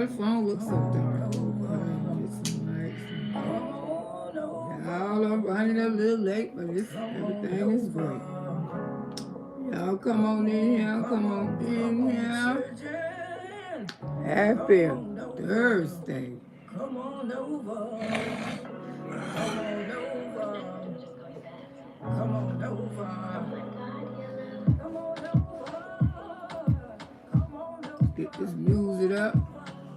The phone looks so dark. It's nice. Y'all, I'm running a little late, but everything is great. Y'all come on in here, come on in here. Happy Thursday. Come on over. Come on over. Come on over. Come on over. Come on over. Get this music up.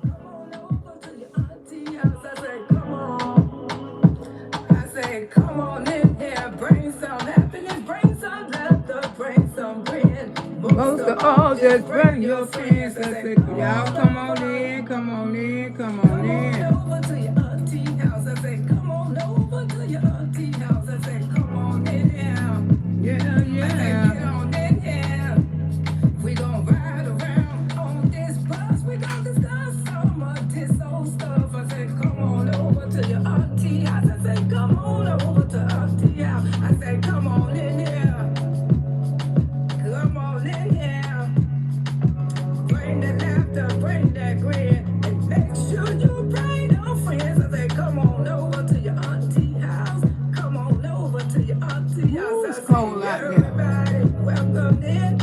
Come on over to your auntie house. I say, come on. I say, come on in here. Bring some happiness. Bring some laughter. Bring some grin. Most of all, just bring your friends. I say, y'all come on in. Come on in. Come on in. Come on over to your auntie house. I say, come on over to your auntie house. I say, come on in here. Yeah, yeah. I say, get on in here. We gon' ride around on this bus. We gon' discuss some of this old stuff. I said, come on over to your auntie house. I said, come on over to auntie house. I said, come on in here. Come on in here. Bring that laughter, bring that grin, and make sure you bring your friends. I said, come on over to your auntie house. Come on over to your auntie house. It's cold out there. Everybody welcome in.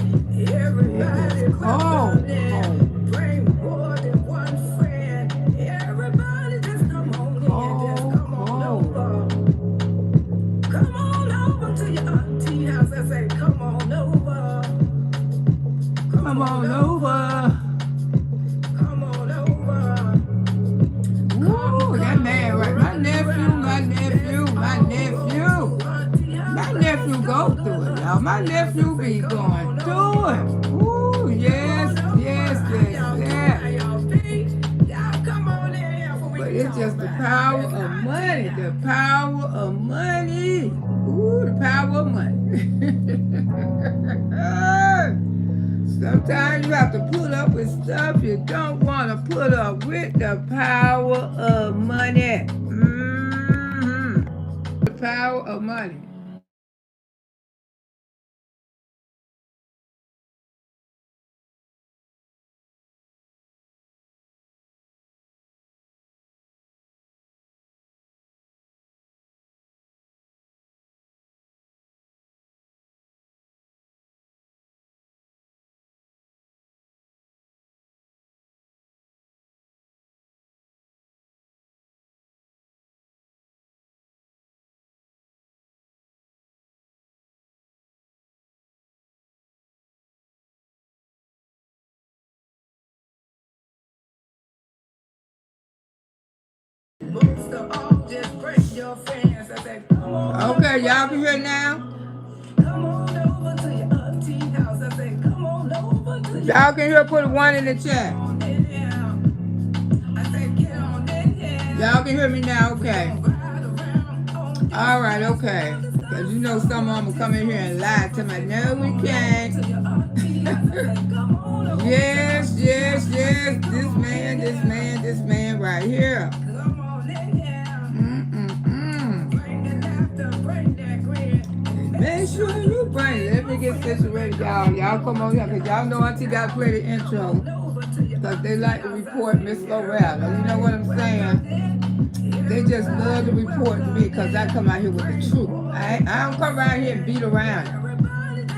Everybody welcome in. Bring more than one friend. Everybody just come on in. Just come on over. Come on over to your auntie house. I say, come on over. Come on over. Come on over. Ooh, that man right. My nephew go through it, y'all. My nephew be going through it. Ooh, yes. But it's just the power of money. The power of money. Ooh, the power of money. Sometimes you have to put up with stuff you don't want to put up with. The power of money. The power of money. Okay, y'all can hear now? Y'all can hear, put a 1 in the chat. Y'all can hear me now, okay. All right, okay. Because you know some of them will come in here and lie to me. No, we can't. Yes. This man right here. Make sure you bring it. Let me get situated, y'all. Y'all come on here, because y'all know Auntie got to play the intro. Because they like to report Msqueenloretta. You know what I'm saying? They just love to report to me because I come out here with the truth. I don't come around here and beat around.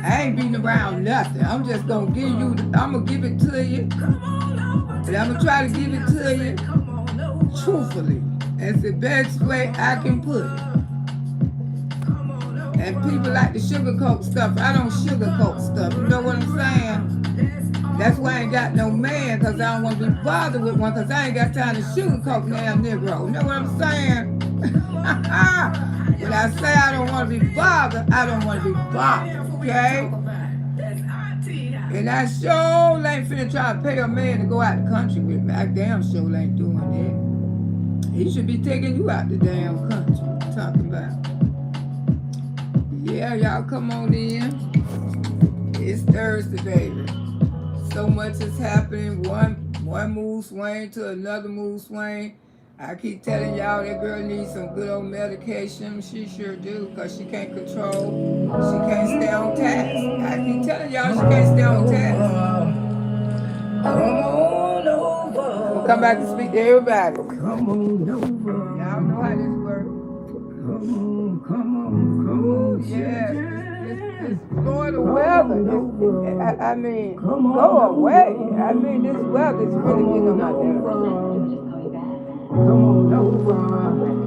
I ain't beating around nothing. I'm just going to give you, I'm going to give it to you. And I'm going to try to give it to you truthfully. That's the best way I can put it. And people like to sugarcoat stuff. I don't sugarcoat stuff. You know what I'm saying? That's why I ain't got no man, because I don't want to be bothered with one, because I ain't got time to sugarcoat damn Negro. You know what I'm saying? When I say I don't want to be bothered, I don't want to be bothered, okay? And I sure ain't finna try to pay a man to go out the country with me. I damn sure ain't doing that. He should be taking you out the damn country. What you talking about? Yeah, y'all come on in. It's Thursday, baby. So much is happening. One mood swing to another mood swing. I keep telling y'all that girl needs some good old medication. She sure do, because she can't control. She can't stay on task. I keep telling y'all she can't stay on task. Come on over. gonna come back and speak to everybody. Come on over. Y'all know how this works. Come on, yeah. This Florida weather. I mean, go away. I mean, this weather is really getting on my nerves. Come on over.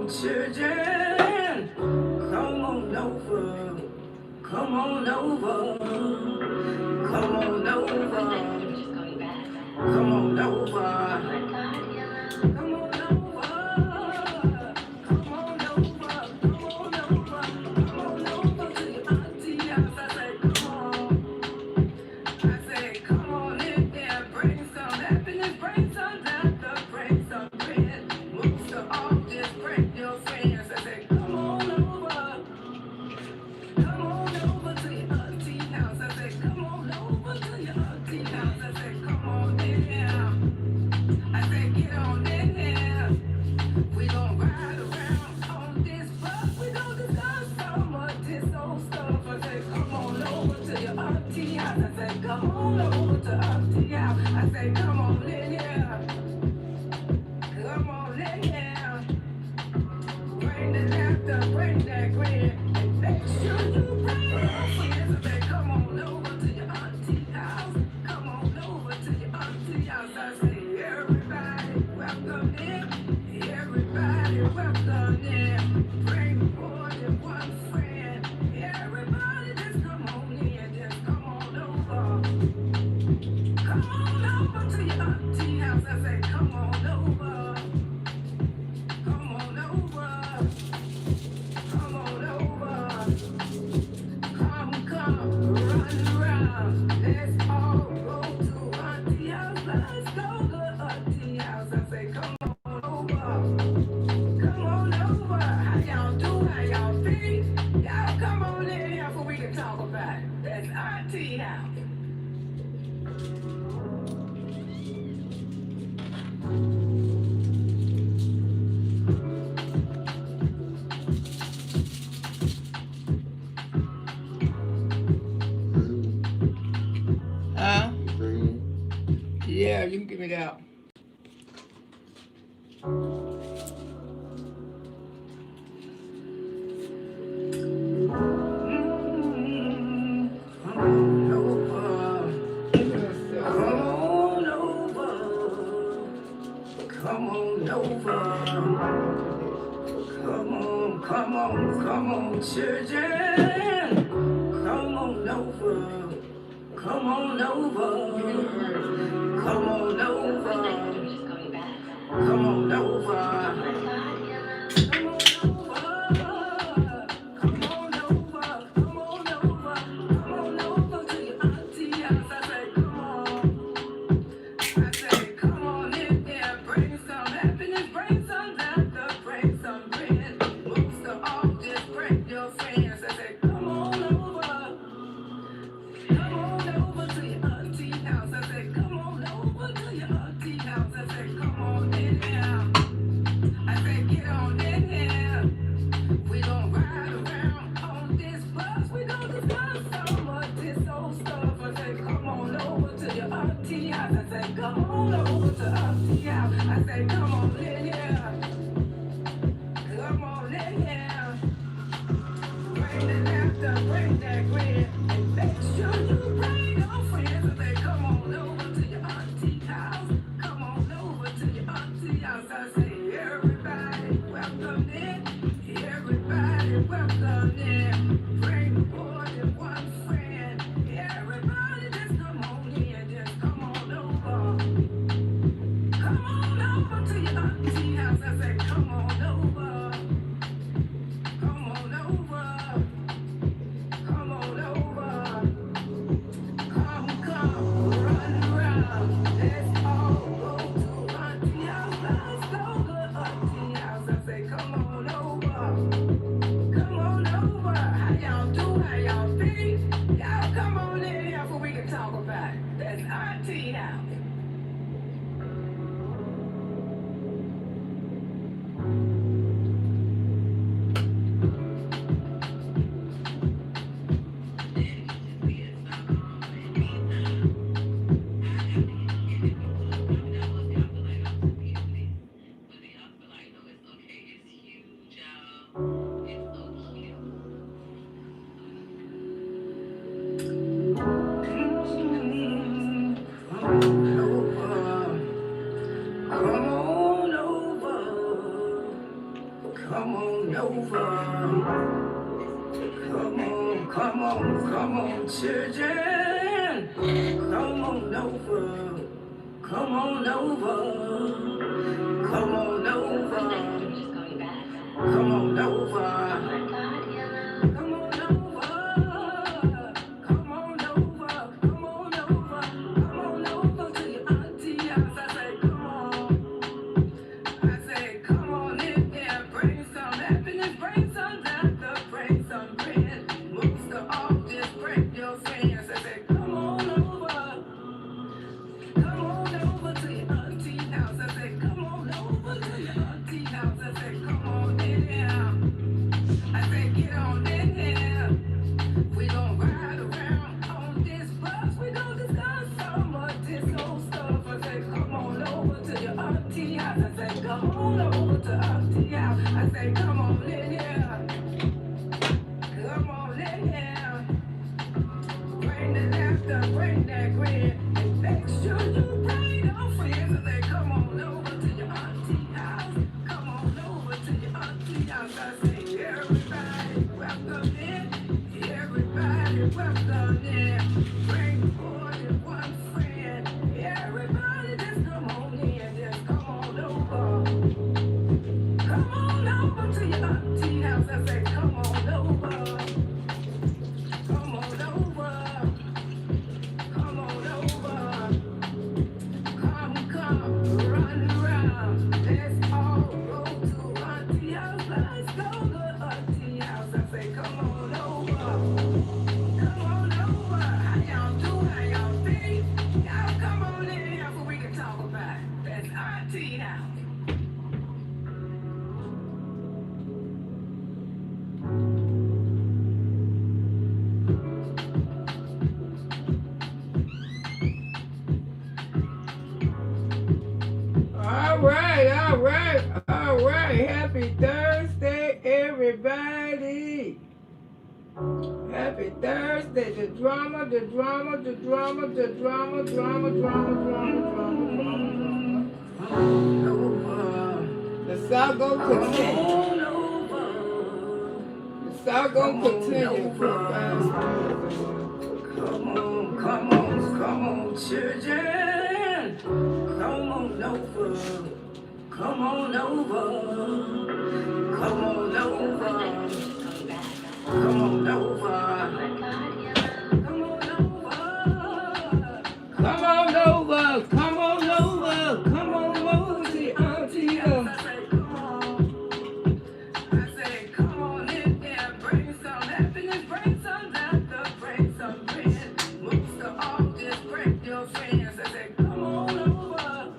Children, come on over. Come on over. Come on over. Come on over. Come on over. Come on over. Come on over. Come on over to your auntie house. I say, come on. I say, come on in there. Bring some happiness. Bring some laughter. Bring some bread. Most of all, just bring your friends. I say, come on over. Come on over to your auntie house. I say, come on over to your auntie house. I say, come on in here. I say, get on in here. We gon' ride around on this bus. We gon' discuss some of this old stuff. I say, come on over to your auntie house. I say, come on over to auntie house. I say, come on in here. Come on in here. Bring the laughter, bring that grin. And make sure you bring your friends. I say, come on over to your auntie house. Come on over to your auntie house. I say, everybody, welcome in. Everybody, welcome in. Bring more than one friend. Everybody, just come on in. Just come on over. Come on over to your auntie house. I say, come on over. Come on over. Come on over. Come, run around. Let's all go to auntie house. Let's go to auntie house. I say, come on over. Come on over. How y'all do? How y'all be? Y'all come on in here so we can talk about it. That's auntie house. Huh? Yeah, you can give me that. on, children. Come on over. Come on over. Come on over. Come on over. Come on, children. Come on over. Come on over. Come on over. Come on over. All right. Happy Thursday, everybody. Happy Thursday. The drama. The saga continues. The I'm going to continue to fast. Come on, children. Come on over. Come on over. Come on over. Come on over. Come on over, come on over, come on over to Auntie. I say, come on in there, bring some happiness, bring some laughter, bring some friends. Most of all, just bring your friends. I say, come on over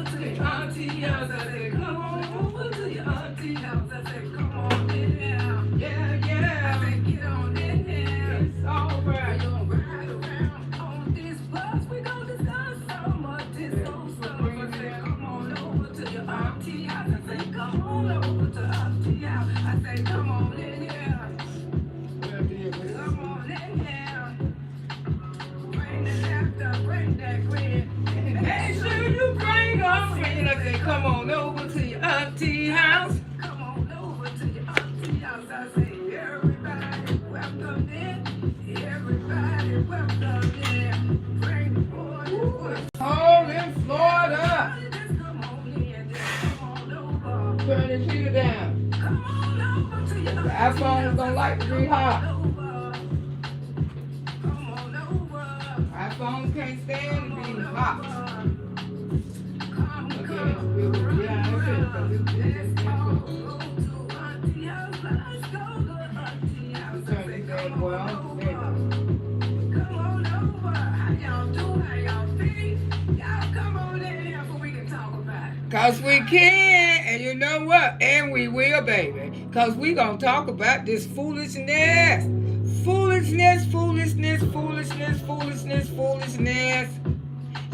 to the Auntie house. I say, come on over to your Auntie house. I say, come on in there. Yeah. I say, get on in there. It's all right. Come on in here. Come on in here. Bring the laughter, bring that grin. And make sure you bring a friend. I say, come on over to your auntie house. Come on over to your auntie house. I say, everybody welcome in. Everybody welcome in. Bring the boys. All in Florida. Just come on in. Just come on over. Turn the heater down. The iPhone is gonna like to be hot. iPhone can't stand to be hot. Cause we can, and you know what? And we will, baby. Cause we gonna talk about this foolishness. Foolishness.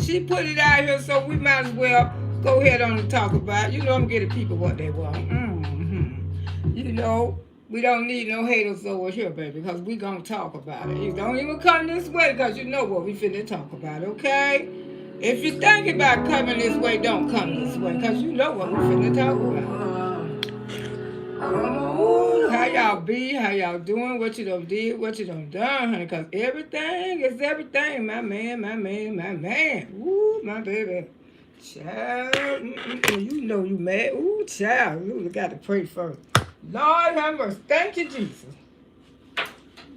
She put it out here, so we might as well go ahead on and talk about it. You know I'm getting people what they want. You know, we don't need no haters over here, baby, because we gonna talk about it. You don't even come this way, because you know what we finna talk about, okay? If you think about coming this way, don't come this way, because you know what we finna talk about. Ooh, how y'all be? How y'all doing? What you done did? What you done done, honey? Because everything is everything, my man. Ooh, my baby. Child, you know you mad. Ooh, child, you got to pray first. Lord have mercy. Thank you, Jesus.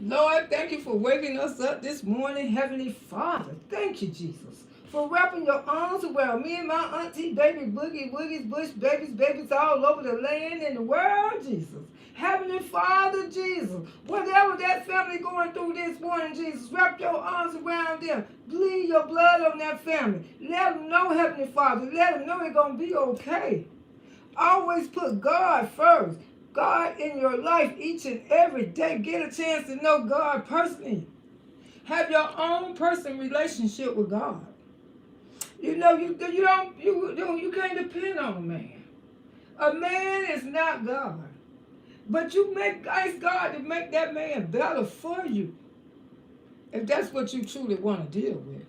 Lord, thank you for waking us up this morning, Heavenly Father. Thank you, Jesus, for wrapping your arms around me and my auntie, baby, boogie, woogies, bush, babies all over the land and the world, Jesus. Heavenly Father, Jesus, whatever that family going through this morning, Jesus, wrap your arms around them. Bleed your blood on that family. Let them know, Heavenly Father, let them know it's going to be okay. Always put God first. God in your life each and every day. Get a chance to know God personally. Have your own personal relationship with God. You know, you can't depend on a man. A man is not God. But you ask God to make that man better for you, if that's what you truly want to deal with.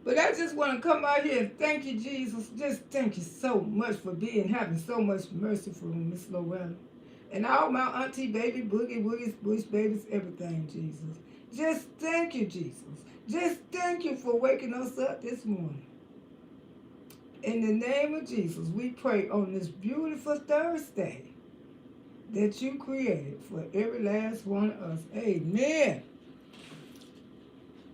But I just want to come out here and thank you, Jesus. Just thank you so much for having so much mercy for Miss Loretta. And all my auntie, baby, boogie, woogies, bush babies, everything, Jesus. Just thank you, Jesus. Just thank you for waking us up this morning. In the name of Jesus, we pray on this beautiful Thursday that you created for every last one of us. Amen.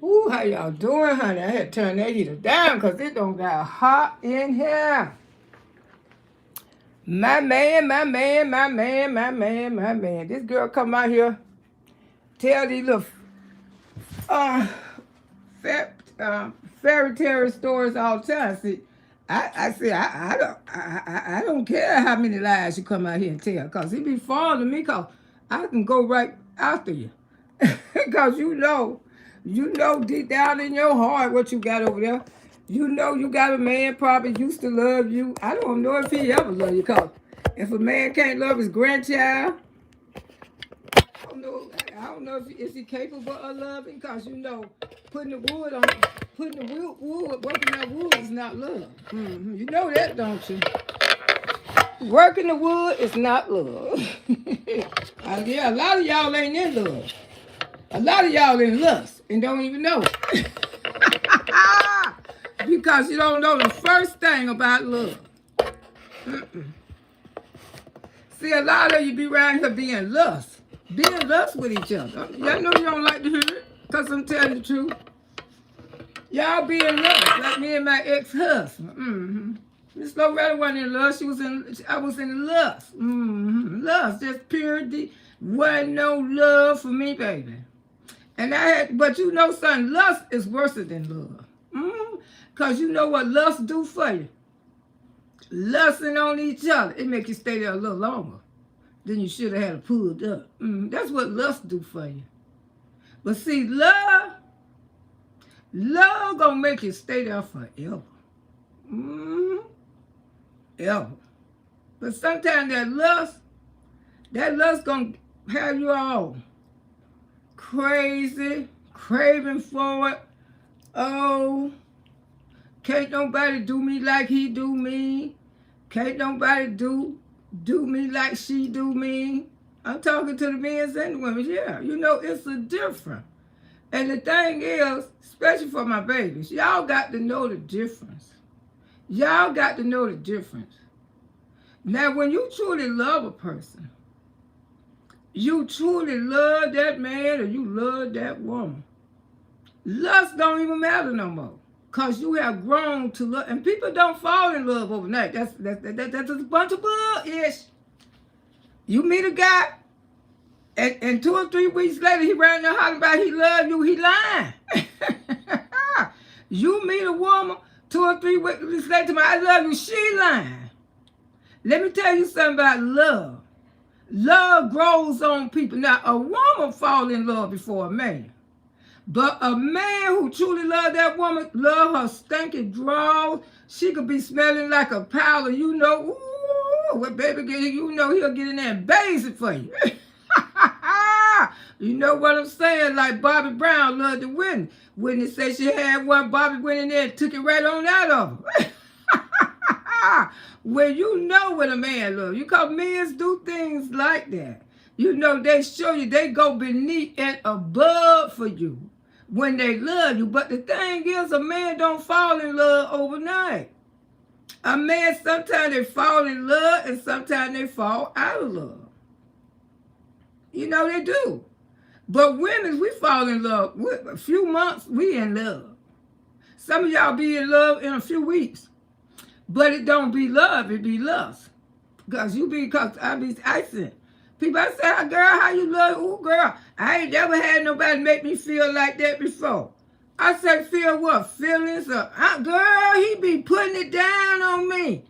Ooh, how y'all doing, honey? I had to turn that heater down because it don't got hot in here. My man. This girl come out here, tell these little fairy tale stories all the time. See, I don't care how many lies you come out here and tell, because it be following me, because I can go right after you. Because you know deep down in your heart what you got over there. You know you got a man probably used to love you. I don't know if he ever loved you, because if a man can't love his grandchild, I don't know if he capable of loving, because you know working that wood is not love. You know that, don't you? Working the wood is not love. Yeah, a lot of y'all ain't in love. A lot of y'all in lust and don't even know it. Because you don't know the first thing about love. See, a lot of you be around here being lust with each other. Y'all know you don't like to hear it, because I'm telling the truth. Y'all be in lust, like me and my ex-husband. Miss Loretta wasn't in lust. I was in lust. Lust, just purity. Wasn't no love for me, baby. But you know something, lust is worse than love. Because you know what lust do for you? Lusting on each other, it make you stay there a little longer than you should have had it pulled up. That's what lust do for you. But see, love gonna make you stay there forever. Ever. But sometimes that lust gonna have you all crazy, craving for it. Oh, can't nobody do me like he do me. Can't nobody do me like she do me. I'm talking to the men and the women. Yeah, you know, it's a difference. And the thing is, especially for my babies, y'all got to know the difference. Y'all got to know the difference. Now, when you truly love a person, you truly love that man or you love that woman, lust don't even matter no more. Because you have grown to love. And people don't fall in love overnight. That's a bunch of bull-ish. You meet a guy, and 2 or 3 weeks later, he ran there hollering about he love you, he lying. You meet a woman, 2 or 3 weeks later, I love you, she lying. Let me tell you something about love. Love grows on people. Now, a woman fall in love before a man. But a man who truly loves that woman, love her stinking draws. She could be smelling like a pile of, you know, ooh, what baby get, you know, he'll get in there and bathe it for you. You know what I'm saying? Like Bobby Brown loved to win. Whitney said she had one, Bobby went in there and took it right on out of her. When you know what a man loves. You cause men do things like that. You know, they show you, they go beneath and above for you when they love you. But the thing is, a man don't fall in love overnight. A man, sometimes they fall in love and sometimes they fall out of love. You know, they do. But women, we fall in love. With a few months, we in love. Some of y'all be in love in a few weeks. But it don't be love, it be lust. Because I said, people, I say, girl, how you love? Ooh, girl, I ain't never had nobody make me feel like that before. I say, feel what? Feelings? Girl, he be putting it down on me.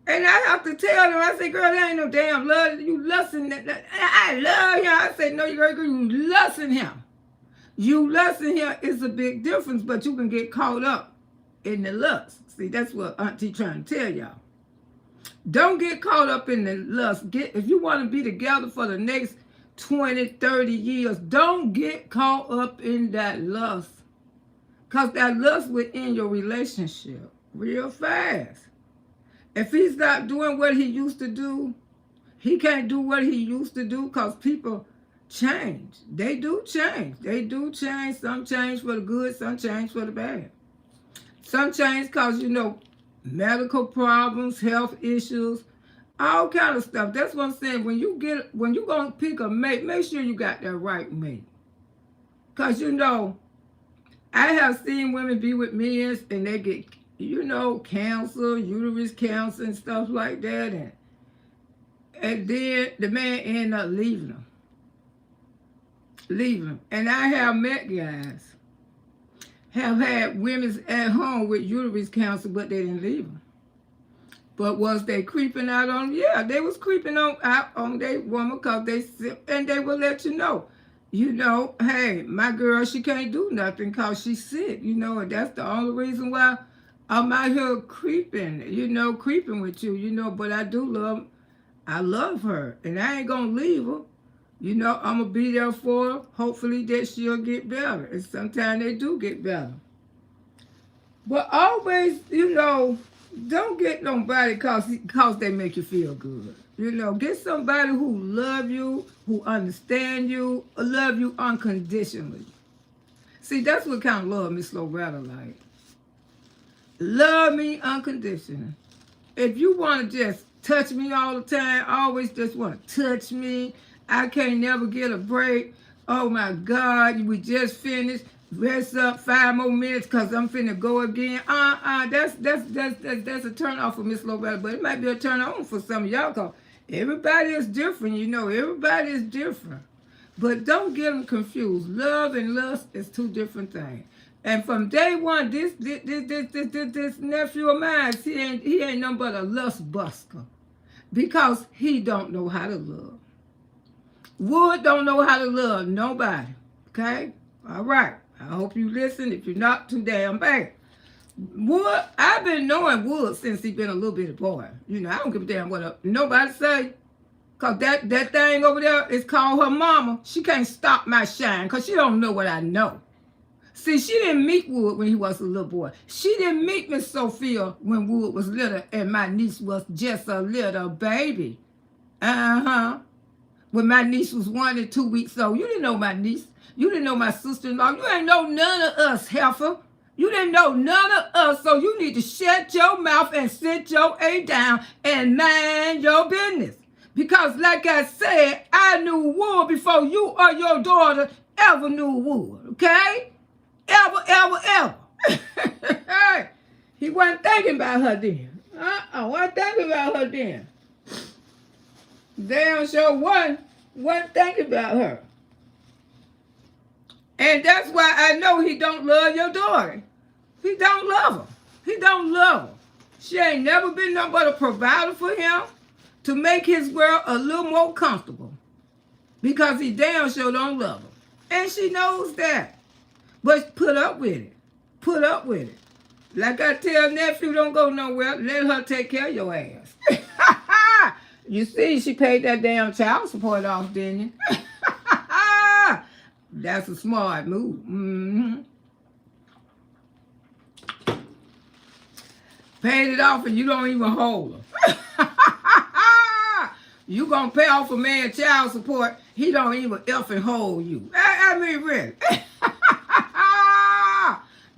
And I have to tell him, I say, girl, there ain't no damn love. You lusting that. I love him. I say, no, girl, you lusting him. You lusting him is a big difference, but you can get caught up in the lust. See, that's what Auntie trying to tell y'all. Don't get caught up in the lust. If you want to be together for the next 20, 30 years, don't get caught up in that lust. Because that lust will end your relationship real fast. If he's not doing what he used to do, he can't do what he used to do because people change. They do change. They do change. Some change for the good, some change for the bad. Some change because, you know, medical problems, health issues, all kind of stuff. That's what I'm saying. When you're going to pick a mate, make sure you got that right mate. Because, you know, I have seen women be with men and they get, you know, cancer, uterus cancer and stuff like that. And then the man end up leaving them. And I have met guys have had women at home with uterus cancer, but they didn't leave them. But was they creeping out on them? Yeah, they was creeping out on their woman because and they will let you know, hey, my girl, she can't do nothing because she's sick, and that's the only reason why I'm out here creeping, creeping with you, but I love her, and I ain't gonna leave her. I'm gonna be there for her. Hopefully that she'll get better. And sometimes they do get better. But always, Don't get nobody cause they make you feel good. You know, get somebody who love you, who understand you, love you unconditionally. See, that's what kind of love Miss Loretta like. Love me unconditionally. If you want to just touch me all the time, always just want to touch me, I can't never get a break. Oh my God, we just finished. Rest up 5 more minutes because I'm finna go again. That's a turn off for Miss Loretta, but it might be a turn on for some of y'all because everybody is different, you know. Everybody is different. But don't get them confused. Love and lust is 2 different things. And from day one, this nephew of mine, he ain't nothing but a lust buster because he don't know how to love. Wood don't know how to love nobody. Okay? All right. I hope you listen. If you're not, too damn bad. Wood, I've been knowing Wood since he been a little bitty boy. You know, I don't give a damn what nobody say. Because that thing over there is called her mama. She can't stop my shine because she don't know what I know. See, she didn't meet Wood when he was a little boy. She didn't meet Miss Sophia when Wood was little and my niece was just a little baby. When my niece was 1 and 2 weeks old. You didn't know my niece. You didn't know my sister-in-law. You ain't know none of us, heifer. You didn't know none of us, so you need to shut your mouth and sit your A down and mind your business. Because like I said, I knew Wood before you or your daughter ever knew Wood, okay? Ever. He wasn't thinking about her then. Wasn't thinking about her then. Damn sure wasn't thinking about her. And that's why I know he don't love your daughter. He don't love her. He don't love her. She ain't never been nothing but a provider for him to make his world a little more comfortable. Because he damn sure don't love her. And she knows that. But put up with it. Put up with it. Like I tell nephew, don't go nowhere. Let her take care of your ass. You see, she paid that damn child support off, didn't you? That's a smart move. Paid it off and you don't even hold her. You gonna pay off a man child support, he don't even effing hold you. I mean, really.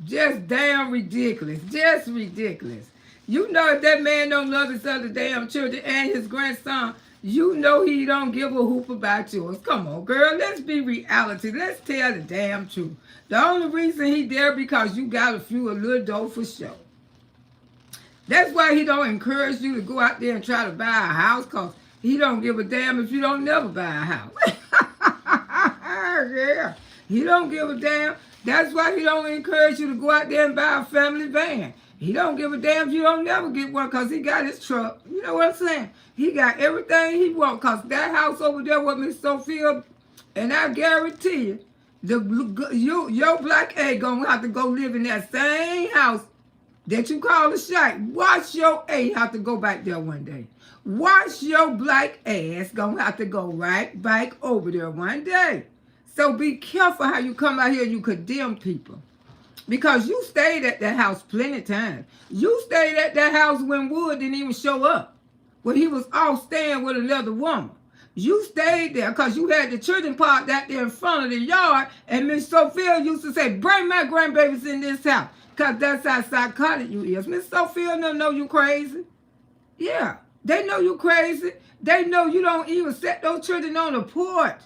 Just damn ridiculous. Just ridiculous. You know if that man don't love his other damn children and his grandson, you know he don't give a hoop about yours. Come on, girl. Let's be reality. Let's tell the damn truth. The only reason he there because you got a little dough for show. That's why he don't encourage you to go out there and try to buy a house because he don't give a damn if you don't never buy a house. Yeah. He don't give a damn. That's why he don't encourage you to go out there and buy a family van. He don't give a damn if you don't never get one because he got his truck. You know what I'm saying? He got everything he wants because that house over there with Miss Sophia, and I guarantee you, your black A gonna have to go live in that same house that you call a shack. Watch your A have to go back there one day. Watch your black ass gonna have to go right back over there one day. So be careful how you come out here and you condemn people. Because you stayed at that house plenty of times. You stayed at that house when Wood didn't even show up. When he was off staying with another woman. You stayed there because you had the children parked out there in front of the yard. And Miss Sophia used to say, bring my grandbabies in this house. Because that's how psychotic you is. Miss Sophia don't know you crazy. Yeah, they know you crazy. They know you don't even set those children on the porch.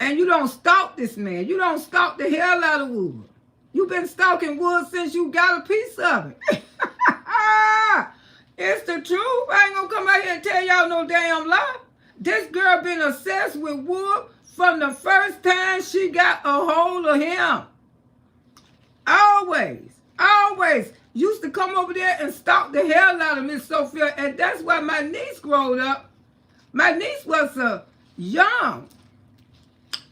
And you don't stalk this man. You don't stalk the hell out of Wood. You've been stalking Wood since you got a piece of it. It's the truth. I ain't gonna come out here and tell y'all no damn lie. This girl been obsessed with Wood from the first time she got a hold of him. Always. Used to come over there and stalk the hell out of Miss Sophia. And that's why my niece growed up. My niece was young.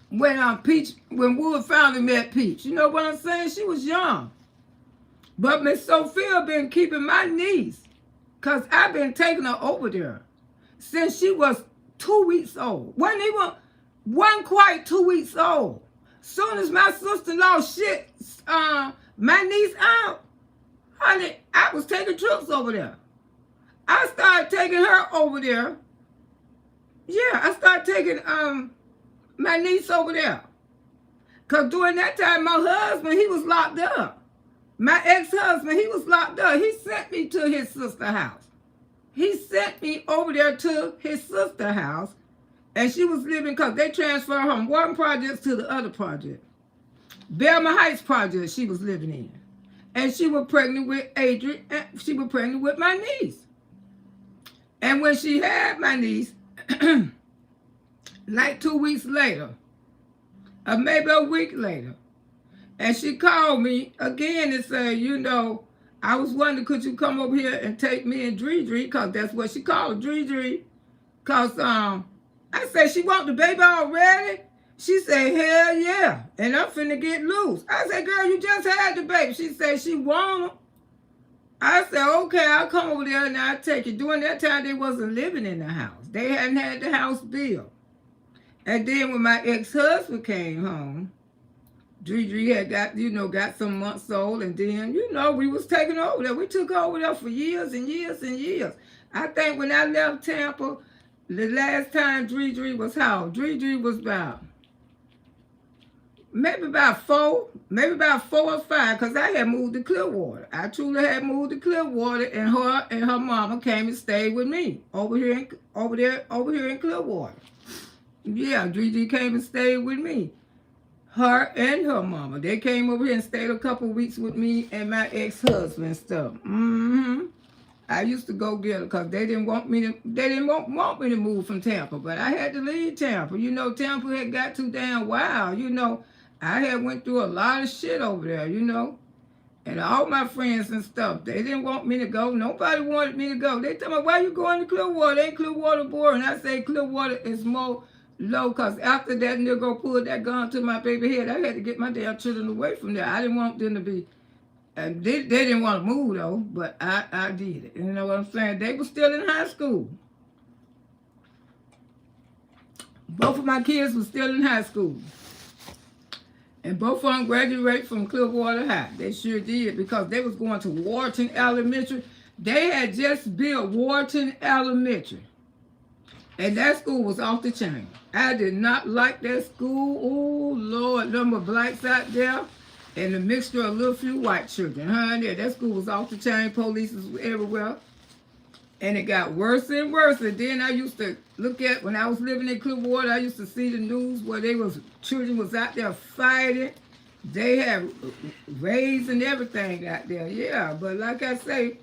When Wood finally met Peach. You know what I'm saying? She was young. But Miss Sophia been keeping my niece. Because I've been taking her over there. Since she was 2 weeks old. Wasn't quite 2 weeks old. Soon as my sister-in-law shit my niece out. Honey, I was taking trips over there. I started taking her over there. Yeah, I started taking my niece over there. Because during that time, my husband, he was locked up. My ex-husband, he was locked up. He sent me to his sister's house. He sent me over there to his sister's house. And she was living, because they transferred her from one project to the other project. Belma Heights project she was living in. And she was pregnant with Adrian, and she was pregnant with my niece. And when she had my niece, like 2 weeks later, or maybe a week later, and she called me again and said, you know, I was wondering, could you come over here and take me and Dree, because that's what she called her, Dree. Because I said, she want the baby already? She said, hell yeah, and I'm finna get loose. I said, girl, you just had the baby. She said she want him. I said, okay, I'll come over there and I'll take it. During that time, they wasn't living in the house. They hadn't had the house built. And then when my ex-husband came home, Dree had got some months old, and then, we was taking over there. We took over there for years and years and years. I think when I left Tampa, the last time Dree was how? Dree was about, maybe about 4 or 5, because I had moved to Clearwater. I truly had moved to Clearwater, and her mama came and stayed with me over here in Clearwater. Yeah, Dree came and stayed with me. Her and her mama. They came over here and stayed a couple of weeks with me and my ex-husband and stuff. I used to go get her because they didn't want me to move from Tampa, but I had to leave Tampa. Tampa had got too damn wild. I had went through a lot of shit over there, And all my friends and stuff, they didn't want me to go. Nobody wanted me to go. They told me, why you going to Clearwater? Ain't Clearwater boring? I say Clearwater is more low, because after that nigga pulled that gun to my baby head, I had to get my damn children away from there. I didn't want them to be, and they didn't want to move though, but I did it. You know what I'm saying? They were still in high school. Both of my kids were still in high school. And both of them graduated from Clearwater High. They sure did, because they was going to Wharton Elementary. They had just built Wharton Elementary. And that school was off the chain. I did not like that school. Oh, Lord, number of blacks out there and a mixture of a little few white children. That school was off the chain. Police was everywhere. And it got worse and worse. And then I used to look at, when I was living in Clearwater, I used to see the news where children was out there fighting. They had raids and everything out there. Yeah, but like I say,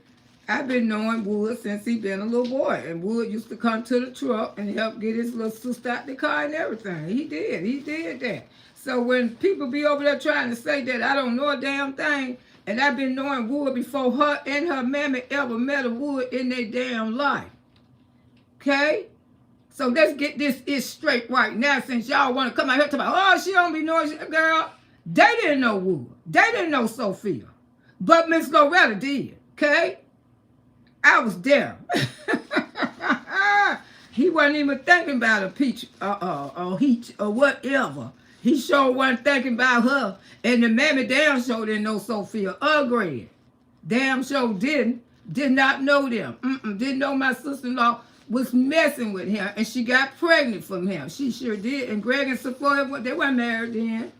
I've been knowing Wood since he been a little boy. And Wood used to come to the truck and help get his little sister out the car and everything. He did that. So when people be over there trying to say that I don't know a damn thing, and I've been knowing Wood before her and her mammy ever met a Wood in their damn life. Okay? So let's get this straight right now, since y'all want to come out here and talk about, oh, she don't be knowing, girl. They didn't know Wood. They didn't know Sophia. But Miss Loretta did. Okay? I was there. He wasn't even thinking about a peach or whatever. He sure wasn't thinking about her. And the mammy damn sure didn't know Sophia or Greg. Damn sure did not know them. Didn't know my sister-in-law was messing with him, and she got pregnant from him. She sure did. And Greg and Sophia, they weren't married then.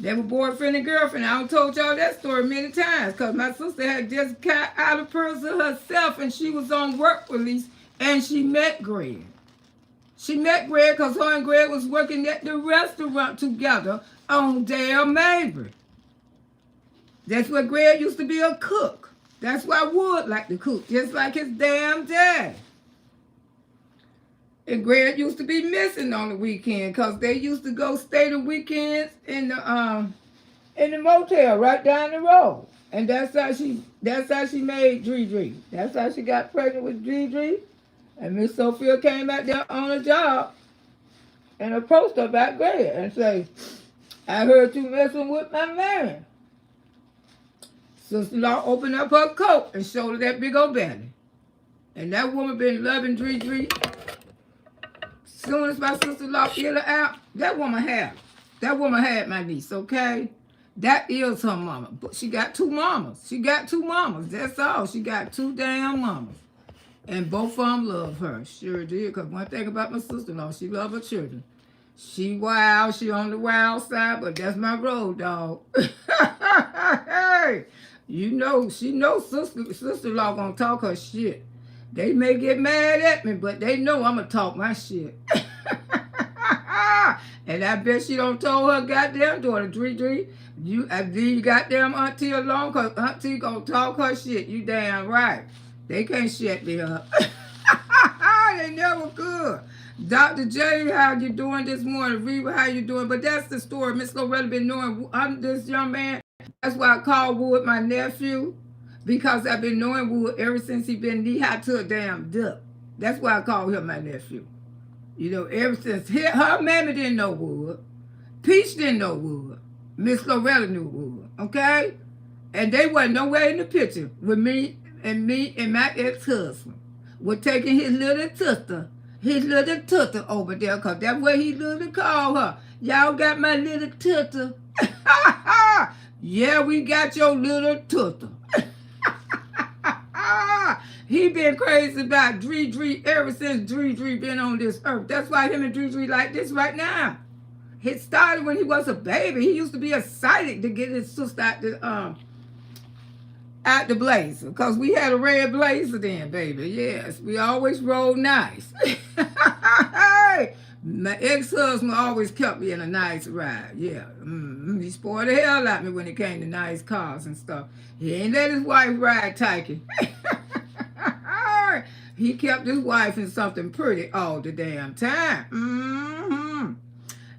They were boyfriend and girlfriend. I done told y'all that story many times, because my sister had just got out of prison herself, and she was on work release, and she met Greg. She met Greg because her and Greg was working at the restaurant together on Dale Mabry. That's where Greg used to be a cook. That's why Wood liked to cook, just like his damn dad. And Greg used to be missing on the weekend because they used to go stay the weekends in the motel right down the road. And that's how she made Dree. That's how she got pregnant with Dree. And Miss Sophia came out there on a job and approached her about Greg and say, I heard you messing with my man. Sister-in-law opened up her coat and showed her that big old belly. And that woman been loving Dree. Soon as my sister-in-law ill her out, that woman had my niece, okay? That is her mama. But she got two mamas. She got two mamas. That's all. She got two damn mamas. And both of them love her. Sure did. Because one thing about my sister-in-law, she love her children. She wild. She on the wild side, but that's my road dog. Hey, you know, she knows sister-in-law gonna talk her shit. They may get mad at me, but they know I'm gonna talk my shit. And I bet she don't told her goddamn daughter, Dree, you leave goddamn auntie alone, cause auntie gonna talk her shit. You damn right. They can't shut me up. They never could. Dr. J, how you doing this morning? Reba, how you doing? But that's the story. Miss Loretta been knowing I'm this young man. That's why I called Wood my nephew. Because I've been knowing Wood ever since he been knee-high to a damn duck. That's why I called him my nephew. You know, ever since her mammy didn't know Wood. Peach didn't know Wood. Miss Loretta knew Wood. Okay? And they wasn't nowhere in the picture with me and my ex-husband. We're taking his little sister over there, because that's what he little call her. Y'all got my little sister. Yeah, we got your little sister. He been crazy about Dree ever since Dree been on this earth. That's why him and Dree like this right now. It started when he was a baby. He used to be excited to get his sister out the blazer, because we had a red blazer then, baby. Yes, we always rode nice. My ex-husband always kept me in a nice ride. Yeah, he spoiled the hell out of me when it came to nice cars and stuff. He ain't let his wife ride Tyke. He kept his wife in something pretty all the damn time.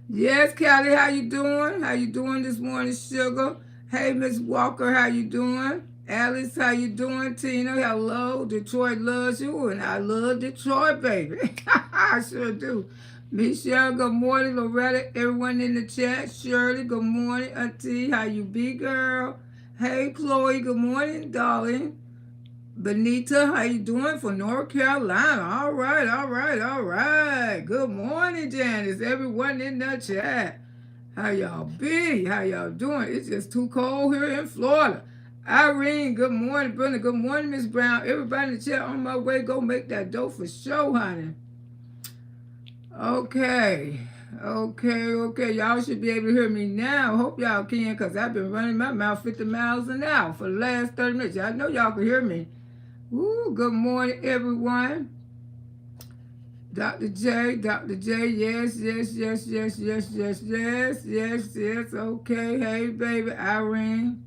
Yes, Callie, how you doing? How you doing this morning, sugar? Hey, Miss Walker, how you doing? Alice, how you doing? Tina, hello. Detroit loves you, and I love Detroit, baby. I sure do. Michelle, good morning. Loretta, everyone in the chat. Shirley, good morning. Auntie, how you be, girl? Hey, Chloe, good morning, darling. Benita, how you doing from North Carolina? All right. Good morning, Janice. Everyone in the chat. How y'all be? How y'all doing? It's just too cold here in Florida. Irene, good morning. Brenda, good morning, Miss Brown. Everybody in the chat, on my way. Go make that dough for show, honey. Okay. Y'all should be able to hear me now. Hope y'all can, because I've been running my mouth 50 miles an hour for the last 30 minutes. I know y'all can hear me. Woo, good morning, everyone. Dr. J, yes. Okay, hey, baby, Irene.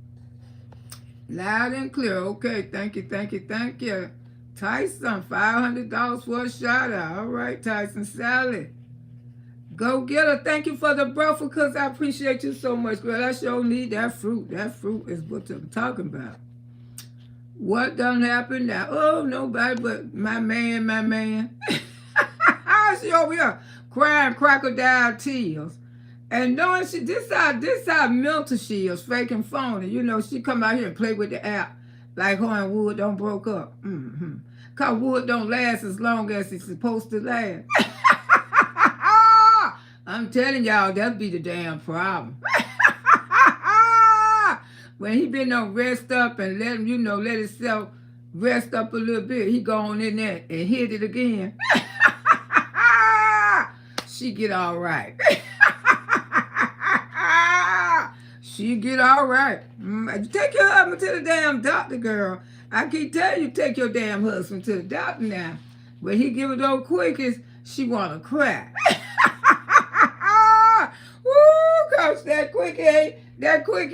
Loud and clear. Okay, thank you. Tyson, $500 for a shout out. All right, Tyson Sally. Go get her. Thank you for the breakfast, because I appreciate you so much, girl. I sure need that fruit. That fruit is what I'm talking about. What done happened now? Oh, nobody but my man. She over here crying crocodile tears. And knowing this how mental she is, faking phony. You know, she come out here and play with the app like her and Wood don't broke up. Because Wood don't last as long as it's supposed to last. I'm telling y'all, that'd be the damn problem. When he been on rest up and let him, let himself rest up a little bit, he go on in there and hit it again. She get all right. She get all right. Take your husband to the damn doctor, girl. I keep telling you, take your damn husband to the doctor now. When he give it those quickies, she want to cry. Woo, cause that quickie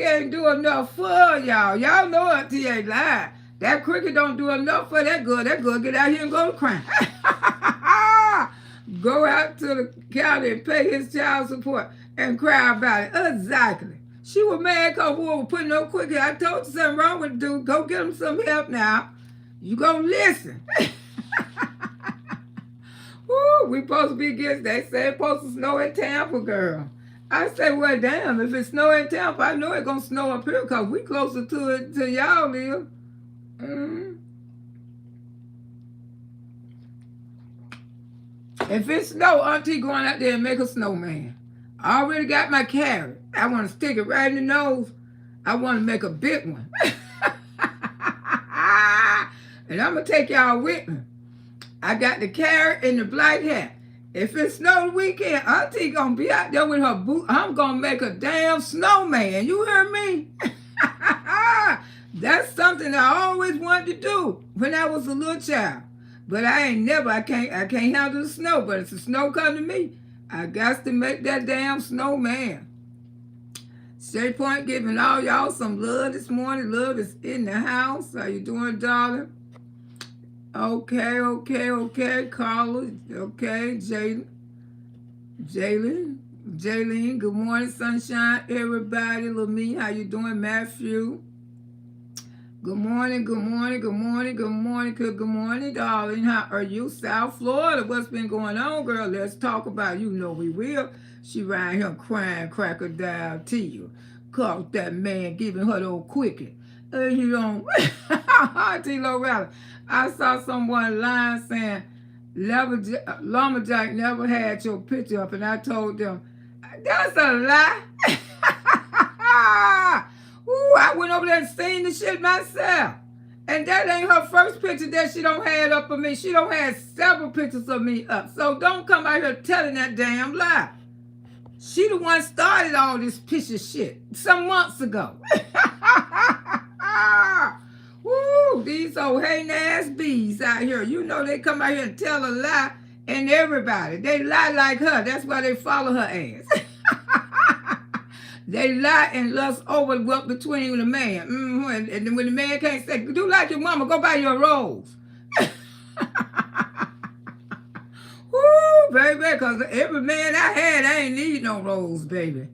ain't do enough for y'all. Y'all know Auntie ain't lying. That quickie don't do enough for that girl. That girl get out here and go to crime. Go out to the county and pay his child support and cry about it. Exactly. She was mad because Wood was putting no quickie. I told you something wrong with the dude. Go get him some help now. You gonna listen. Woo, we supposed to be against. They say it's supposed to snow in Tampa, girl. I say, well, damn, if it snow in Tampa, I know it's gonna snow up here because we closer to it to y'all live. If it snow, Auntie going out there and make a snowman. I already got my carrot. I want to stick it right in the nose I want to make a big one. And I'm going to take y'all with me. I got the carrot and the black hat. If it snow the weekend, Auntie going to be out there with her boot. I'm going to make a damn snowman. You hear me? That's something I always wanted to do when I was a little child. But I can't handle the snow. But if the snow come to me, I got to make that damn snowman. Shay Point giving all y'all some love this morning. Love is in the house. How you doing, darling? Okay. Carla. Okay. Jaylene. Good morning, sunshine. Everybody. Lamie, how you doing? Matthew. Good morning, darling. How are you? South Florida. What's been going on, girl? Let's talk about it. You know we will. She right here crying crocodile tears. Caught that man giving her the old quickie. You don't. Auntie Loretta. I saw someone lying saying, Lumberjack never had your picture up, and I told them, that's a lie. Ooh, I went over there and seen the shit myself. And that ain't her first picture that she don't have up of me. She don't have several pictures of me up. So don't come out here telling that damn lie. She the one started all this piece of shit some months ago. Woo, these old hating ass bees out here. You know they come out here and tell a lie, and everybody. They lie like her. That's why they follow her ass. They lie and lust over what between the man. And then when the man can't say, do like your mama, go buy your rose. Woo, baby, because every man I had, I ain't need no rose, baby.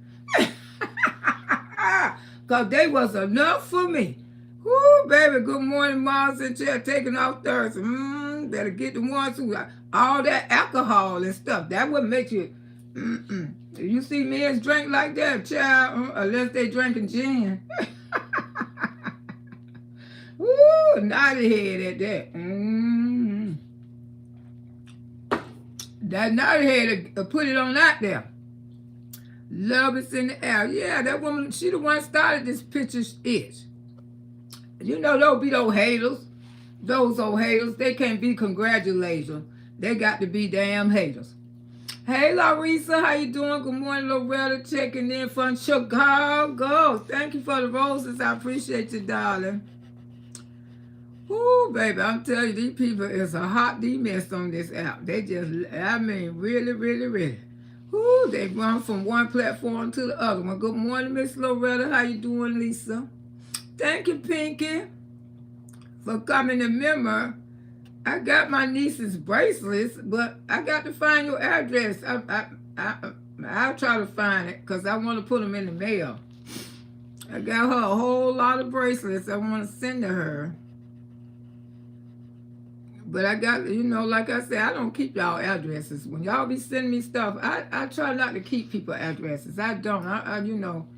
Because they was enough for me. Woo, baby, good morning, Mars and chair taking off Thursday. Better get the ones who all that alcohol and stuff. That would make you, You see men drink like that, child, unless they drinking gin. Woo, naughty head at that. That naughty head put it on out there. Love is in the air. Yeah, that woman, she the one started this picture itch. You know, those old haters. Those old haters, they can't be congratulations. They got to be damn haters. Hey, Larissa, how you doing? Good morning, Loretta, checking in from Chicago. Thank you for the roses. I appreciate you, darling. Ooh, baby, I'm telling you, these people is a hot mess on this app. They just, I mean, really. Ooh, they run from one platform to the other one. Good morning, Miss Loretta. How you doing, Lisa? Thank you, Pinky, for coming to remember. I got my niece's bracelets, but I got to find your address. I'll try to find it because I want to put them in the mail. I got her a whole lot of bracelets I want to send to her. But I got, you know, like I said, I don't keep y'all addresses. When y'all be sending me stuff, I try not to keep people addresses. I don't, you know.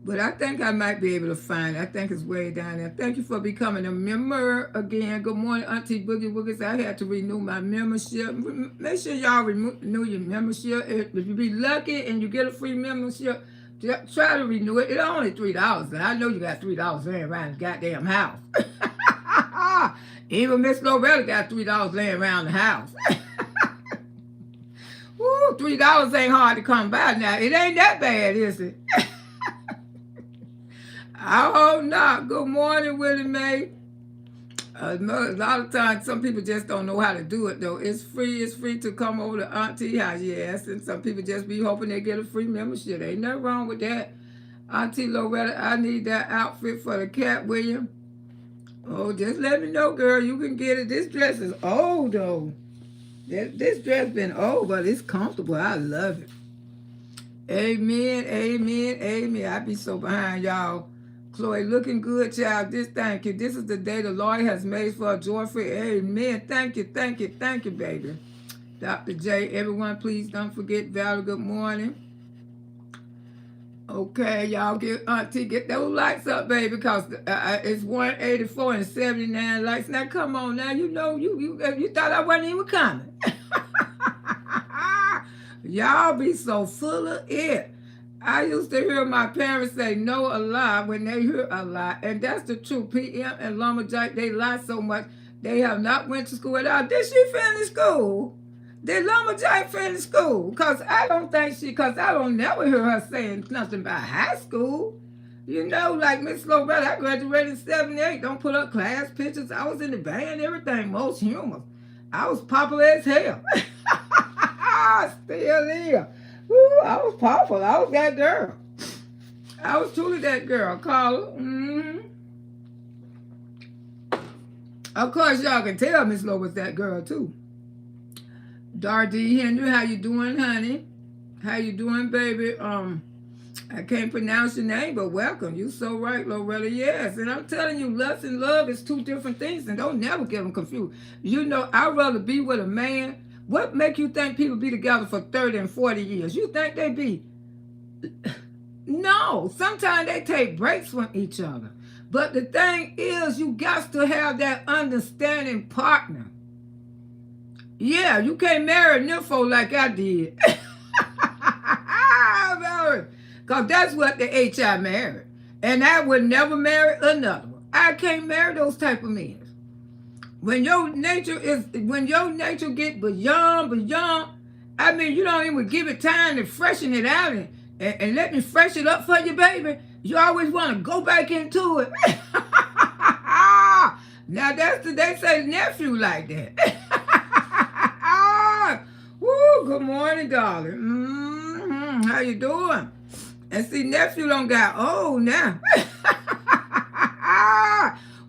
But I think I might be able to find it. I think it's way down there. Thank you for becoming a member again. Good morning, Auntie Boogie Woogies. I had to renew my membership. Make sure y'all renew your membership. If you be lucky and you get a free membership, try to renew it. It's only $3. And I know you got $3 laying around the goddamn house. Even Miss Loretta got $3 laying around the house. Woo, $3 ain't hard to come by now. It ain't that bad, is it? I hope not. Good morning, Willie Mae. A lot of times, some people just don't know how to do it, though. It's free. It's free to come over to Auntie house, yes. And some people just be hoping they get a free membership. Ain't nothing wrong with that. Auntie Loretta, I need that outfit for the cat, William. Oh, just let me know, girl. You can get it. This dress is old, though. This dress been old, but it's comfortable. I love it. Amen. I be so behind y'all. Chloe, looking good, child. Thank you. This is the day the Lord has made for a joyful. Amen. Thank you, baby. Dr. J, everyone, please don't forget Valerie. Good morning. Okay, y'all get those lights up, baby, because it's 184 and 79 lights. Now, come on, now you know you thought I wasn't even coming. Y'all be so full of it. I used to hear my parents say no a lie when they hear a lie, and that's the truth. PM and Lumberjack, they lie so much. They have not went to school at all. Did she finish school? Did Lumberjack finish school? Because I don't think because I don't never hear her saying nothing about high school. You know, like Miss Loretta, I graduated in 78. Don't put up class pictures. I was in the band, everything, most humans. I was popular as hell. Still here. Ooh, I was popular. I was that girl. I was truly that girl, Carla. Mm-hmm. Of course, y'all can tell Miss Lowe was that girl, too. Dardy Henry, how you doing, honey? How you doing, baby? I can't pronounce your name, but welcome. You so right, Loretta. Yes, and I'm telling you, lust and love is two different things, and don't never get them confused. You know, I'd rather be with a man. What make you think people be together for 30 and 40 years? You think they be? No. Sometimes they take breaks from each other. But the thing is, you got to have that understanding partner. Yeah, you can't marry a nympho like I did. Because that's what the I married. And I would never marry another one. I can't marry those type of men. When your nature get beyond, I mean, you don't even give it time to freshen it out and let me fresh it up for you, baby. You always want to go back into it. Now they say nephew like that. Woo, good morning, darling. Mm-hmm. How you doing? And see, nephew don't got old now.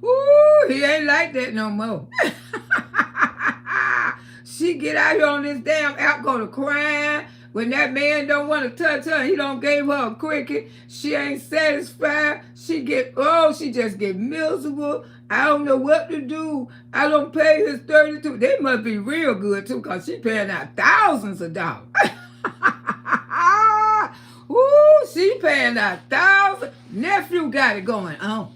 Ooh, he ain't like that no more. She get out here on this damn app, go to crying. When that man don't want to touch her, he don't give her a cricket. She ain't satisfied. She just get miserable. I don't know what to do. I don't pay his 32. They must be real good too, because she paying out thousands of dollars. Ooh, she paying out thousands. Nephew got it going on.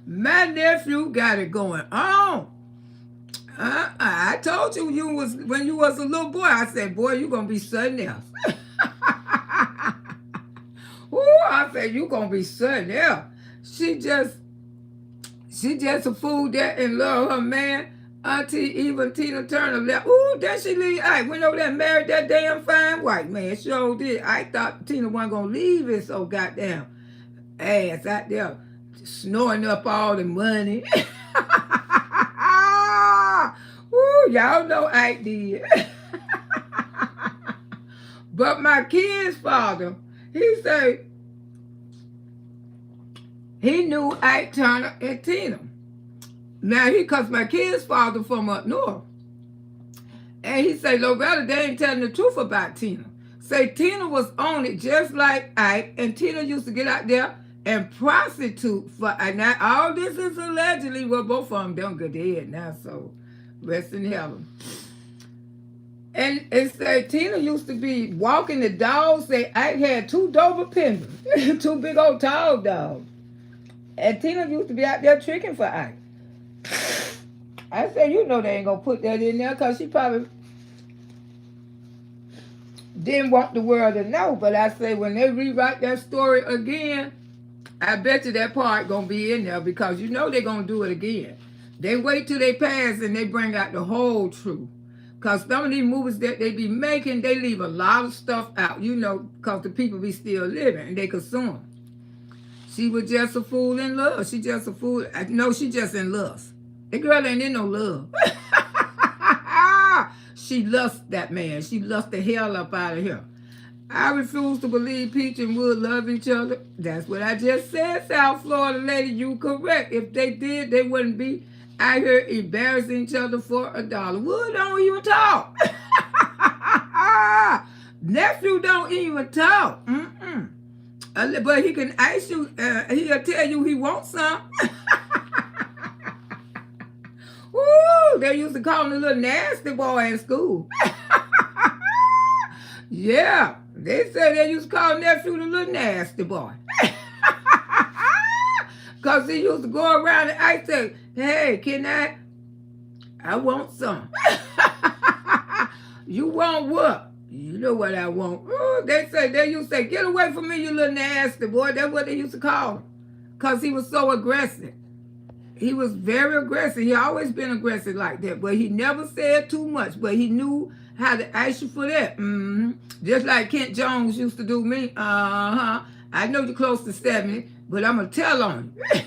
My nephew got it going on. I told you when you was a little boy, I said, boy, you gonna be something else. Ooh, I said, you gonna be something else. She just a fool that in love her man. Auntie even Tina Turner left. Ooh, then she leave. I went over there and married that damn fine white man. Sure did. I thought Tina wasn't gonna leave it so goddamn ass out there snoring up all the money. Ooh, y'all know Ike did. But my kid's father, he said he knew Ike Turner and Tina. Now, because my kid's father from up north. And he said, Loretta, they ain't telling the truth about Tina. Say Tina was on it just like Ike, and Tina used to get out there and prostitute for, and now all this is allegedly, well, both of them don't get dead now, so rest in heaven. And it said Tina used to be walking the dogs. Say Ike had 2 Dover pendants, 2 big old tall dogs. And Tina used to be out there tricking for Ike. I said, you know they ain't gonna put that in there because she probably didn't want the world to know. But I say when they rewrite that story again, I bet you that part gonna be in there because you know they're gonna do it again. They wait till they pass and they bring out the whole truth. Because some of these movies that they be making, they leave a lot of stuff out, you know, because the people be still living and they consume. She was just a fool in love. She just a fool. No, she just in lust. The girl ain't in no love. She lusts that man. She lusts the hell up out of here. I refuse to believe Peach and Wood love each other. That's what I just said, South Florida lady. You correct. If they did, they wouldn't be out here embarrassing each other for $1. Wood don't even talk. Nephew don't even talk. But he can ask you, he'll tell you he wants some. Ooh, they used to call him the little nasty boy in school. Yeah, they said they used to call nephew the little nasty boy. Because he used to go around and I say, hey, I want some. You want what? You know what I want. Oh, they used to say, get away from me, you little nasty boy. That's what they used to call him. Because he was so aggressive. He was very aggressive. He always been aggressive like that. But he never said too much. But he knew how to ask you for that. Just like Kent Jones used to do me. I know you're close to 70, but I'm going to tell on you.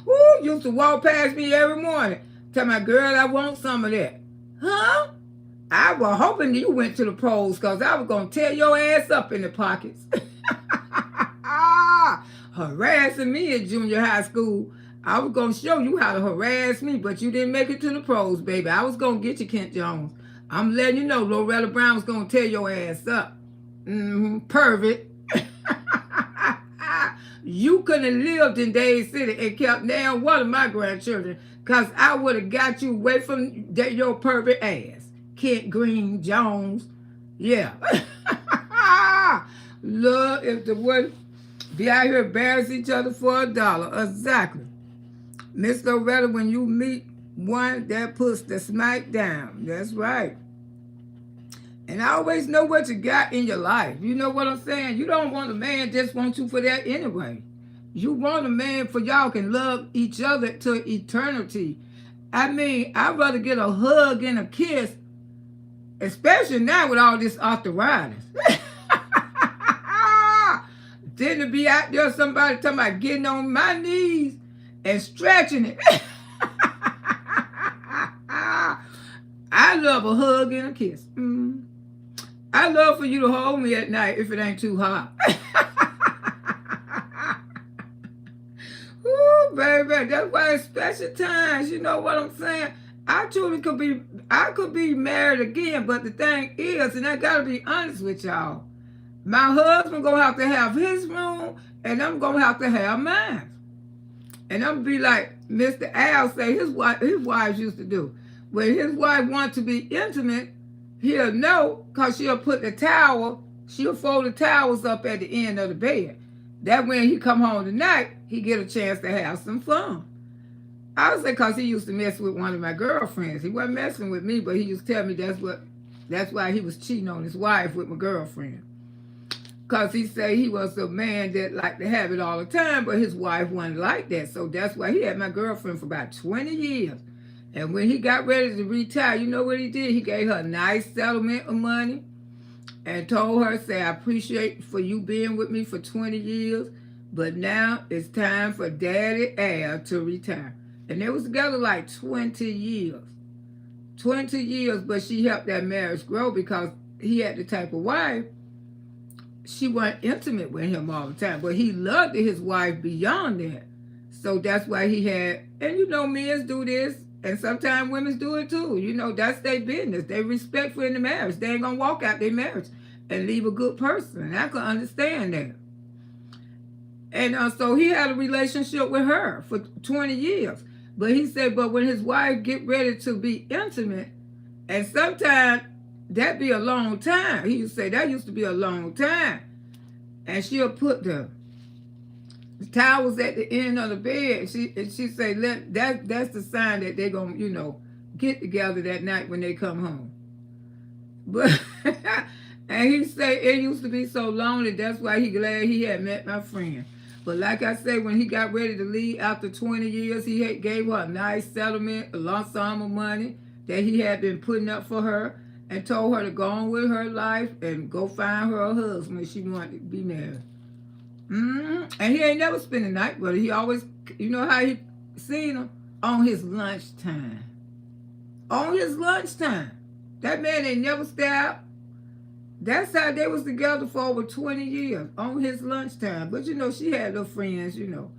Ooh, used to walk past me every morning. Tell my girl, I want some of that. Huh? I was hoping you went to the polls because I was going to tear your ass up in the pockets. Harassing me in junior high school. I was going to show you how to harass me, but you didn't make it to the pros, baby. I was going to get you, Kent Jones. I'm letting you know Loretta Brown was going to tear your ass up. Pervert. You couldn't have lived in Dade City and kept down one of my grandchildren because I would have got you away from your pervert ass. Kent Green Jones. Yeah. Look, if the would be out here embarrassing each other for $1. Exactly. Miss Loretta, when you meet one that puts the smack down. That's right. And I always know what you got in your life. You know what I'm saying? You don't want a man just want you for that anyway. You want a man for y'all can love each other to eternity. I mean, I'd rather get a hug and a kiss, especially now with all this arthritis. Than to be out there somebody talking about getting on my knees and stretching it. I love a hug and a kiss. I love for you to hold me at night if it ain't too hot. Ooh, baby, that's why it's special times. You know what I'm saying? I could be married again, but the thing is, and I gotta be honest with y'all, my husband gonna have to have his room, and I'm gonna have to have mine. And I'm gonna be like Mr. Al say his wives used to do. When his wife wants to be intimate, he'll know because she'll fold the towels up at the end of the bed. That when he come home tonight, he get a chance to have some fun. I would say because he used to mess with one of my girlfriends. He wasn't messing with me, but he used to tell me that's why he was cheating on his wife with my girlfriend. Because he said he was a man that liked to have it all the time, but his wife wasn't like that. So that's why he had my girlfriend for about 20 years. And when he got ready to retire, you know what he did? He gave her a nice settlement of money and told her, say, I appreciate for you being with me for 20 years, but now it's time for Daddy Al to retire. And they was together like 20 years. 20 years, but she helped that marriage grow because he had the type of wife. She wasn't intimate with him all the time, but he loved his wife beyond that. So that's why he had, and you know, men do this, and sometimes women do it too. You know, that's their business. They respectful in the marriage. They ain't gonna walk out their marriage and leave a good person. And I can understand that. And so he had a relationship with her for 20 years. But he said, but when his wife get ready to be intimate, and sometimes that be a long time. He used to say that used to be a long time. And she'll put the towels at the end of the bed. She say, that's the sign that they're going to, you know, get together that night when they come home. But and he say it used to be so lonely. That's why he glad he had met my friend. But like I say, when he got ready to leave after 20 years, he gave her a nice settlement, a lump sum of money that he had been putting up for her, and told her to go on with her life and go find her a husband when she wanted to be married. And he ain't never spent the night, but he always, you know how he seen her? On his lunchtime. On his lunchtime. That man ain't never stopped. That's how they was together for over 20 years, on his lunchtime. But, you know, she had little friends, you know.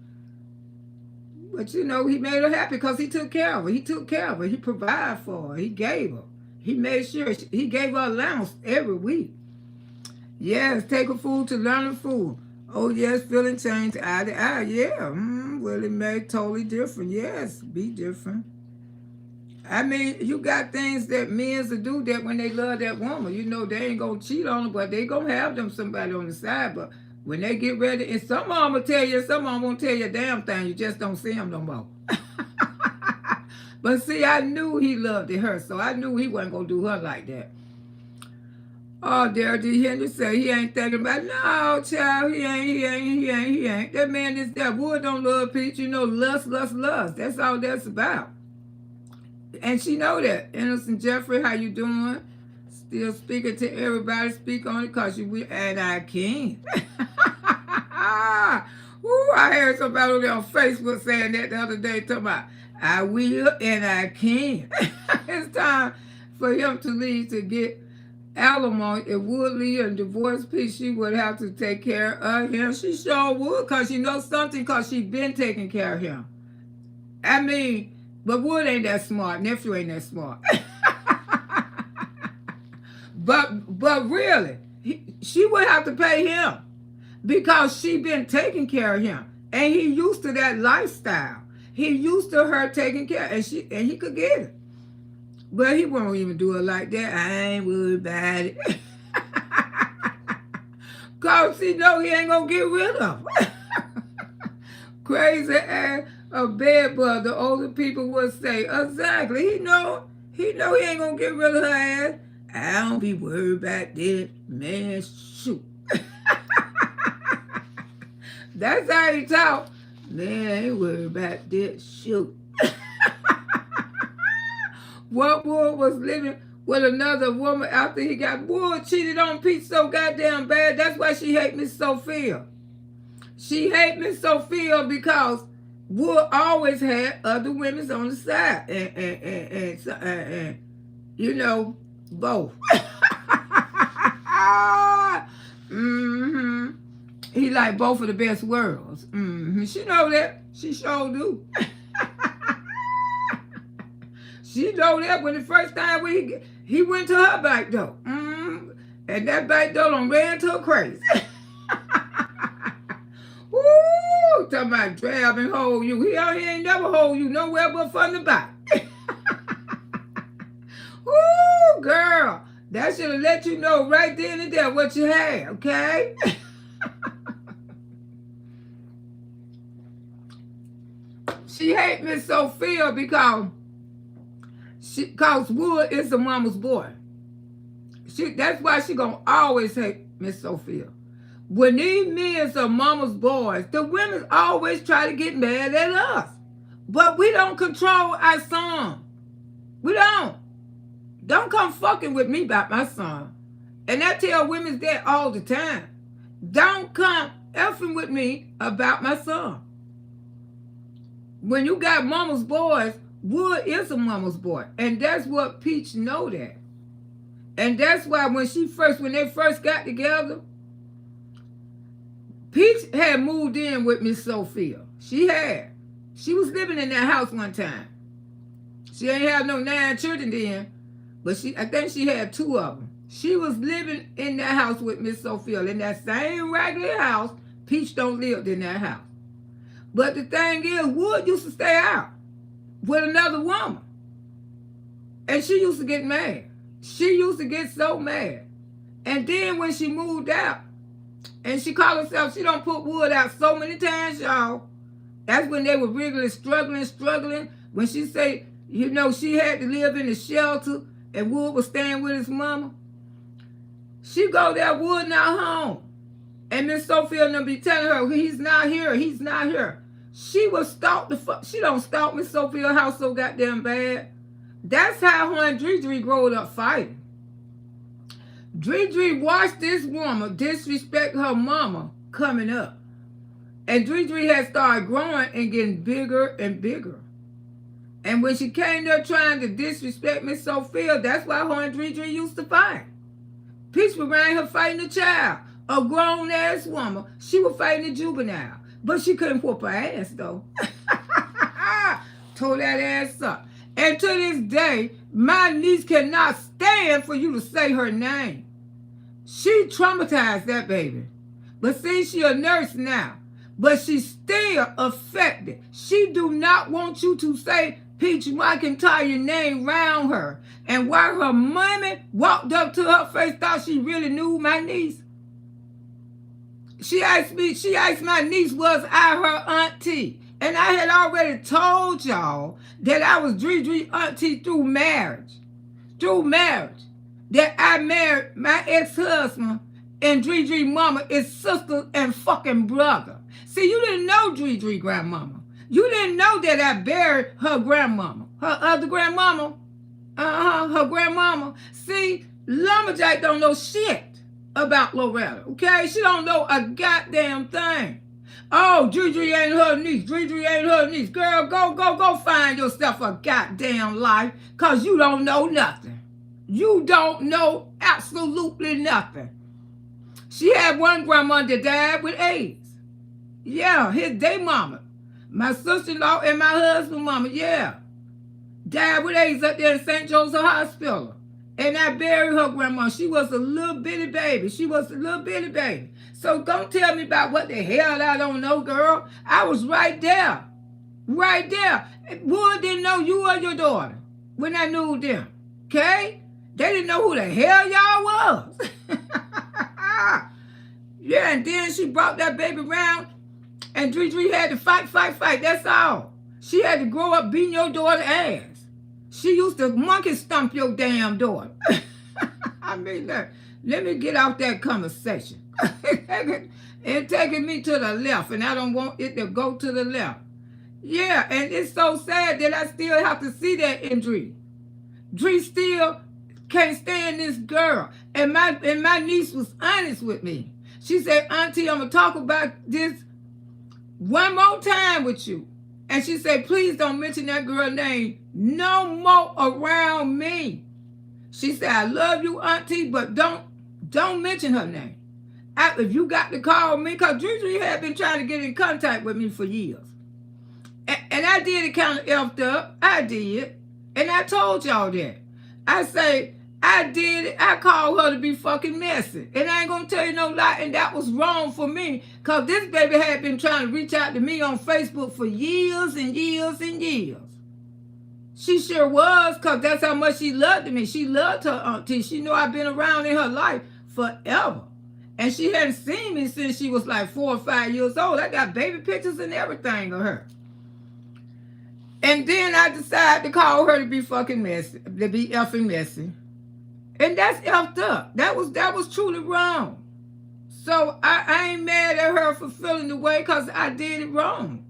But, you know, he made her happy because he took care of her. He took care of her. He provided for her. He gave her. He made sure he gave her allowance every week. Yes, take a fool to learn a fool. Oh, yes, feeling change eye to eye. Yeah, well, it made totally different. Yes, be different. I mean, you got things that men will do that when they love that woman. You know, they ain't going to cheat on her, but they going to have them somebody on the side. But when they get ready, and some of them will tell you, some of them won't tell you a damn thing. You just don't see them no more. But see, I knew he loved her, so I knew he wasn't going to do her like that. Oh, Daryl D. Henry say he ain't thinking about no, child. He ain't. That man is that Wood don't love Peach. You know, lust. That's all that's about. And she know that. Innocent Jeffrey, how you doing? Still speaking to everybody. Speak on it because you will. And I can. Ooh, I heard somebody over there on Facebook saying that the other day. Talking about, I will and I can. It's time for him to leave to get alimony. If Wood leave and divorce Peach, she would have to take care of him. She sure would, because she knows something, because she been taking care of him. I mean, but Wood ain't that smart. Nephew ain't that smart. but really, she would have to pay him, because she been taking care of him. And he used to that lifestyle. He used to her taking care, and he could get it. But he won't even do it like that. I ain't worried about it. Because he know he ain't going to get rid of her. Crazy ass a bed bug, the older people would say. Exactly. He know he ain't going to get rid of her ass. I don't be worried about this. Man, shoot. That's how he talk. Man, I ain't worried about this. Shoot. What Wood was living with another woman after he got Wood cheated on Peach so goddamn bad. That's why she hate Miss Sophia. She hate Miss Sophia because Wood always had other women on the side. And you know, both. He like both of the best worlds. She know that. She sure do. She know that when the first time he went to her back door. And that back door done ran to her crazy. Woo! Talking about drab and hold you. He ain't never hold you nowhere but from the back. Woo, girl. That should have let you know right then and there what you had, okay? She hate Miss Sophia because Wood is the mama's boy. That's why she gonna always hate Miss Sophia. When these men are mama's boys, the women always try to get mad at us. But we don't control our son. We don't. Don't come fucking with me about my son. And I tell women that all the time. Don't come effing with me about my son. When you got mama's boys, Wood is a mama's boy. And that's what Peach know that. And that's why when they first got together, Peach had moved in with Miss Sophia. She had. She was living in that house one time. She ain't have no 9 children then, but I think she had 2 of them. She was living in that house with Miss Sophia. In that same regular house, Peach don't live in that house. But the thing is, Wood used to stay out with another woman. And she used to get mad. She used to get so mad. And then when she moved out, and she called herself, she don't put Wood out so many times, y'all. That's when they were really struggling. When she said, you know, she had to live in the shelter and Wood was staying with his mama. She go there, Wood not home. And Miss Sophia and them be telling her, he's not here. She was stalk she don't stalk Miss Sophia's house so goddamn bad. That's how her and Dre growed up fighting. Dre watched this woman disrespect her mama coming up. And Dre had started growing and getting bigger and bigger. And when she came there trying to disrespect Miss Sophia, that's why her and Dre used to fight. Peach was around her fighting a child, a grown-ass woman. She was fighting a juvenile. But she couldn't whoop her ass, though. Tore that ass up. And to this day, my niece cannot stand for you to say her name. She traumatized that baby. But see, she a nurse now. But she's still affected. She do not want you to say Peach McIntyre name round her. And while her mommy walked up to her face, thought she really knew my niece. She asked my niece, was I her auntie? And I had already told y'all that I was Dre auntie through marriage. that I married my ex-husband and Dre mama is sister and fucking brother. See, you didn't know Dre grandmama. You didn't know that I buried her grandmama. Her other grandmama. Her grandmama. See, Lumberjack don't know shit about Loretta, okay? She don't know a goddamn thing. Oh, Dre ain't her niece. Dre ain't her niece. Girl, go find yourself a goddamn life, because you don't know nothing. You don't know absolutely nothing. She had one grandma that died with AIDS. Yeah, their mama. My sister-in-law and my husband's mama, yeah. Died with AIDS up there in St. Joseph Hospital. And I buried her grandma. She was a little bitty baby. So don't tell me about what the hell I don't know, girl. I was right there. Right there. Wood didn't know you or your daughter when I knew them. Okay? They didn't know who the hell y'all was. Yeah, and then she brought that baby around, and Dre had to fight. That's all. She had to grow up beating your daughter's ass. She used to monkey stomp your damn daughter. I mean, let me get out that conversation. It's taking me to the left, and I don't want it to go to the left. Yeah, and it's so sad that I still have to see that in Dre. Dre still can't stand this girl. And my niece was honest with me. She said, Auntie, I'm going to talk about this one more time with you. And she said, please don't mention that girl's name no more around me. She said, I love you, Auntie, but don't mention her name. If you got to call me, because Dre had been trying to get in contact with me for years. And I did it kind of effed up. I did. And I told y'all that. I say, I did it. I called her to be fucking messy. And I ain't going to tell you no lie. And that was wrong for me. Because this baby had been trying to reach out to me on Facebook for years and years and years. She sure was, because that's how much she loved me. She loved her auntie. She knew I've been around in her life forever. And she hadn't seen me since she was like 4 or 5 years old. I got baby pictures and everything of her. And then I decided to call her to be fucking messy, to be effing messy. And that's effed up. That was truly wrong. So I ain't mad at her for feeling the way, because I did it wrong.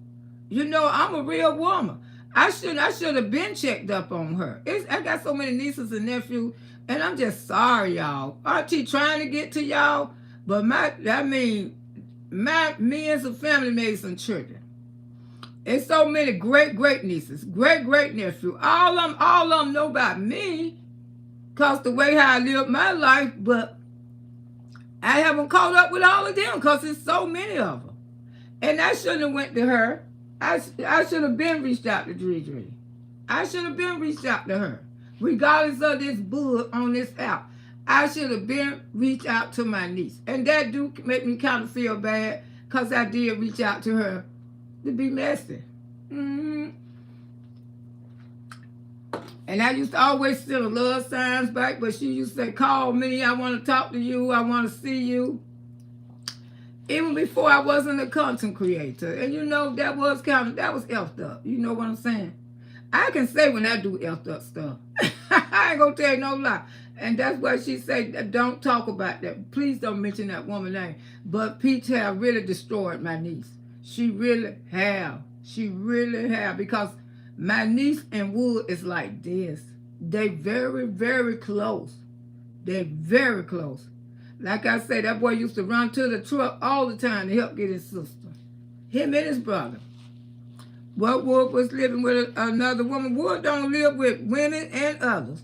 You know, I'm a real woman. I should have been checked up on her. I got so many nieces and nephews, and I'm just sorry, y'all. Auntie trying to get to y'all, but me and some family made some children. And so many great nieces, great nephew. All of them know about me, because the way how I live my life, but I haven't caught up with all of them, because there's so many of them. And I shouldn't have went to her. I should have been reached out to Dre. I should have been reached out to her. Regardless of this bull on this app, I should have been reached out to my niece. And that do make me kind of feel bad, because I did reach out to her to be messy. And I used to always send her love signs back, but she used to say, call me, I want to talk to you, I want to see you. Even before I wasn't a content creator. And you know, that was effed up. You know what I'm saying? I can say when I do effed up stuff. I ain't gonna tell you no lie. And that's why she said, don't talk about that. Please don't mention that woman's name. But Peach have really destroyed my niece. She really have. Because my niece and Wood is like this. They very close. They're very close. Like I said, that boy used to run to the truck all the time to help get his sister. Him and his brother. Well, Wood was living with another woman. Wood don't live with women and others.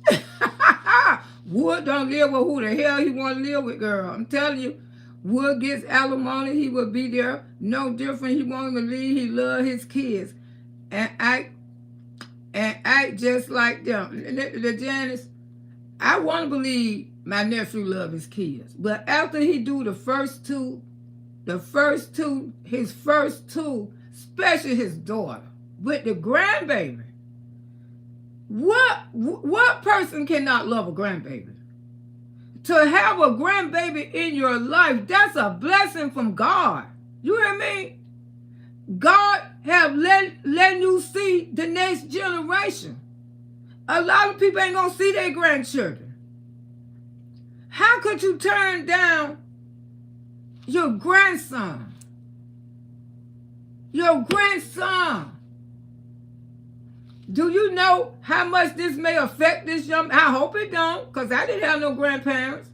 Wood don't live with who the hell he want to live with, girl. I'm telling you, Wood gets alimony. He will be there. No different. He won't even leave. He love his kids. And act just like them. The Janice, I want to believe my nephew love his kids. But after he do his first two, especially his daughter, with the grandbaby, what person cannot love a grandbaby? To have a grandbaby in your life, that's a blessing from God. You hear me? God have let you see the next generation. A lot of people ain't gonna see their grandchildren. How could you turn down your grandson? Your grandson. Do you know how much this may affect this young? I hope it don't, because I didn't have no grandparents.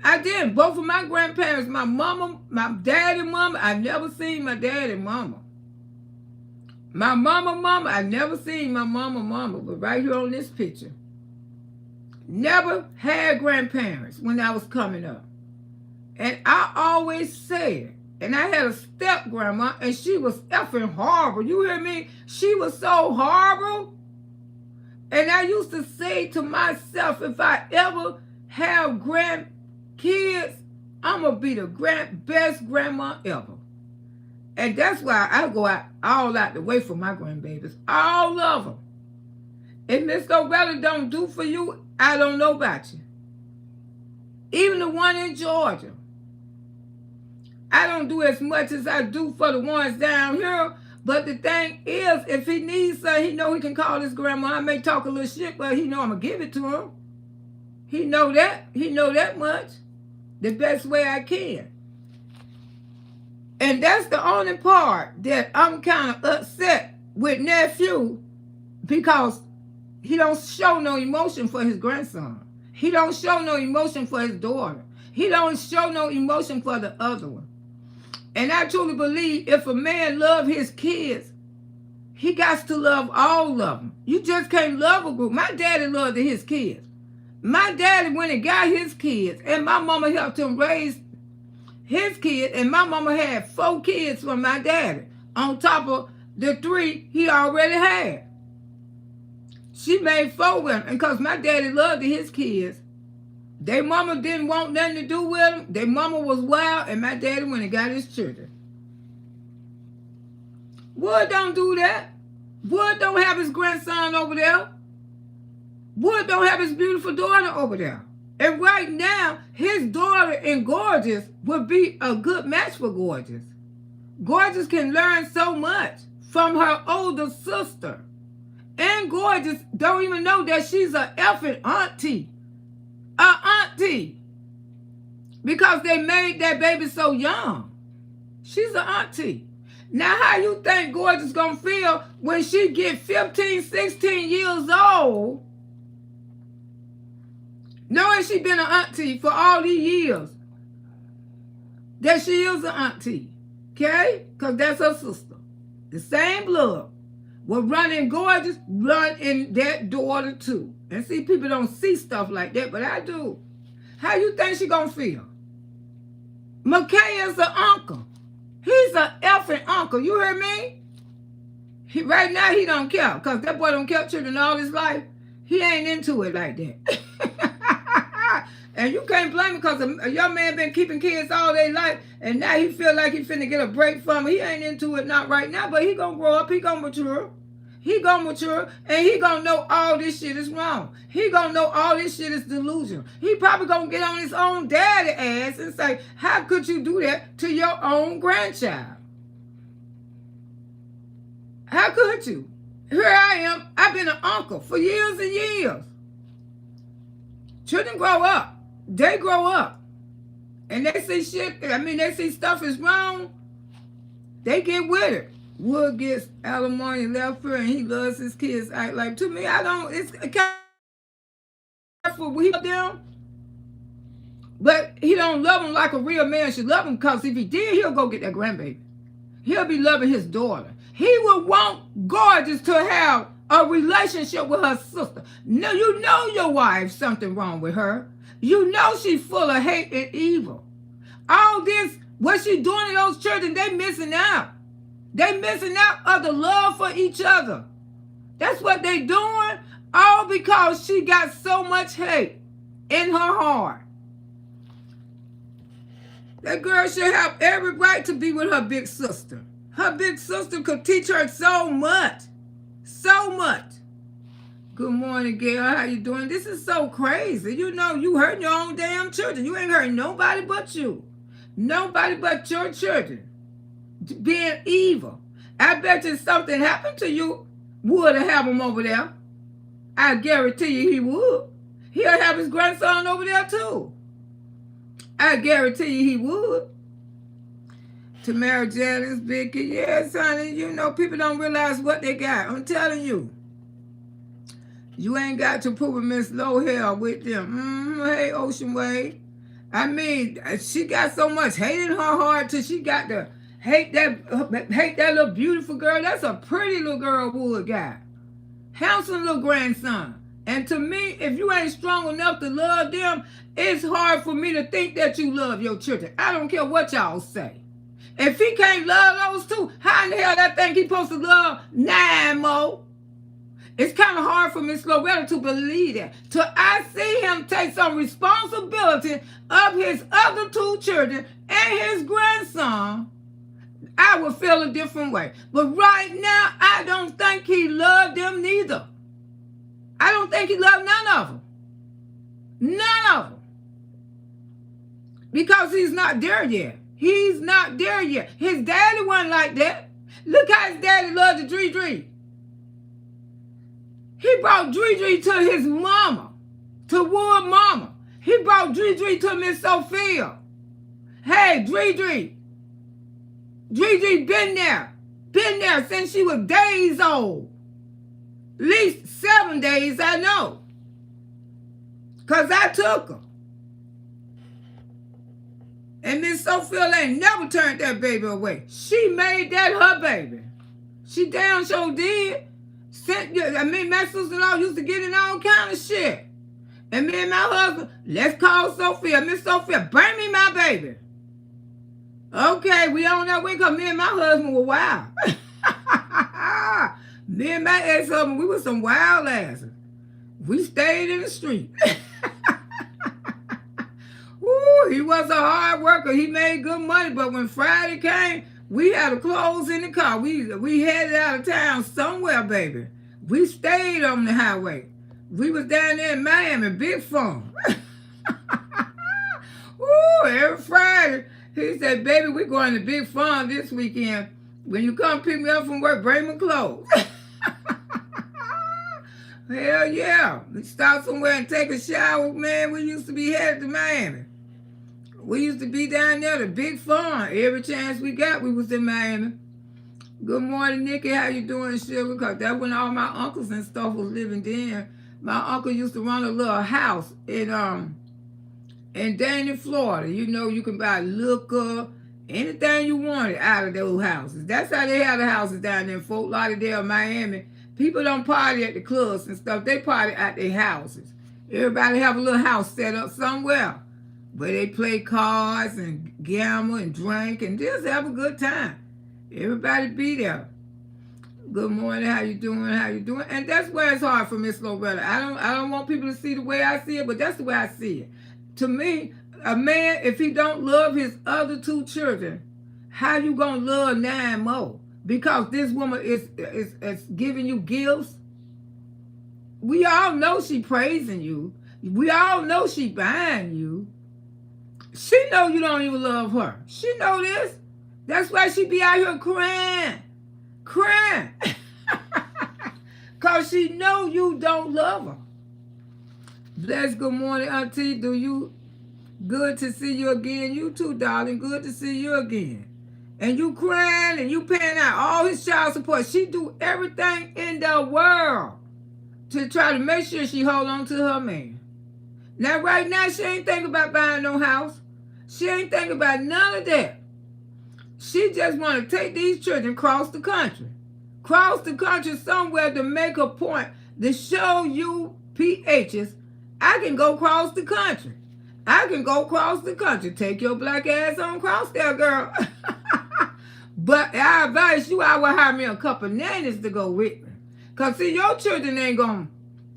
I didn't. Both of my grandparents, my mama, my dad and mama, I never seen my dad and mama. My mama, I never seen my mama, but right here on this picture. Never had grandparents when I was coming up. And I always said, and I had a step grandma, and she was effing horrible. You hear me? She was so horrible. And I used to say to myself, if I ever have grandkids, I'm going to be the best grandma ever. And that's why I go all out the way for my grandbabies. All of them. If Miss Loretta don't do for you, I don't know about you. Even the one in Georgia. I don't do as much as I do for the ones down here. But the thing is, if he needs something, he know he can call his grandma. I may talk a little shit, but he know I'm going to give it to him. He know that. He know that much. The best way I can. And that's the only part that I'm kind of upset with nephew, because he don't show no emotion for his grandson. He don't show no emotion for his daughter. He don't show no emotion for the other one. And I truly believe if a man love his kids, he got to love all of them. You just can't love a group. My daddy loved his kids. My daddy went and got his kids, and my mama helped him raise his kid, and my mama had 4 kids from my daddy on top of the 3 he already had. She made 4 with him, and because my daddy loved his kids, their mama didn't want nothing to do with them. Their mama was wild, and my daddy went and got his children. Wood don't do that. Wood don't have his grandson over there. Wood don't have his beautiful daughter over there. And right now, his daughter and Gorgeous would be a good match for Gorgeous. Gorgeous can learn so much from her older sister. And Gorgeous don't even know that she's an effing auntie. An auntie. Because they made that baby so young. She's an auntie. Now, how you think Gorgeous gonna feel when she get 15, 16 years old, knowing she been an auntie for all these years, that she is an auntie, okay? Because that's her sister. The same blood will run in Gorgeous, run in that daughter too. And see, people don't see stuff like that, but I do. How you think she gonna feel? McKay is an uncle. He's an effing uncle, you hear me? Right now, he don't care, because that boy don't care children all his life. He ain't into it like that. And you can't blame him, because a young man been keeping kids all their life, and now he feel like he finna get a break from it. He ain't into it, not right now, but he gonna grow up, he gonna mature. He gonna mature, and he gonna know all this shit is wrong. He gonna know all this shit is delusion. He probably gonna get on his own daddy ass and say, how could you do that to your own grandchild? How could you? Here I am, I've been an uncle for years and years. Children grow up. They grow up. And they see shit, they see stuff is wrong. They get with it. Wood gets alimony left her, and he loves his kids. Act like, to me, I don't, it's careful with them. But he don't love them like a real man should love them, because if he did, he'll go get that grandbaby. He'll be loving his daughter. He would want Gorgeous to have a relationship with her sister. No, you know your wife, something wrong with her. You know she's full of hate and evil. All this, what she doing to those children, they missing out. They missing out of the love for each other. That's what they doing, all because she got so much hate in her heart. That girl should have every right to be with her big sister. Her big sister could teach her so much. So much. Good morning, Gail. How you doing? This is so crazy. You know, you hurting your own damn children. You ain't hurting nobody but you. Nobody but your children. Being evil. I bet you something happened to you, would have them over there. I guarantee you he would. He'll have his grandson over there too. I guarantee you he would. Tamara Janice, Vicky, yes, honey. You know, people don't realize what they got. I'm telling you. You ain't got to prove a Miss Low Hair with them. Hey, Ocean Wave. I mean, she got so much hate in her heart till she got to hate that little beautiful girl. That's a pretty little girl Wood got. Handsome little grandson. And to me, if you ain't strong enough to love them, it's hard for me to think that you love your children. I don't care what y'all say. If he can't love those two, how in the hell that think he supposed to love 9 more? It's kind of hard for Miss Loretta to believe that. Till I see him take some responsibility of his other 2 children and his grandson, I would feel a different way. But right now, I don't think he loved them neither. I don't think he loved none of them. None of them. Because he's not there yet. He's not there yet. His daddy wasn't like that. Look how his daddy loved the Dree. He brought Dree to his mama, to Wood mama. He brought Dree to Miss Sophia. Hey, Dree been there since she was days old. At least 7 days, I know. Because I took her. And Miss Sophia ain't never turned that baby away. She made that her baby. She damn sure did. My sister-in-law used to get in all kind of shit. And me and my husband, let's call Sophia. Miss Sophia, bring me my baby. Okay, we on that way because me and my husband were wild. Me and my ex-husband, we were some wild asses. We stayed in the street. Woo, he was a hard worker. He made good money, but when Friday came, we had to close in the car. We headed out of town somewhere, baby. We stayed on the highway. We was down there in Miami, big fun. Woo, every Friday, he said, baby, we're going to big fun this weekend. When you come pick me up from work, bring me clothes. Hell yeah. We stop somewhere and take a shower, man. We used to be headed to Miami. We used to be down there to big fun. Every chance we got, we was in Miami. Good morning, Nikki. How you doing, Sugar? Because that's when all my uncles and stuff was living there. My uncle used to run a little house in Danny, Florida. You know, you can buy liquor, anything you wanted out of those houses. That's how they had the houses down there in Fort Lauderdale, Miami. People don't party at the clubs and stuff. They party at their houses. Everybody have a little house set up somewhere where they play cards and gamble and drink and just have a good time. Everybody be there. Good morning. How you doing? How you doing? And that's where it's hard for Miss Loretta. I don't want people to see the way I see it, but that's the way I see it. To me, a man, if he don't love his other 2 children, how you gonna love 9 more? Because this woman is giving you gifts. We all know she praising you. We all know she buying you. She know you don't even love her. She know this. That's why she be out here crying. Because she know you don't love her. Bless, good morning, Auntie. Good to see you again. You too, darling. Good to see you again. And you crying and you paying out all his child support. She do everything in the world to try to make sure she hold on to her man. Now, right now, she ain't thinking about buying no house. She ain't thinking about none of that. She just want to take these children across the country. Cross the country somewhere to make a point to show you PHs, I can go across the country. I can go across the country. Take your black ass on across there, girl. But I advise you, I will hire me a couple nannies to go with me. Because, see, your children ain't going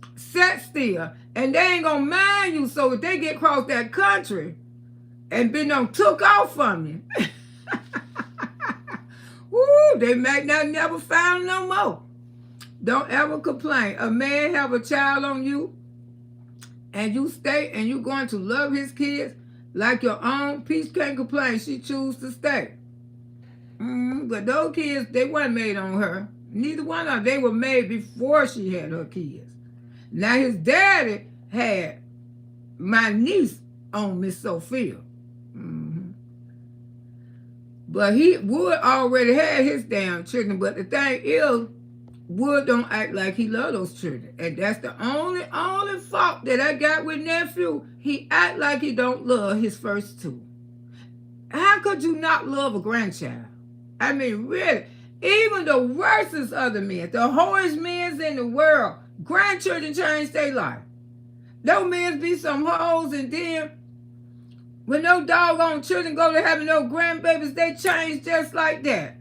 to sit still. And they ain't going to mind you. So if they get across that country and been took off from you, woo, they might not never find no more. Don't ever complain. A man have a child on you and you stay and you going to love his kids like your own. Peace can't complain. She choose to stay. But those kids, they weren't made on her. Neither one of them. They were made before she had her kids. Now his daddy had my niece on Miss Sophia. But Wood already had his damn children. But the thing is, Wood don't act like he love those children. And that's the only fault that I got with nephew. He act like he don't love his first two. How could you not love a grandchild? I mean, really. Even the worstest of the men, the horriest men in the world, grandchildren change their life. Those men be some hoes, and then when no doggone children go to having no grandbabies, they change just like that.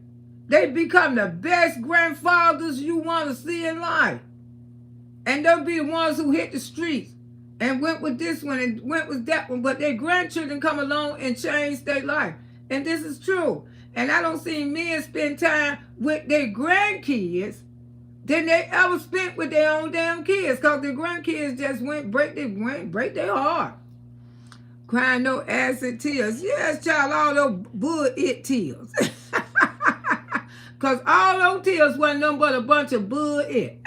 They become the best grandfathers you want to see in life. And they'll be the ones who hit the streets and went with this one and went with that one. But their grandchildren come along and change their life. And this is true. And I don't see men spend time with their grandkids than they ever spent with their own damn kids. Because their grandkids just break their heart. Crying no acid tears. Yes, child, all those bull-it tears. Because all those tears wasn't nothing but a bunch of bull-it.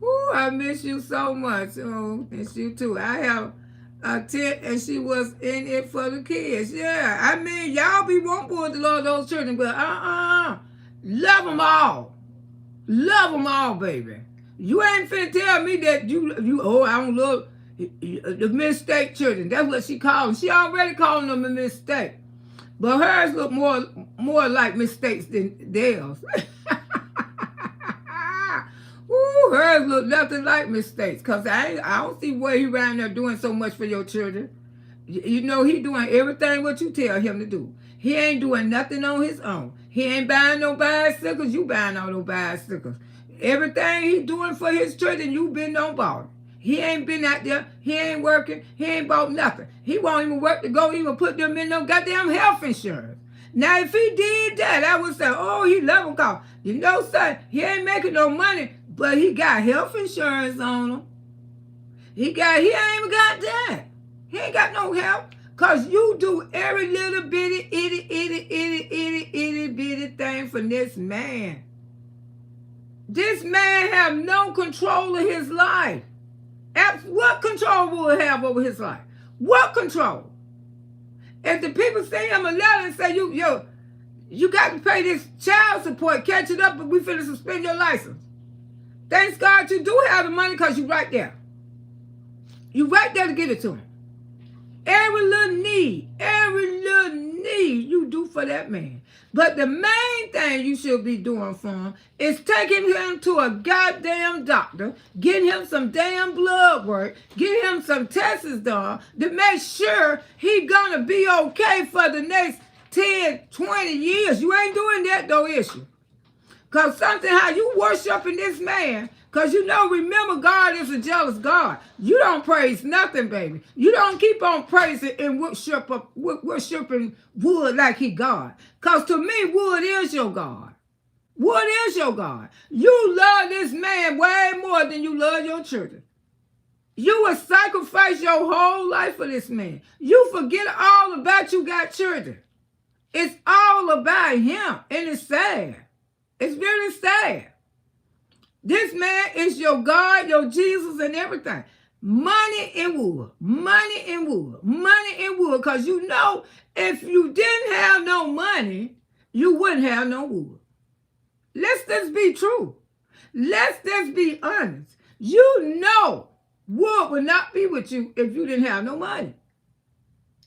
Ooh, I miss you so much. Oh, miss you too. I have a tent and she was in it for the kids. Yeah, I mean, y'all be one boy to love those children, but love them all. Love them all, baby. You ain't finna tell me that I don't love the mistake children. That's what she called them. She already calling them a mistake. But hers look more like mistakes than theirs. Ooh, hers look nothing like mistakes. Because I don't see why he around there doing so much for your children. You know, he doing everything what you tell him to do. He ain't doing nothing on his own. He ain't buying no bicycles. You buying all those bicycles. Everything he doing for his children, you been on board. He ain't been out there. He ain't working. He ain't bought nothing. He won't even work to go even put them in no goddamn health insurance. Now, if he did that, I would say, oh, he love him. Cause you know, son, he ain't making no money, but he got health insurance on him. He ain't even got that. He ain't got no help. Cause you do every little bitty, itty bitty thing for this man. This man have no control of his life. What control will he have over his life? What control? If the people send him a letter and say, you got to pay this child support, catch it up, but we finna suspend your license. Thanks God you do have the money because you right there. You right there to give it to him. Every little need you do for that man. But the main thing you should be doing for him is taking him to a goddamn doctor, getting him some damn blood work, getting him some tests done to make sure he gonna be okay for the next 10, 20 years. You ain't doing that though, is you? Because something how you worshiping this man, because you know, remember, God is a jealous God. You don't praise nothing, baby. You don't keep on praising and worshiping Wood like he God. Because to me, Wood is your God. Wood is your God. You love this man way more than you love your children. You will sacrifice your whole life for this man. You forget all about you got children. It's all about him, and it's sad. It's really sad. This man is your God, your Jesus, and everything. Money and wood. Money and wood. Money and wood. Because you know, if you didn't have no money, you wouldn't have no wood. Let's just be true. Let's just be honest. You know wood would not be with you if you didn't have no money.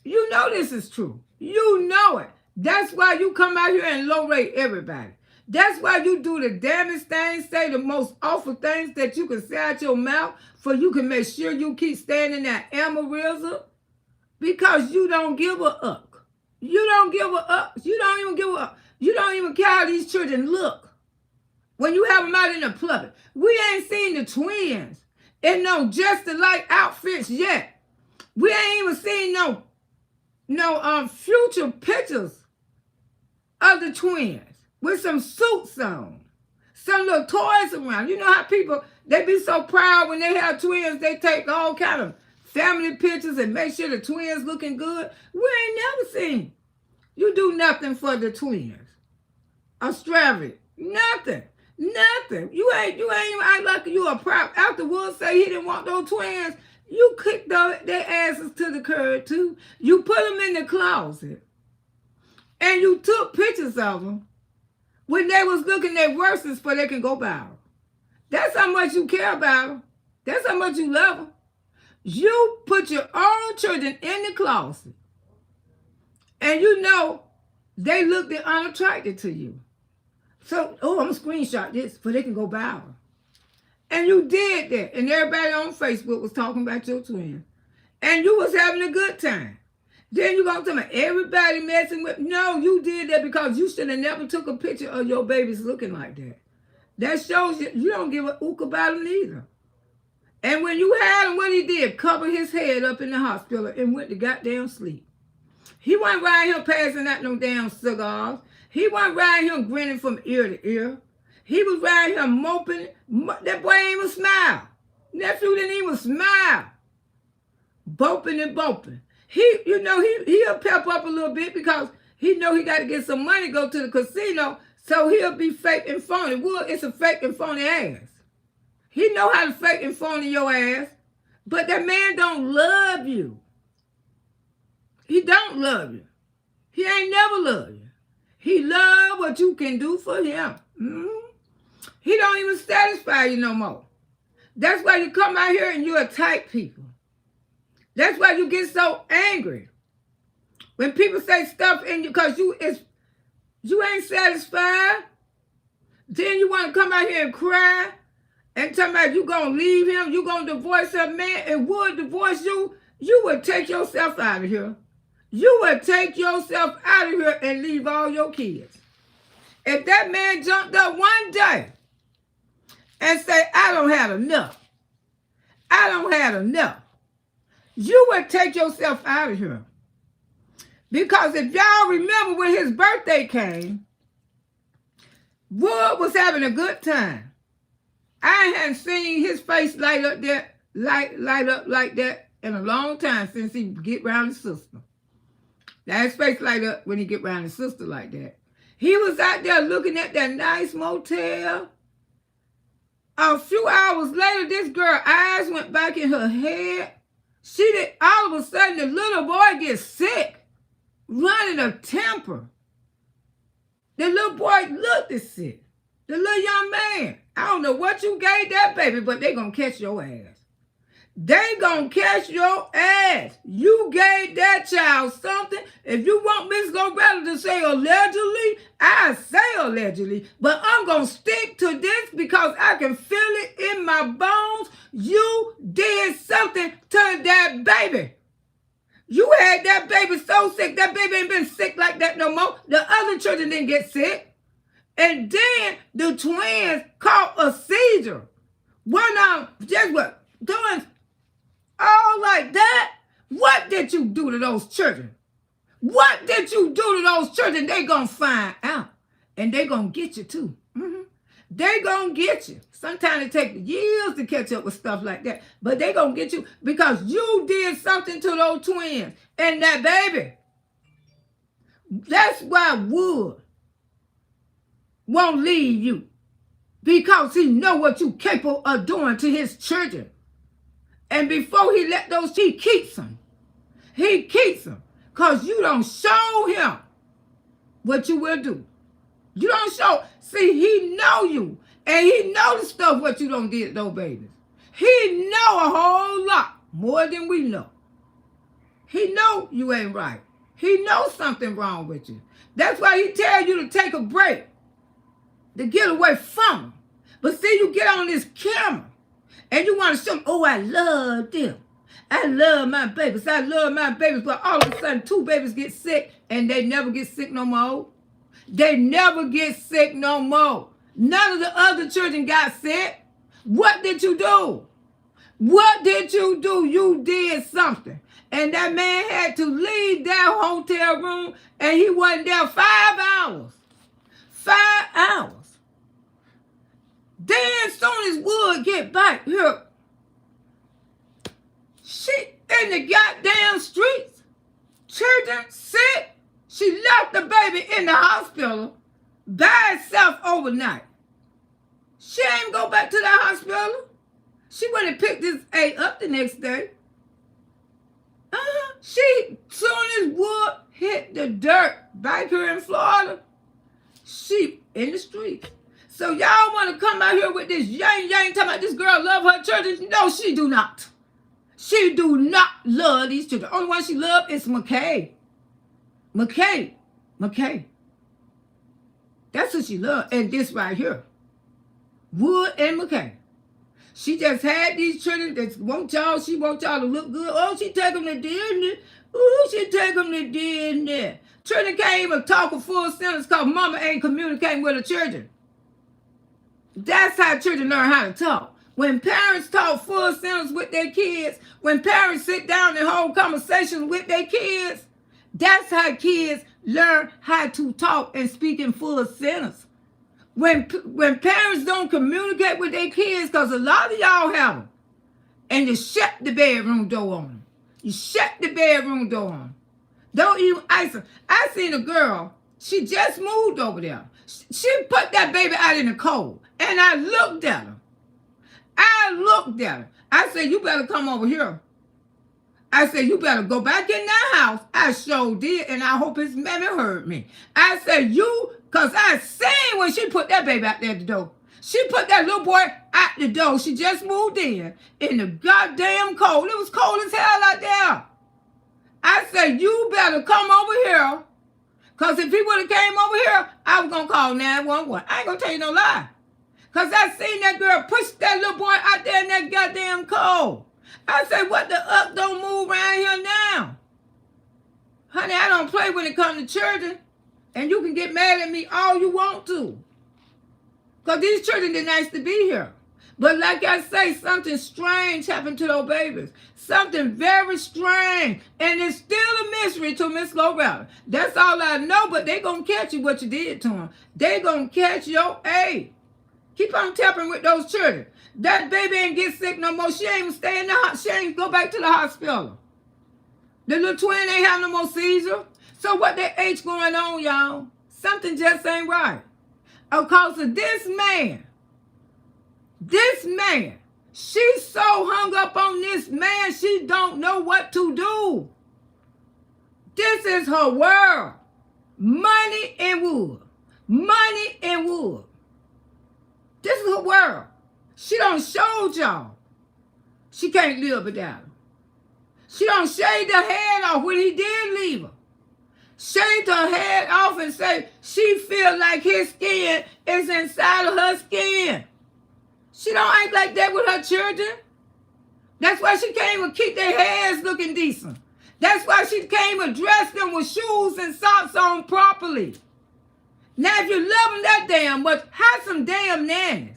You know this is true. You know it. That's why you come out here and low rate everybody. That's why you do the damnest things, say the most awful things that you can say out your mouth for you can make sure you keep standing that Amarillo, because you don't give a up. You don't give a up. You don't even give a up. You don't even care how these children look when you have them out in the public. We ain't seen the twins in no just alike outfits yet. We ain't even seen no future pictures of the twins with some suits on, some little toys around. You know how people, they be so proud when they have twins, they take all kind of family pictures and make sure the twins looking good. We ain't never seen you do nothing for the twins. Extravagant. Nothing. You ain't even act like you are proud. After Wood say he didn't want those twins, You kicked their asses to the curb too. You put them in the closet. And you took pictures of them when they was looking at verses for they can go buy them. That's how much you care about them. That's how much you love them. You put your own children in the closet. And you know they looked unattractive to you. So, I'm going to screenshot this so they can go buy them. And you did that. And everybody on Facebook was talking about your twin. And you was having a good time. Then you going to tell me everybody messing with... No, you did that because you should have never took a picture of your babies looking like that. That shows you don't give a ook about them either. And when you had him, what he did, cover his head up in the hospital and went to goddamn sleep. He wasn't riding here passing out no damn cigars. He wasn't riding here grinning from ear to ear. He was riding here moping. That boy ain't even smile. Nephew didn't even smile. Boping and boping. He'll pep up a little bit because he know he got to get some money to go to the casino, so he'll be fake and phony. Well, it's a fake and phony ass. He know how to fake and phony your ass, but that man don't love you. He don't love you. He ain't never loved you. He love what you can do for him. He don't even satisfy you no more. That's why you come out here and you attack people. That's why you get so angry. When people say stuff in you because you ain't satisfied, then you want to come out here and cry and tell me you going to leave him, you going to divorce that man and would divorce you, you would take yourself out of here. You would take yourself out of here and leave all your kids. If that man jumped up one day and say, I don't have enough. I don't have enough. You would take yourself out of here. Because if y'all remember when his birthday came, Wood was having a good time. I hadn't seen his face light up like that in a long time since he get around his sister. Now his face light up when he get around his sister like that. He was out there looking at that nice motel. A few hours later, this girl's eyes went back in her head. All of a sudden, the little boy gets sick, running a temper. The little boy looked sick. The little young man, I don't know what you gave that baby, but they gonna catch your ass. They gonna catch your ass. You gave that child something. If you want Miss Loretta to say allegedly, I say allegedly, but I'm gonna stick to this because I can feel it in my bones. You did something to that baby. You had that baby so sick. That baby ain't been sick like that no more. The other children didn't get sick. And then the twins caught a seizure. One of them just what? Doing all like that? What did you do to those children? What did you do to those children? They gonna find out. And they gonna get you too. They gonna get you. Sometimes it takes years to catch up with stuff like that. But they gonna get you because you did something to those twins and that baby. That's why Wood won't leave you. Because he know what you capable of doing to his children. And before he let those, he keeps them. He keeps them. Because you don't show him what you will do. You don't show. See, he know you. And he know the stuff what you don't did to those babies. He know a whole lot more than we know. He know you ain't right. He knows something wrong with you. That's why he tell you to take a break. To get away from him. But see, you get on this camera. And you want to show them, oh, I love them. I love my babies. I love my babies. But all of a sudden, 2 babies get sick and they never get sick no more. They never get sick no more. None of the other children got sick. What did you do? What did you do? You did something. And that man had to leave that hotel room and he wasn't there 5 hours. 5 hours. Then as soon as Wood get back here, she in the goddamn streets, children sick. She left the baby in the hospital by herself overnight. She ain't go back to the hospital. She went and picked this A up the next day. She, soon as wood hit the dirt back here in Florida, she in the streets. So y'all want to come out here with this yang talking about this girl love her children? No, she do not. She do not love these children. The only one she love is McKay. McKay. That's who she love. And this right here, Wood and McKay. She just had these children that want y'all. She want y'all to look good. Oh, she take them to Disney. Oh, she take them to Disney. Children can't even talk a full sentence because mama ain't communicating with her children. That's how children learn how to talk. When parents talk full sentence with their kids, when parents sit down and hold conversations with their kids, that's how kids learn how to talk and speak in full sentence. When parents don't communicate with their kids, because a lot of y'all have them, and you shut the bedroom door on them. You shut the bedroom door on them. Don't even ice them. I seen a girl, she just moved over there. She put that baby out in the cold, and I looked at her. I said, you better come over here. I said, you better go back in that house. I sure did, and I hope his mammy heard me. I said, because I seen when she put that baby out there at the door. She put that little boy out the door. She just moved in the goddamn cold. It was cold as hell out there. I said, you better come over here, because if he would have came over here, I was going to call 911. I ain't going to tell you no lie. Because I seen that girl push that little boy out there in that goddamn cold. I said, what the up don't move around here now? Honey, I don't play when it comes to children. And you can get mad at me all you want to. Because these children are nice to be here. But like I say, something strange happened to those babies. Something very strange. And it's still a mystery to Miss Loretta. That's all I know, but they going to catch you what you did to them. They going to catch your A. Keep on tapping with those children. That baby ain't get sick no more. She ain't even stay in the hospital. She ain't go back to the hospital. The little twin ain't have no more seizure. So what that H going on, y'all? Something just ain't right. Because of this man, she's so hung up on this man, she don't know what to do. This is her world. Money and wood. Money and wood. This is her world. She done showed y'all she can't live without him. She done shaved her head off when he did leave her. Shaved her head off and say she feel like his skin is inside of her skin. She don't act like that with her children. That's why she can't even keep their hairs looking decent. That's why she can't even dress them with shoes and socks on properly. Now, if you love them that damn much, have some damn nannies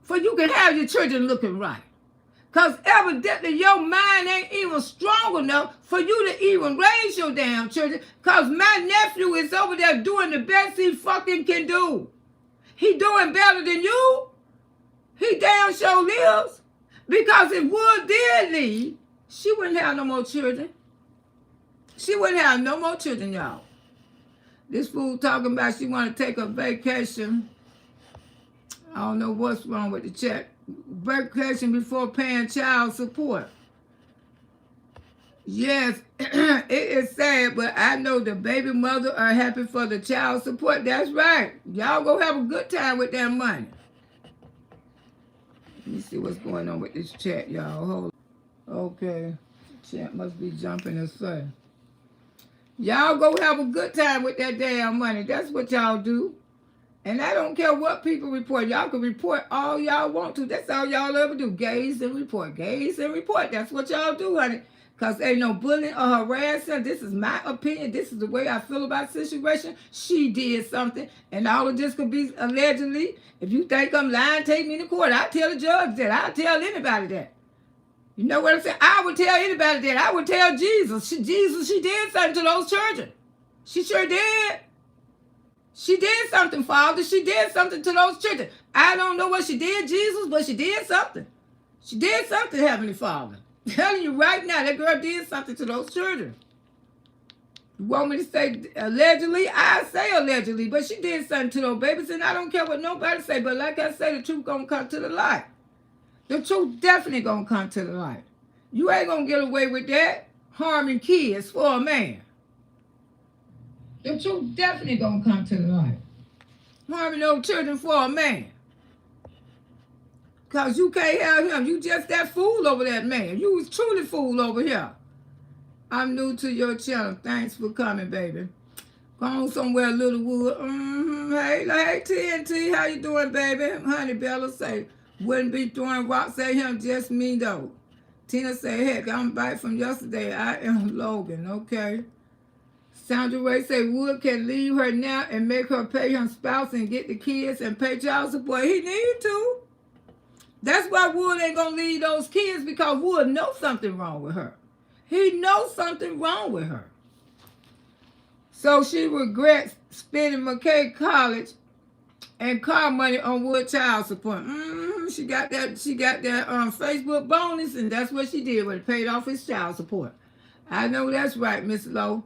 for you can have your children looking right. Because evidently your mind ain't even strong enough for you to even raise your damn children. Because my nephew is over there doing the best he fucking can do. He doing better than you. He damn sure lives. Because if Wood did leave, she wouldn't have no more children. She wouldn't have no more children, y'all. This fool talking about she want to take a vacation. I don't know what's wrong with the check. Vacation before paying child support. Yes, it is sad, but I know the baby mother are happy for the child support. That's right. Y'all go have a good time with that money. Let me see what's going on with this chat, y'all. Hold on. Okay. Chat must be jumping as well. Y'all go have a good time with that damn money. That's what y'all do. And I don't care what people report. Y'all can report all y'all want to. That's all y'all ever do. Gaze and report. Gaze and report. That's what y'all do, honey. Because ain't no bullying or harassing. This is my opinion. This is the way I feel about the situation. She did something. And all of this could be allegedly. If you think I'm lying, take me to court. I'll tell the judge that. I'll tell anybody that. You know what I'm saying? I would tell anybody that. I would tell Jesus. She did something to those children. She sure did. She did something, Father. She did something to those children. I don't know what she did, Jesus, but she did something. She did something, Heavenly Father. I'm telling you right now, that girl did something to those children. You want me to say allegedly? I say allegedly, but she did something to those babies, and I don't care what nobody say. But like I say, the truth gonna come to the light. The truth definitely gonna come to the light. You ain't gonna get away with that, harming kids for a man. The truth definitely gonna come to the light. Harming those children for a man. Because you can't have him. You just that fool over that man. You was truly fool over here. I'm new to your channel. Thanks for coming, baby. Gone somewhere, Littlewood. Hey, TNT, how you doing, baby? Honey Bella say, wouldn't be throwing rocks at him, just me, though. Tina say, heck, I'm back from yesterday. I am Logan, okay? Sandra Ray say, Wood can leave her now and make her pay her spouse and get the kids and pay child support. He need to. That's why Wood ain't going to leave those kids, because Wood knows something wrong with her. He knows something wrong with her. So she regrets spending McKay college and car money on Wood child support. She got that Facebook bonus, and that's what she did when it paid off his child support. I know that's right, Miss Lowe.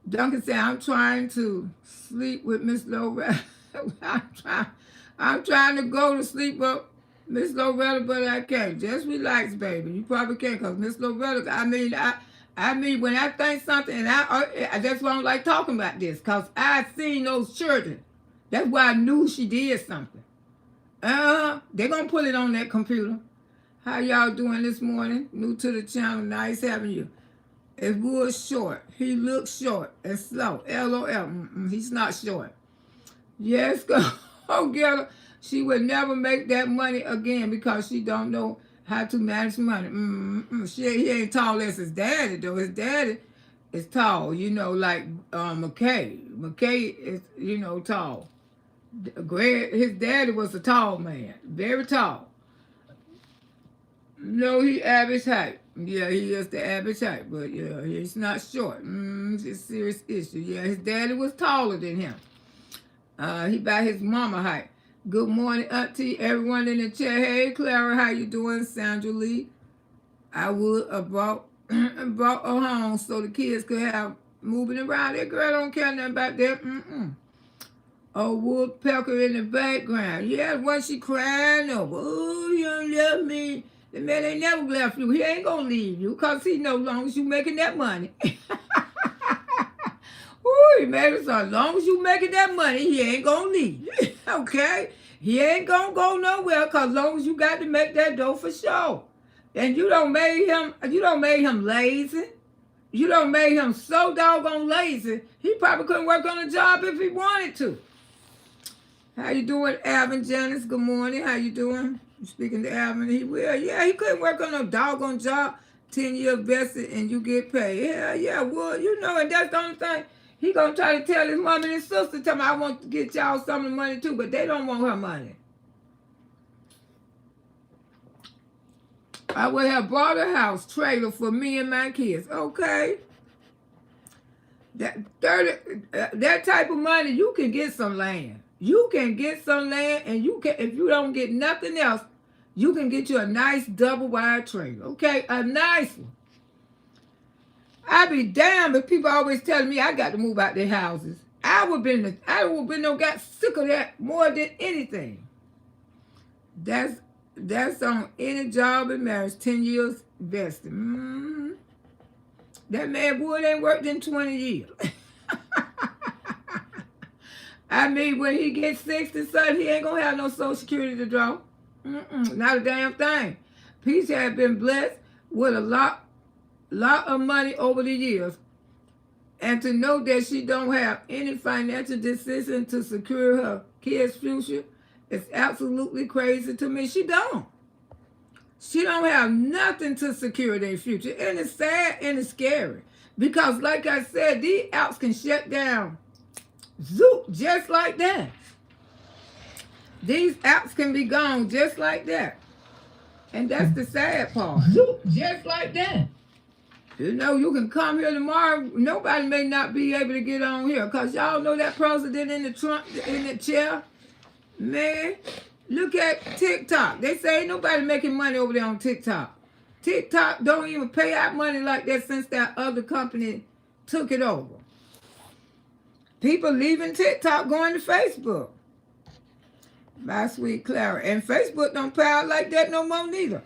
Duncan said, I'm trying to sleep with Miss Loretta. I'm trying to go to sleep with Miss Loretta, but I can't. Just relax, baby. You probably can't, because Miss Loretta, I mean, when I think something, and that's why I don't like talking about this, because I seen those children. That's why I knew she did something. They're going to put it on that computer. How y'all doing this morning? New to the channel. Nice having you. It's Wood short. He looks short and slow. LOL. He's not short. Yes, go get her. She would never make that money again because she don't know how to manage money. He ain't tall as his daddy, though. His daddy is tall, like McKay. McKay is, tall. His daddy was a tall man, very tall. No, he average height. Yeah, he is the average height, but yeah, he's not short. It's a serious issue. Yeah, his daddy was taller than him. He about his mama height. Good morning, Auntie. Everyone in the chat. Hey, Clara, how you doing? Sandra Lee. I would have brought her home so the kids could have moving around. That girl don't care nothing about that. Oh, woodpecker in the background. Yeah, what she crying over. Oh, you don't love me. The man ain't never left you. He ain't gonna leave you because he know long as you making that money. Ooh, baby, so as long as you making that money, he ain't gonna leave you. Okay? He ain't gonna go nowhere because as long as you got to make that dough for sure. And you don't make him lazy. You don't make him so doggone lazy, he probably couldn't work on a job if he wanted to. How you doing, Alvin Janice? Good morning. How you doing? You speaking to Alvin? He will. Yeah, he couldn't work on no doggone job. 10 years vested and you get paid. Yeah, well, and that's the only thing. He gonna try to tell his mom and his sister, tell me I want to get y'all some of the money too, but they don't want her money. I would have bought a house trailer for me and my kids. Okay. That type of money, you can get some land. You can get some land, and you can, if you don't get nothing else, you can get you a nice double wide trailer. Okay, a nice one. I'd be damned if people always telling me I got to move out their houses. I would have been got sick of that more than anything. That's on any job in marriage. 10 years vested. That man Wood ain't worked in 20 years. I mean, when he gets 60 something, he ain't gonna have no Social Security to draw. Not a damn thing. Peace had been blessed with a lot of money over the years, and to know that she don't have any financial decision to secure her kids' future is absolutely crazy to me. She don't have nothing to secure their future, and it's sad and it's scary because, like I said, these apps can shut down zoop just like that. These apps can be gone just like that, and that's the sad part. Zoop just like that. You can come here tomorrow. Nobody may not be able to get on here because y'all know that president in the chair. Man, look at TikTok. They say ain't nobody making money over there on TikTok. TikTok don't even pay out money like that since that other company took it over. People leaving TikTok going to Facebook. My sweet Clara. And Facebook don't pay out like that no more neither.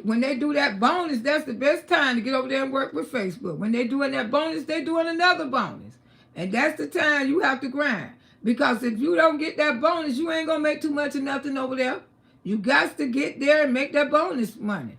When they do that bonus, that's the best time to get over there and work with Facebook. When they doing that bonus, they doing another bonus. And that's the time you have to grind. Because if you don't get that bonus, you ain't going to make too much of nothing over there. You got to get there and make that bonus money.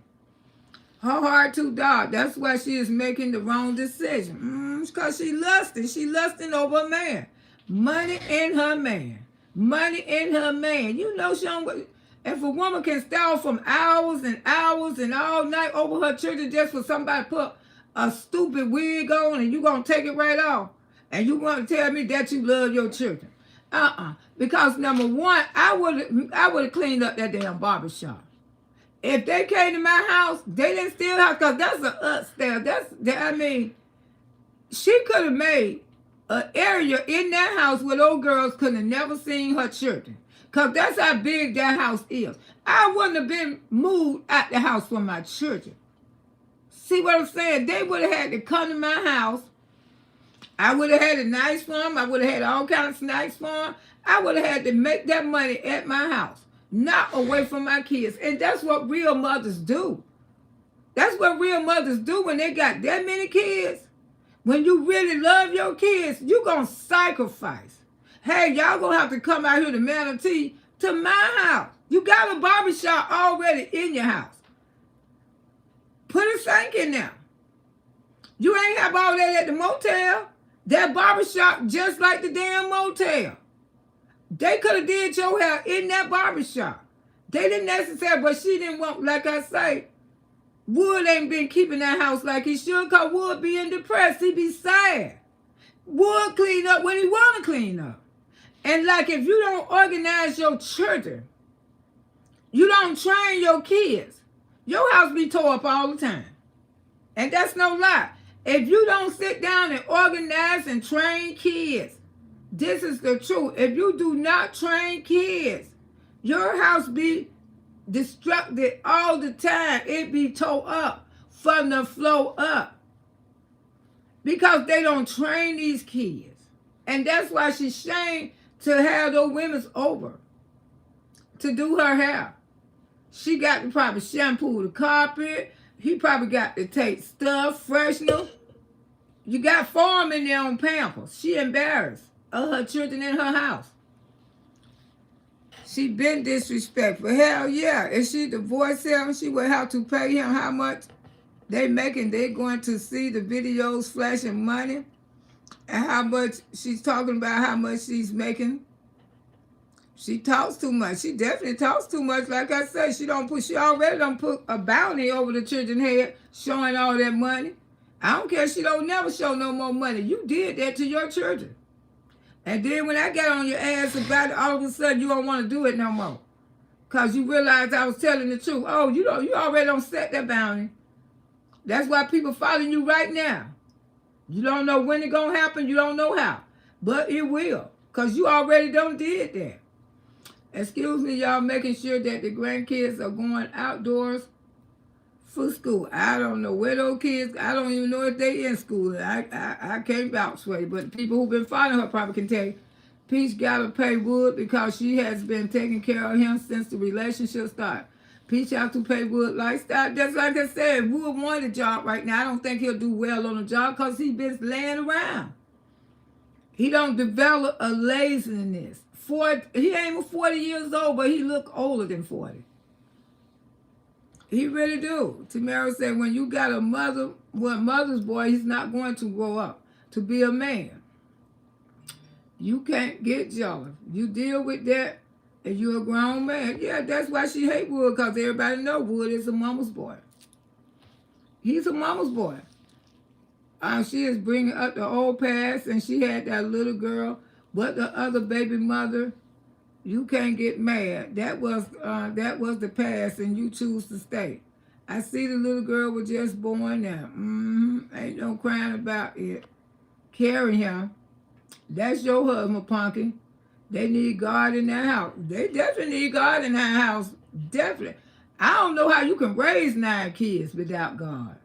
Her heart too dark. That's why she is making the wrong decision. Because she lusting. She lusting over a man. Money in her man. Money in her man. You know she don't... If a woman can stall from hours and hours and all night over her children just for somebody to put a stupid wig on and you going to take it right off and you want to tell me that you love your children. Because number one, I would have cleaned up that damn barbershop. If they came to my house, they didn't steal the house because that's an upstairs. She could have made an area in that house where those girls could have never seen her children. Because that's how big that house is. I wouldn't have been moved out the house for my children. See what I'm saying? They would have had to come to my house. I would have had a nice farm. I would have had all kinds of snacks for them. I would have had to make that money at my house, not away from my kids. And that's what real mothers do. That's what real mothers do when they got that many kids. When you really love your kids, you're going to sacrifice. Hey, y'all going to have to come out here to Manatee to my house. You got a barbershop already in your house. Put a sink in there. You ain't have all that at the motel. That barbershop just like the damn motel. They could have did your hair in that barbershop. They didn't necessarily, but she didn't want, like I say, Wood ain't been keeping that house like he should because Wood being depressed. He be sad. Wood clean up when he want to clean up. And like if you don't organize your children, you don't train your kids, your house be tore up all the time. And that's no lie. If you don't sit down and organize and train kids, this is the truth. If you do not train kids, your house be destructed all the time. It be tore up from the floor up. Because they don't train these kids. And that's why she's ashamed to have those women over to do her hair. She got to probably shampoo the carpet. He probably got to take stuff, freshener. You got form in there on Pampers. She embarrassed of her children in her house. She been disrespectful. Hell yeah. If she divorced him, she would have to pay him how much they making. They're going to see the videos flashing money. And how much she's talking about how much she's making. She talks too much. She definitely talks too much. Like I said, she already don't put a bounty over the children's head showing all that money. I don't care. She don't never show no more money. You did that to your children. And then when I got on your ass about it, all of a sudden you don't want to do it no more. Because you realized I was telling the truth. Oh, you already don't set that bounty. That's why people following you right now. You don't know when it's going to happen. You don't know how. But it will. Because you already done did that. Excuse me, y'all, making sure that the grandkids are going outdoors for school. I don't know where those kids, I don't even know if they in school. I can't vouch for it. But the people who've been following her probably can tell you. Peach got to pay Wood because she has been taking care of him since the relationship started. Peach have to pay Wood lifestyle. Just like I said, Wood wanted a job right now. I don't think he'll do well on a job because he's been laying around. He don't develop a laziness. He ain't even 40 years old, but he look older than 40. He really do. Tamara said, when you got a mother's boy, he's not going to grow up to be a man. You can't get jealous. You deal with that. And you're a grown man. Yeah, that's why she hate Wood, because everybody know Wood is a mama's boy. He's a mama's boy. She is bringing up the old past, and she had that little girl, but the other baby mother, you can't get mad. That was the past, and you choose to stay. I see the little girl was just born now. Ain't no crying about it. Carry him. That's your husband, Punky. They need God in their house. They definitely need God in their house. Definitely. I don't know how you can raise 9 kids without God.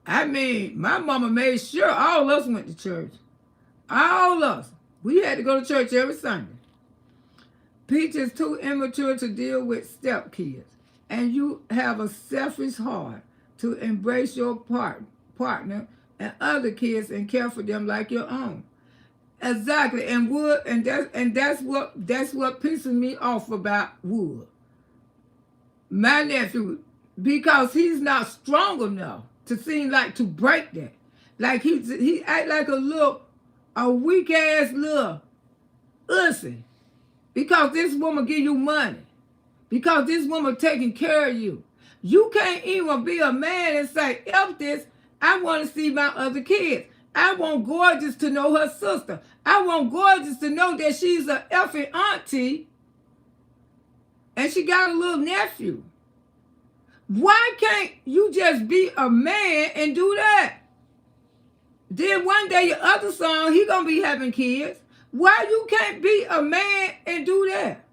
I mean, my mama made sure all of us went to church. All of us. We had to go to church every Sunday. Peach is too immature to deal with stepkids, and you have a selfish heart to embrace your partner and other kids and care for them like your own. Exactly, and Wood, and that's what pisses me off about Wood, my nephew, because he's not strong enough to seem like to break that. Like he act like a weak ass little ussy. Because this woman give you money. Because this woman taking care of you. You can't even be a man and say, F this, I want to see my other kids. I want Gorgeous to know her sister. I want Gorgeous to know that she's a effing auntie and she got a little nephew. Why can't you just be a man and do that? Then one day your other son, he gonna be having kids. Why you can't be a man and do that?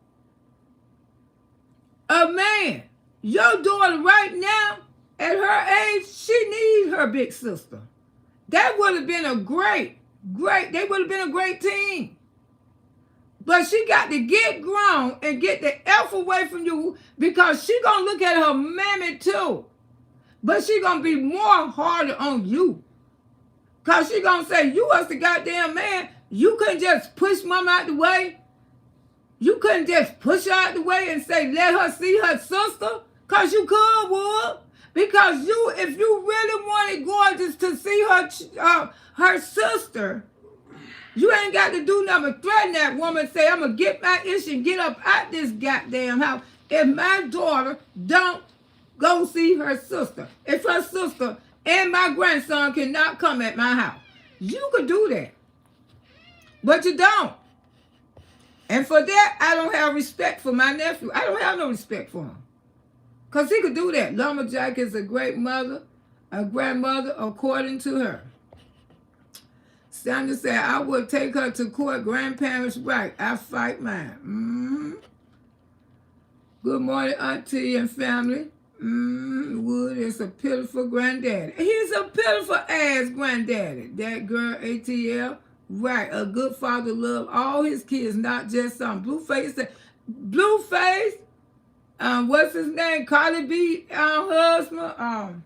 A man. Your daughter right now, at her age, she needs her big sister. That would have been a great, they would have been a great team. But she got to get grown and get the F away from you because she gonna look at her mammy too. But she gonna be more harder on you. Because she gonna say, you was the goddamn man. You couldn't just push mom out the way. You couldn't just push her out the way and say, let her see her sister. Because you could, Wood. Because if you really wanted Gorgeous to see her sister, you ain't got to do nothing but threaten that woman and say, I'm going to get my issue and get up out this goddamn house if my daughter don't go see her sister. If her sister and my grandson cannot come at my house. You could do that. But you don't. And for that, I don't have respect for my nephew. I don't have no respect for him. Because he could do that. Lumberjack is a great mother, a grandmother, according to her. Sandra said, I would take her to court. Grandparents' right. I fight mine. Mm-hmm. Good morning, auntie and family. Wood is a pitiful granddaddy. He's a pitiful ass granddaddy. That girl, ATL, right. A good father loves all his kids, not just some. Blueface, what's his name? Cardi B husband.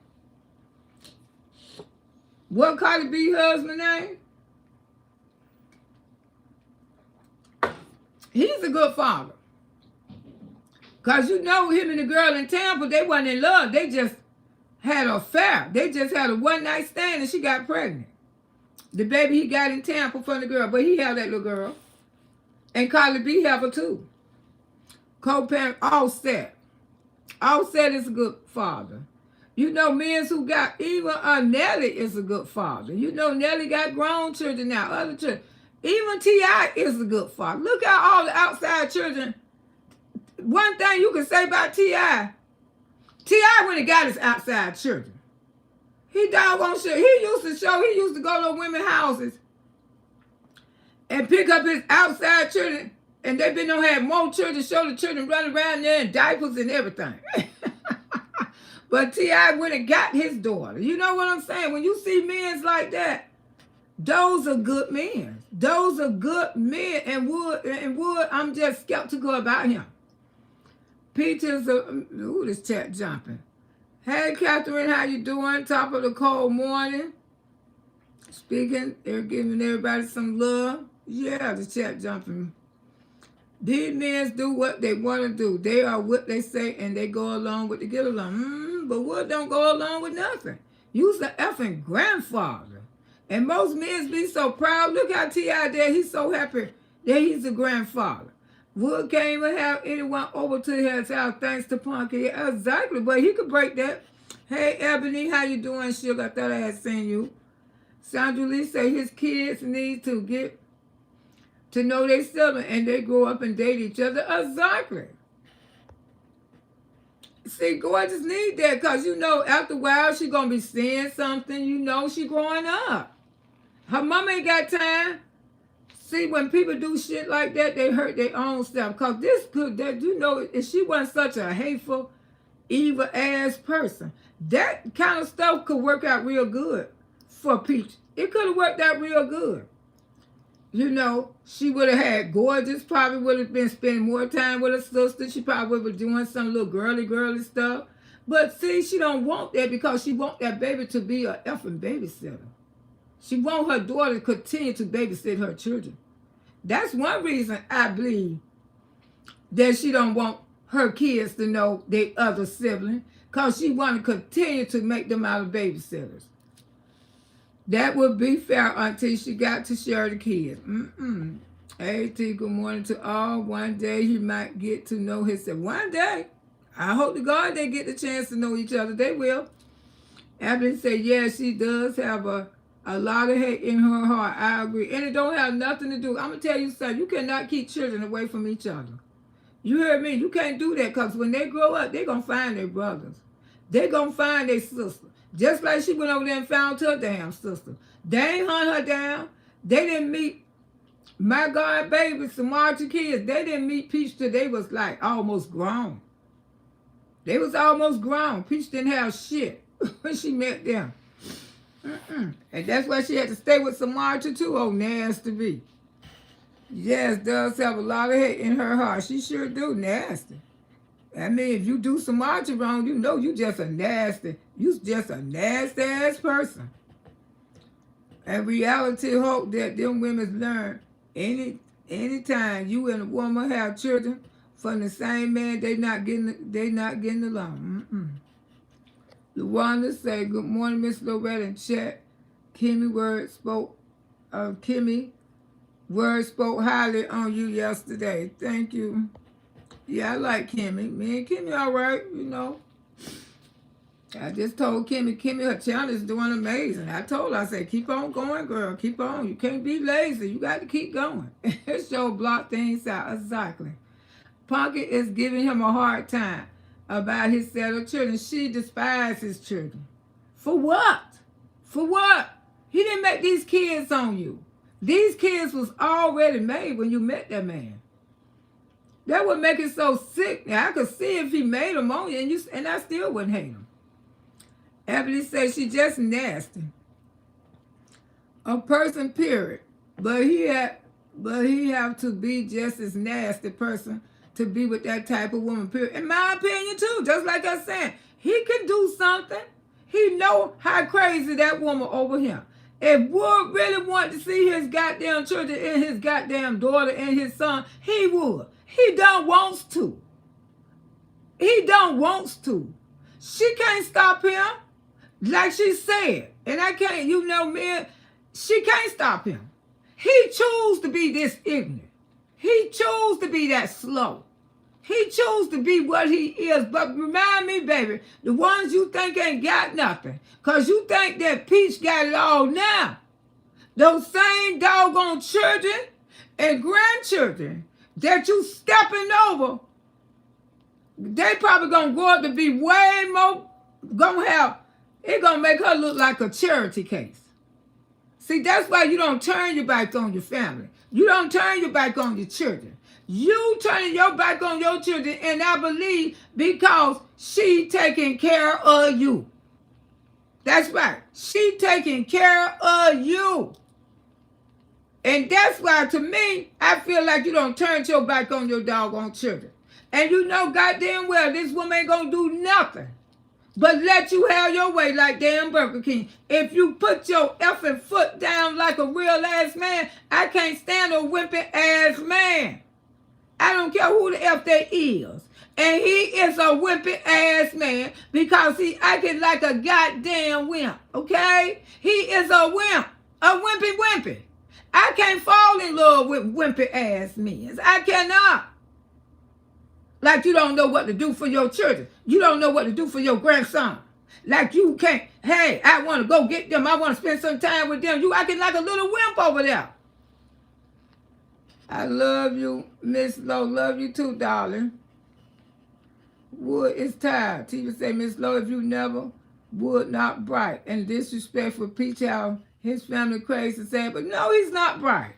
What Cardi B husband name? He's a good father. Because you know him and the girl in Tampa, they wasn't in love. They just had an affair. They just had a one-night stand and she got pregnant. The baby he got in Tampa from the girl, but he held that little girl. And Cardi B have her too. Co-parent, Offset. Offset is a good father. You know, men who got, even Nelly is a good father. You know, Nelly got grown children now, other children. Even T.I. is a good father. Look at all the outside children. One thing you can say about T.I. when he got his outside children. He doggone shit. He used to go to women's houses and pick up his outside children. And they been on have more children, show the children running around there in diapers and everything. But T.I. went and got his daughter. You know what I'm saying? When you see men like that, those are good men. Those are good men. And Wood, I'm just skeptical about him. Peter's this chat jumping. Hey, Catherine, how you doing? Top of the cold morning. Speaking, they're giving everybody some love. Yeah, the chat jumping. These men do what they want to do. They are what they say, and they go along with the get along. But Wood don't go along with nothing. You's the effing grandfather. And most men be so proud. Look how T.I. there. He's so happy that he's a grandfather. Wood can't even have anyone over to his house thanks to Punky. Exactly, but he could break that. Hey, Ebony, how you doing, sugar? I thought I had seen you. Sandra Lee say his kids need to get to know their sibling and they grow up and date each other. Exactly. See, Gorgeous need that because, you know, after a while she going to be seeing something. You know she growing up. Her mom ain't got time. See, when people do shit like that, they hurt their own self. Because this could, that you know, if she wasn't such a hateful, evil-ass person, that kind of stuff could work out real good for Peach. It could have worked out real good. You know, she would have had gorgeous, probably would have been spending more time with her sister. She probably would have been doing some little girly stuff. But see, she don't want that because she want that baby to be a effing babysitter. She want her daughter to continue to babysit her children. That's one reason I believe that she don't want her kids to know their other sibling, because she want to continue to make them out of babysitters. That would be fair until she got to share the kids. A.T., good morning to all. One day he might get to know himself. One day. I hope to God they get the chance to know each other. They will. Evelyn said, yeah, she does have a lot of hate in her heart. I agree. And it don't have nothing to do. I'm going to tell you something. You cannot keep children away from each other. You heard me? You can't do that, because when they grow up, they're going to find their brothers. They're going to find their sister. Just like she went over there and found her damn sister. They ain't hunt her down. They didn't meet my God baby, some Margie kids. They didn't meet Peach till they was like almost grown. They was almost grown. Peach didn't have shit when she met them. And that's why she had to stay with Samantha too. Oh, nasty be. Yes, does have a lot of hate in her heart. She sure do. Nasty. I mean, if you do Samantha wrong, you know you just a nasty. You just a nasty ass person. And reality hope that them women learn anytime you and a woman have children from the same man, they not getting along. Luanda say, good morning, Miss Loretta in chat. Kimmy word spoke highly on you yesterday. Thank you. Yeah, I like Kimmy. Me and Kimmy all right, you know. I just told Kimmy, her channel is doing amazing. I told her, I said, keep on going, girl. Keep on. You can't be lazy. You got to keep going. Show block things out. Exactly. Punky is giving him a hard time about his set of children. She despises his children. For what? For what? He didn't make these kids on you. These kids was already made when you met that man. That would make it so sick. Now, I could see if he made them on you, and I still wouldn't hate him. Emily says she just nasty. A person, period. But he have to be just as nasty person to be with that type of woman, period. In my opinion, too. Just like I said, he can do something. He know how crazy that woman over him. If Wood really wanted to see his goddamn children and his goddamn daughter and his son, he would. He don't wants to. He don't wants to. She can't stop him. Like she said. And I can't, you know, man, she can't stop him. He chose to be this ignorant. He chose to be that slow. He chose to be what he is. But remind me, baby, the ones you think ain't got nothing, because you think that Peach got it all now. Those same doggone children and grandchildren that you stepping over, they probably going to grow up to be way more, it's going to make her look like a charity case. See, that's why you don't turn your back on your family. You don't turn your back on your children. You turning your back on your children, and I believe because she taking care of you. That's right. She taking care of you. And that's why, to me, I feel like you don't turn your back on your doggone children. And you know goddamn well this woman ain't going to do nothing but let you have your way like damn Burger King. If you put your effing foot down like a real ass man, I can't stand a wimpy ass man. I don't care who the F they is. And he is a wimpy ass man because he acting like a goddamn wimp, okay? He is a wimp, a wimpy. I can't fall in love with wimpy ass men. I cannot. Like you don't know what to do for your children. You don't know what to do for your grandson. Like you can't, hey, I want to go get them. I want to spend some time with them. You acting like a little wimp over there. I love you, Miss Lowe. Love you too, darling. Wood is tired. Teacher say, Miss Lowe, if you never would not bright. And disrespectful Peach, how his family crazy sad. But no, he's not bright.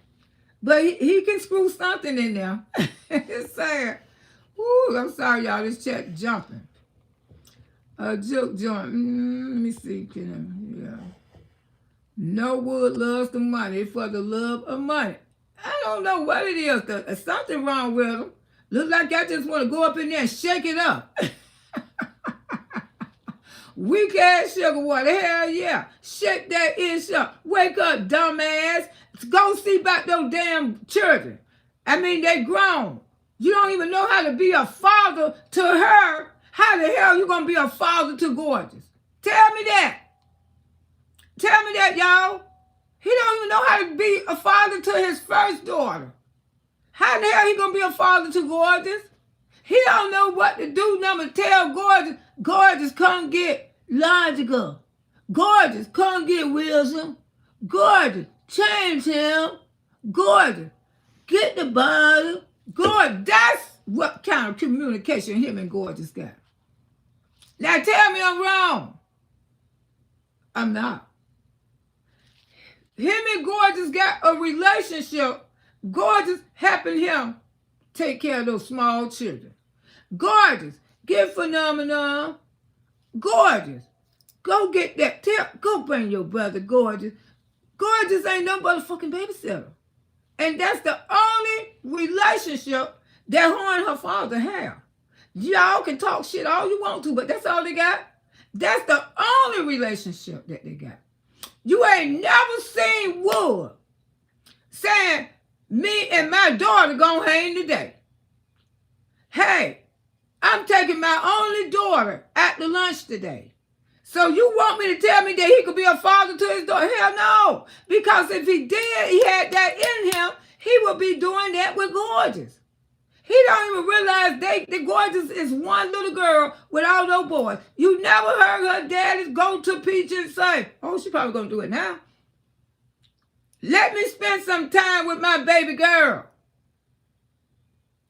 But he can screw something in there. It's sad. Ooh, I'm sorry, y'all. This chat jumping. Joke joint. Let me see. Yeah. No Wood loves the money for the love of money. I don't know what it is. There's something wrong with them. Look like I just want to go up in there and shake it up. Weak ass sugar water. Hell yeah. Shake that ish up. Wake up, dumbass. Go see about those damn children. I mean, they grown. You don't even know how to be a father to her. How the hell you going to be a father to Gorgeous? Tell me that. Tell me that, y'all. He don't even know how to be a father to his first daughter. How the hell he going to be a father to Gorgeous? He don't know what to do. Number tell Gorgeous, Gorgeous, come get Logical. Gorgeous, come get Wilson. Gorgeous, change him. Gorgeous, get the bottle. Gorgeous, that's what kind of communication him and Gorgeous got. Now tell me I'm wrong. I'm not. Him and Gorgeous got a relationship. Gorgeous helping him take care of those small children. Gorgeous, get Phenomenon. Gorgeous, go get that tip. Go bring your brother, Gorgeous. Gorgeous ain't no motherfucking babysitter. And that's the only relationship that her and her father have. Y'all can talk shit all you want to, but that's all they got. That's the only relationship that they got. You ain't never seen Wood saying, me and my daughter gonna hang today. Hey, I'm taking my only daughter at the lunch today. So you want me to tell me that he could be a father to his daughter? Hell no. Because if he did, he had that in him, he would be doing that with Gorgeous. He don't even realize the Gorgeous is one little girl with all those boys. You never heard her daddy go to Peach and say, oh, she probably going to do it now. Let me spend some time with my baby girl.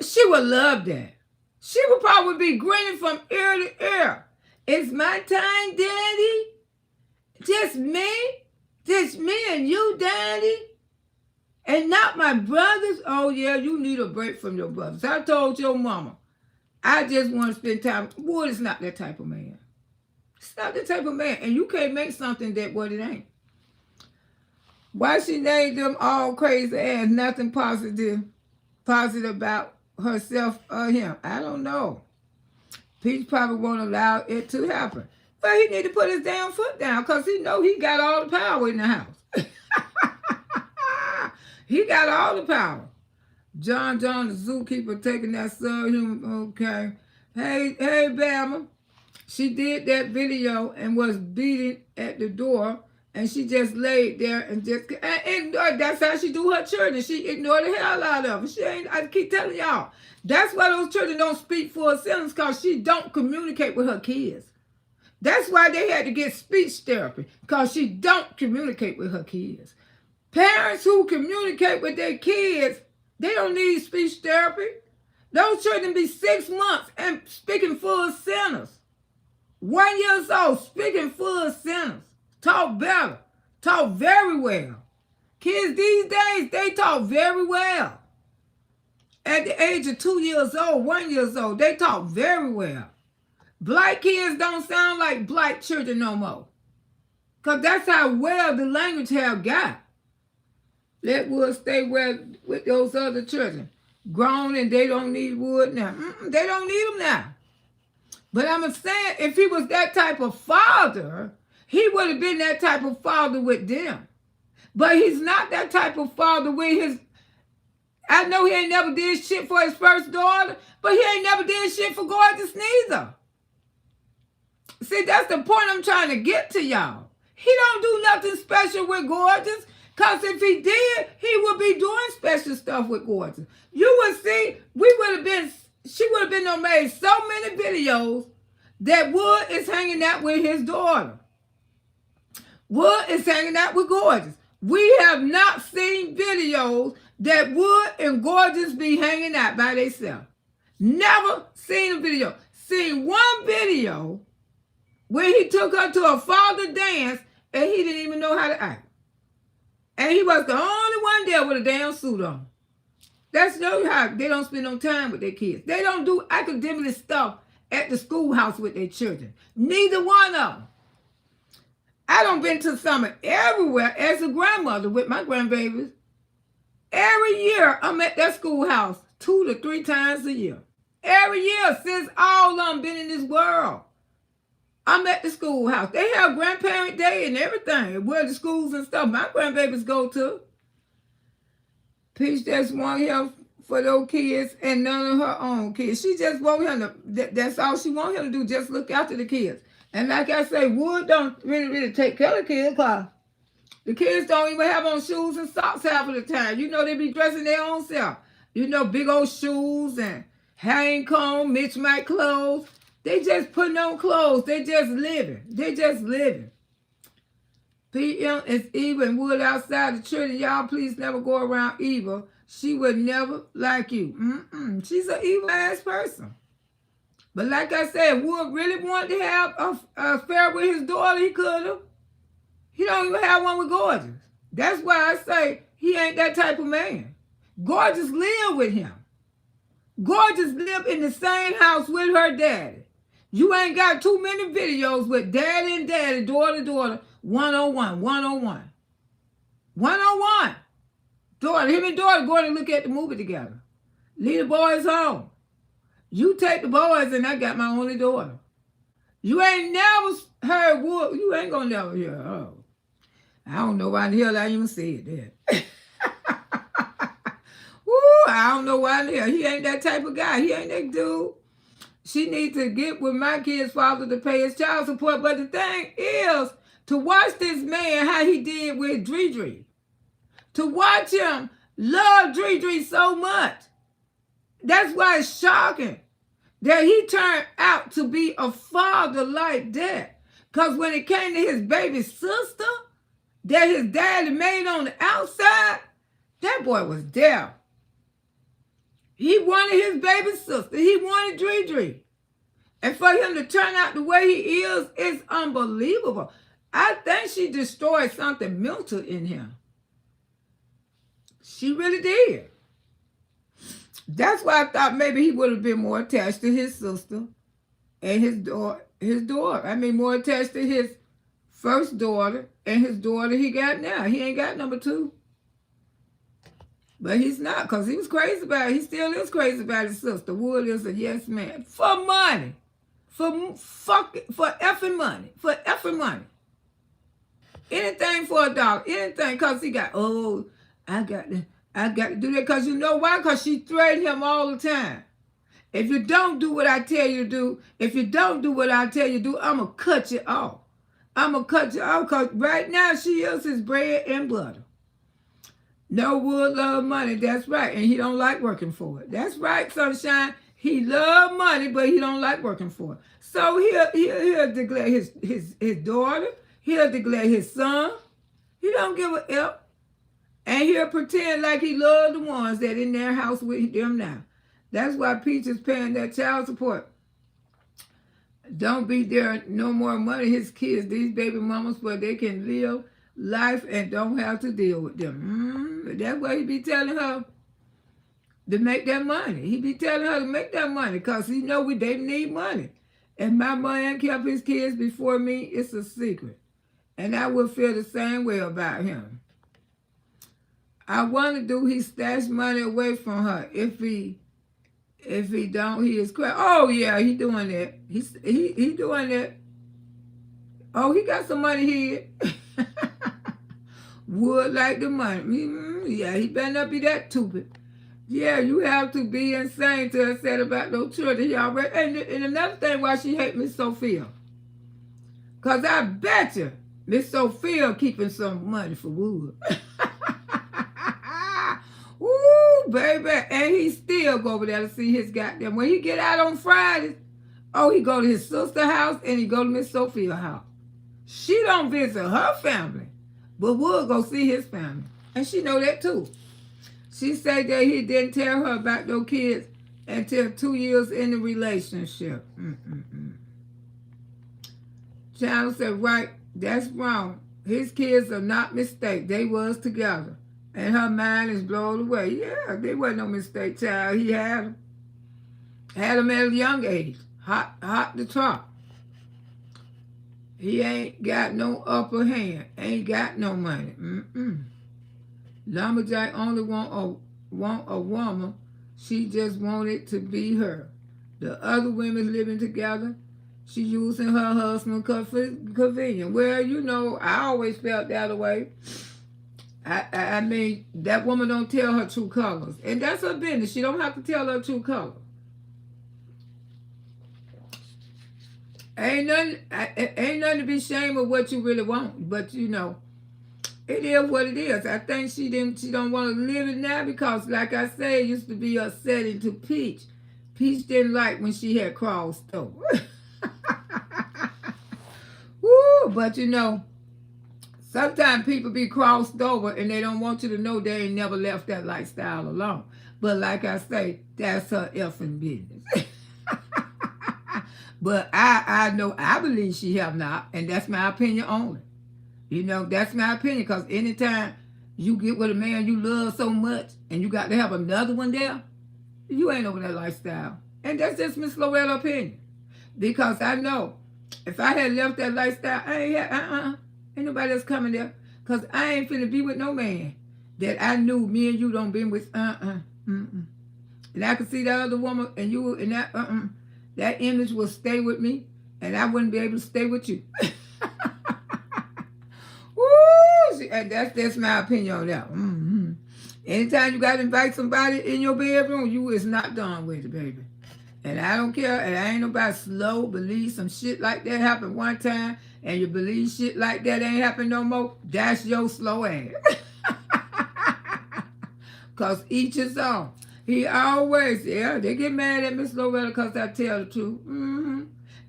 She would love that. She would probably be grinning from ear to ear. It's my time, Daddy. Just me and you, Daddy. And not my brothers. Oh, yeah, you need a break from your brothers. I told your mama, I just want to spend time. Boy, it's not that type of man. It's not that type of man. And you can't make something that what it ain't. Why she named them all crazy ass, nothing positive about herself or him? I don't know. Peach probably won't allow it to happen. But he need to put his damn foot down because he know he got all the power in the house. He got all the power. John the zookeeper taking that subhuman. Okay. Hey, Bama. She did that video and was beating at the door. And she just laid there and just ignored. That's how she do her children. She ignored the hell out of them. She ain't, I keep telling y'all. That's why those children don't speak full sentence, because she don't communicate with her kids. That's why they had to get speech therapy, because she don't communicate with her kids. Parents who communicate with their kids, they don't need speech therapy. Those children be 6 months and speaking full sentence. 1 year old speaking full sentence. Talk better. Talk very well. Kids these days, they talk very well. At the age of 2 years old, 1 year old, they talk very well. Black kids don't sound like black children no more. Because that's how well the language have got. Let Wood stay well with those other children. Grown and they don't need Wood now. They don't need him now. But I'm saying, if he was that type of father, he would have been that type of father with them. But he's not that type of father with his... I know he ain't never did shit for his first daughter, but he ain't never did shit for Gorgeous neither. See, that's the point I'm trying to get to y'all. He don't do nothing special with Gorgeous, because if he did, he would be doing special stuff with Gorgeous. You would see, she would have been made so many videos that Wood is hanging out with his daughter. Wood is hanging out with Gorgeous. We have not seen videos that Wood and Gorgeous be hanging out by themselves. Never seen a video. Seen one video where he took her to a father dance and he didn't even know how to act. And he was the only one there with a damn suit on. That's how they don't spend no time with their kids. They don't do academic stuff at the schoolhouse with their children. Neither one of them. I done been to summer everywhere as a grandmother with my grandbabies. Every Every year, I'm at that schoolhouse 2 to 3 times a year. Every year since all of them been in this world. I'm at the schoolhouse. They have grandparent day and everything. Where the schools and stuff my grandbabies go to. Peach just want him for those kids and none of her own kids. She just want him to, that's all she want him to do, just look after the kids. And like I say, Wood don't really take care of the kids, because the kids don't even have on shoes and socks half of the time. You know, they be dressing their own self. You know, big old shoes and hang comb, mismatched clothes. They just putting on clothes. They just living. They just living. PM is Eva and Wood outside the church. Y'all please never go around Eva. She would never like you. She's an evil ass person. But like I said, Wood really wanted to have a affair with his daughter. He could have. He don't even have one with Gorgeous. That's why I say he ain't that type of man. Gorgeous lived with him. Gorgeous lived in the same house with her daddy. You ain't got too many videos with daddy and daddy, daughter, one-on-one. 101. Daughter, him and daughter going to look at the movie together. Leave the boys home. You take the boys and I got my only daughter. You ain't never heard Wood. You ain't gonna never hear her. Oh. I don't know why the hell I even said that. Woo, I don't know why the hell. He ain't that type of guy. He ain't that dude. She needs to get with my kid's father to pay his child support. But the thing is, to watch this man, how he did with Dre. To watch him love Dre so much. That's why it's shocking that he turned out to be a father like that. Because when it came to his baby sister that his daddy made on the outside, that boy was there. He wanted his baby sister. He wanted Dre. And for him to turn out the way he is unbelievable. I think she destroyed something mental in him. She really did. That's why I thought maybe he would have been more attached to his sister and his daughter. I mean, more attached to his first daughter and his daughter he got now. He ain't got number 2. But he's not, because he was crazy about it. He still is crazy about his sister. Wood is a yes man. For money. For effing money. For effing money. Anything for $1. Anything, because he got, I got to do that. Because you know why? Because she threatened him all the time. If you don't do what I tell you to do, if you don't do what I tell you to do, I'm going to cut you off. I'm going to cut you off, because right now she is his bread and butter. No, Wood love money. That's right. And he don't like working for it. That's right, Sunshine. He love money, but he don't like working for it. So he'll declare his daughter. He'll declare his son. He don't give a F. And he'll pretend like he loved the ones that in their house with them now. That's why Peach is paying that child support. Don't be there no more money. His kids, these baby mamas, but they can live life and don't have to deal with them. That's why he be telling her to make that money. He be telling her to make that money, because he know they need money. And my man kept his kids before me. It's a secret. And I would feel the same way about him. I wonder, do he stash money away from her? If he don't, he is crazy. Oh yeah, he doing that. He doing that. Oh, he got some money here. Would like the money. Yeah, he better not be that stupid. Yeah, you have to be insane to have said about those children. He already, and another thing why she hate Miss Sophia. Because I bet you Miss Sophia keeping some money for Wood. Ooh, baby. And he still go over there to see his goddamn. When he get out on Fridays, he go to his sister's house and he go to Miss Sophia's house. She don't visit her family, but Wood go see his family. And she know that too. She said that he didn't tell her about those kids until 2 years in the relationship. Channel said, right, that's wrong. His kids are not mistake. They was together. And her mind is blown away. Yeah, they wasn't no mistake, child. He had them. Had them at a young age. Hot to trot. He ain't got no upper hand. Ain't got no money. Lumberjack only want want a woman. She just wanted to be her. The other women living together, she using her husband convenient. Well, you know, I always felt that way. I mean, that woman don't tell her true colors. And that's her business. She don't have to tell her true colors. Ain't nothing to be ashamed of what you really want. But, you know, it is what it is. I think she don't want to live it now because, like I said, it used to be upsetting to Peach. Peach didn't like when she had crossed over. Woo, but you know, sometimes people be crossed over and they don't want you to know they ain't never left that lifestyle alone. But like I say, that's her effing business. But I know, I believe she have not, and that's my opinion only. You know, that's my opinion, because anytime you get with a man you love so much and you got to have another one there, you ain't over that lifestyle. And that's just Miss Loretta's opinion. Because I know if I had left that lifestyle, I ain't ain't nobody else coming there. Because I ain't finna be with no man that I knew me and you don't been with, And I could see that other woman and you and that image will stay with me, and I wouldn't be able to stay with you. Woo! And that's my opinion on that. Anytime you got to invite somebody in your bedroom, you is not done with it, baby. And I don't care. And I ain't nobody slow. Believe some shit like that happened one time, and you believe shit like that ain't happen no more. That's your slow ass. Because each is own. He always, they get mad at Miss Loretta because I tell the truth.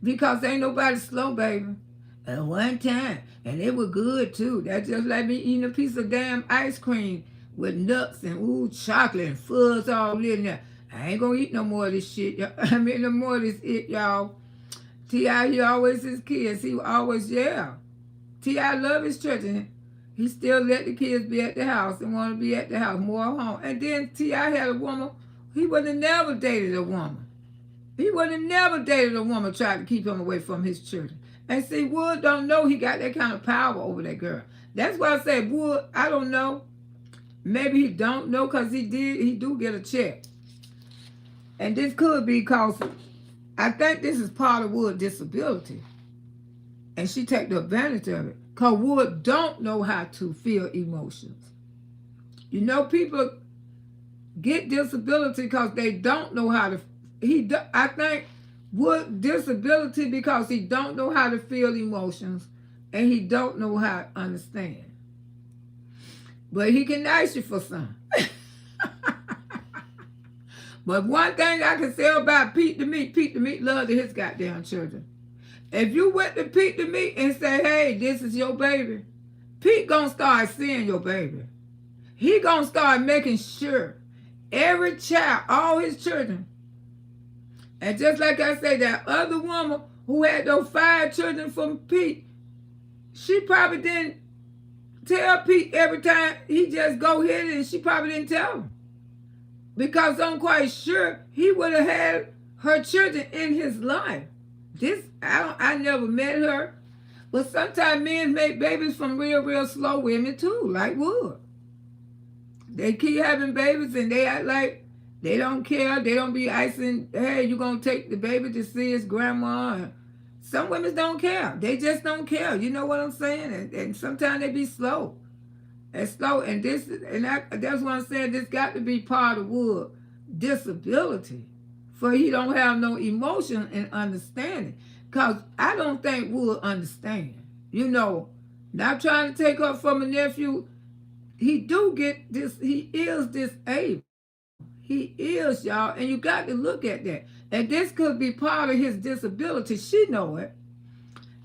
Because ain't nobody slow, baby. At one time. And it was good, too. That's just like me eating a piece of damn ice cream with nuts and, chocolate and fuzz all in there. I ain't gonna eat no more of this shit, y'all. I mean, no more of this it, y'all. T.I., he always his kids. He always, T.I. love his church, and he still let the kids be at the house and want to be at the house, more home. And then T.I. had a woman, he would have never dated a woman. He would have never dated a woman trying to keep him away from his children. And see, Wood don't know he got that kind of power over that girl. That's why I say, Wood, I don't know. Maybe he don't know because he do get a check. And this could be because I think this is part of Wood's disability. And she take the advantage of it. Because Wood don't know how to feel emotions. You know, people get disability because they don't know how to. I think Wood disability because he don't know how to feel emotions and he don't know how to understand. But he can ask you for some. But one thing I can say about Pete the Meat love to his goddamn children. If you went to Pete the Meat and say, hey, this is your baby, Pete gonna start seeing your baby. He gonna start making sure every child, all his children. And just like I say, that other woman who had those 5 children from Pete, she probably didn't tell Pete every time he just go hit it, and she probably didn't tell him. Because I'm quite sure he would have had her children in his life. I never met her. But sometimes men make babies from real slow women too, like Wood. They keep having babies and they act like they don't care. They don't be icing, hey, you going to take the baby to see his grandma. Some women don't care. They just don't care. You know what I'm saying? And sometimes they be slow. And slow. And that's what I'm saying. This got to be part of Wood's disability. For he don't have no emotion and understanding. Because I don't think Wood understand. You know, not trying to take up from a nephew. He do get this. He is disabled. He is, y'all. And you got to look at that. And this could be part of his disability. She know it.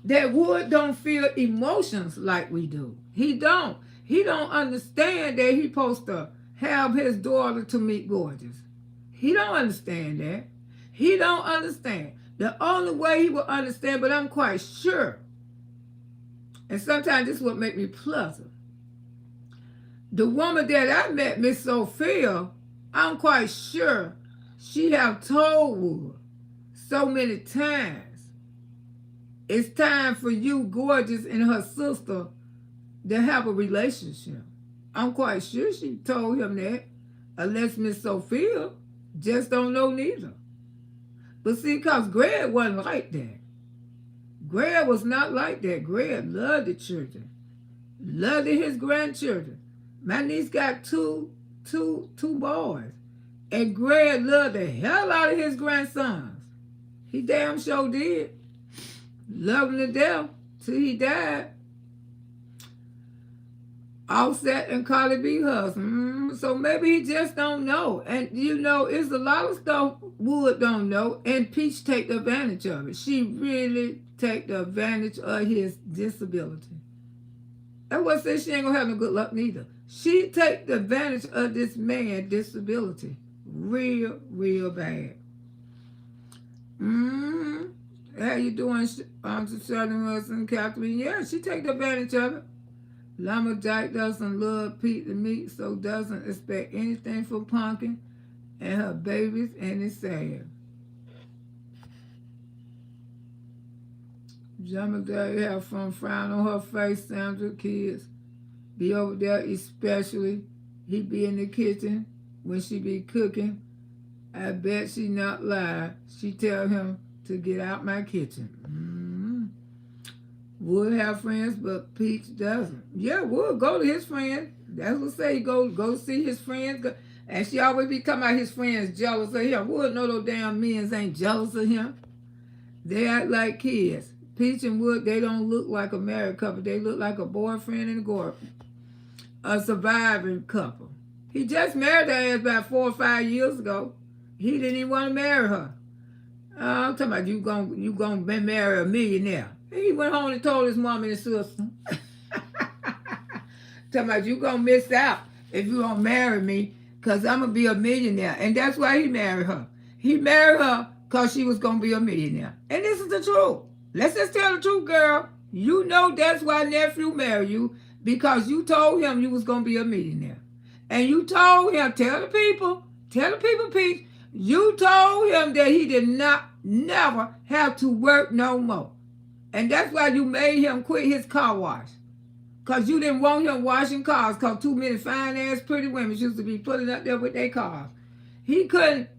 That Wood don't feel emotions like we do. He don't. He don't understand that he supposed to have his daughter to meet gorgeous. He don't understand that. He don't understand. The only way he will understand, but I'm quite sure, and sometimes this is what make me pleasant. The woman that I met, Miss Sophia, I'm quite sure she have told Wood so many times, it's time for you, gorgeous, and her sister to have a relationship. I'm quite sure she told him that. unless Miss Sophia just don't know neither. But see, because Greg wasn't like that. Greg was not like that. Greg loved the children, loved his grandchildren. My niece got two boys, and Greg loved the hell out of his grandsons. He damn sure did. Loved them to death till he died. Offset and Carly B. husband. So maybe he just don't know. And you know, it's a lot of stuff Wood don't know, and Peach take advantage of it. She really take the advantage of his disability. That's what says she ain't gonna have no good luck neither. She take the advantage of this man's disability real, real bad. How you doing, Southern Wilson, Catherine? Yeah, she take the advantage of it. Lumberjack doesn't love Pete the meat, so doesn't expect anything from Pumpkin and her babies, and it's sad. Lumberjack have fun frown on her face, Sandra kids be over there, especially he be in the kitchen when she be cooking. I bet she not lie. She tell him to get out my kitchen. Wood have friends, but Peach doesn't. Yeah, Wood go to his friends. That's what say. Go see his friends. And she always be talking about his friends jealous of him. Wood know those damn men ain't jealous of him. They act like kids. Peach and Wood, they don't look like a married couple. They look like a boyfriend and a girlfriend. A surviving couple. He just married her ass about 4 or 5 years ago. He didn't even want to marry her. I'm talking about you gonna marry a millionaire. He went home and told his mom and his sister. Talking about you gonna miss out if you don't marry me, because I'm gonna be a millionaire. And that's why he married her. He married her because she was gonna be a millionaire. And this is the truth. Let's just tell the truth, girl. You know that's why nephew married you, because you told him you was gonna be a millionaire. And you told him, tell the people, Pete, you told him that he did not never have to work no more. And that's why you made him quit his car wash. Because you didn't want him washing cars, because too many fine-ass pretty women used to be putting up there with their cars. He couldn't.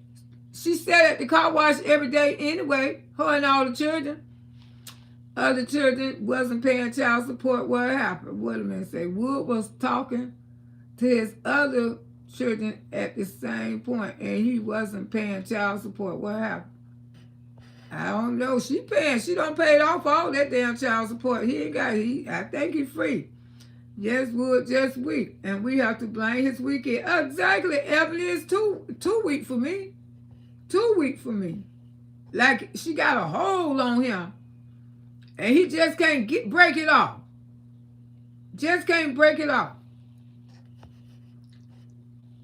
She sat at the car wash every day anyway, her and all the children. Other children wasn't paying child support. What happened? What a minute say. Wood was talking to his other children at the same point, and he wasn't paying child support. What happened? I don't know. She paying. She don't pay off all that damn child support. I think he's free. Yes, Wood, just weak. And we have to blame his weekend. Exactly. Evelyn is too weak for me. Too weak for me. Like, she got a hold on him. And he just can't break it off. Just can't break it off.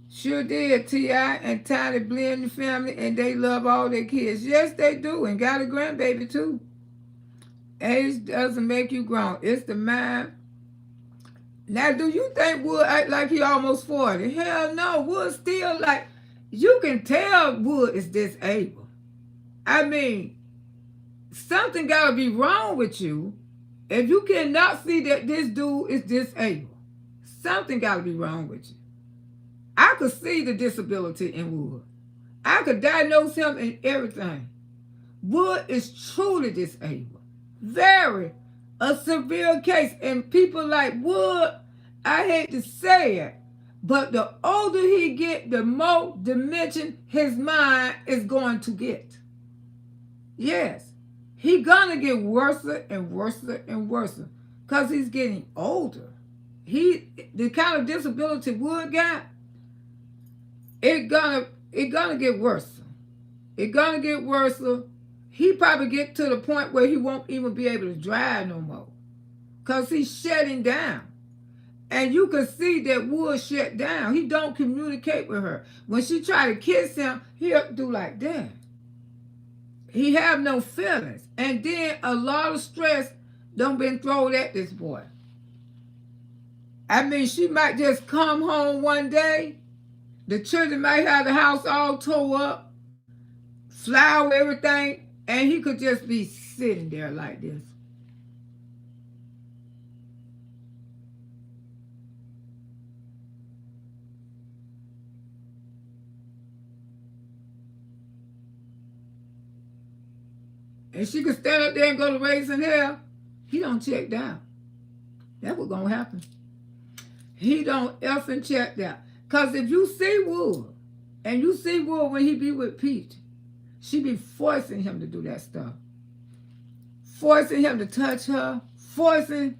Sure did. T.I. and Tiny blend the family, and they love all their kids. Yes, they do, and got a grandbaby too. Age doesn't make you grown. It's the mind. Now, do you think Wood act like he almost 40? Hell no. Wood still like, you can tell Wood is disabled. I mean, something got to be wrong with you if you cannot see that this dude is disabled. Something got to be wrong with you. I could see the disability in Wood. I could diagnose him in everything. Wood is truly disabled. Very. A severe case. And people like Wood, I hate to say it, but the older he get, the more dimension his mind is going to get. Yes. He gonna get worse and worse and worse because he's getting older. The kind of disability Wood got, it gonna get worse. It gonna get worse. He probably get to the point where he won't even be able to drive no more, because he's shutting down. And you can see that Wood shut down. He don't communicate with her. When she try to kiss him, he'll do like that. He have no feelings. And then a lot of stress don't been thrown at this boy. I mean, she might just come home one day. The children might have the house all tore up, flower, everything, and he could just be sitting there like this. and she could stand up there and go to raising hell, he don't check down. That's what's going to happen. He don't effing check down. Because if you see Wood, and you see Wood when he be with Peach, she be forcing him to do that stuff. Forcing him to touch her. Forcing.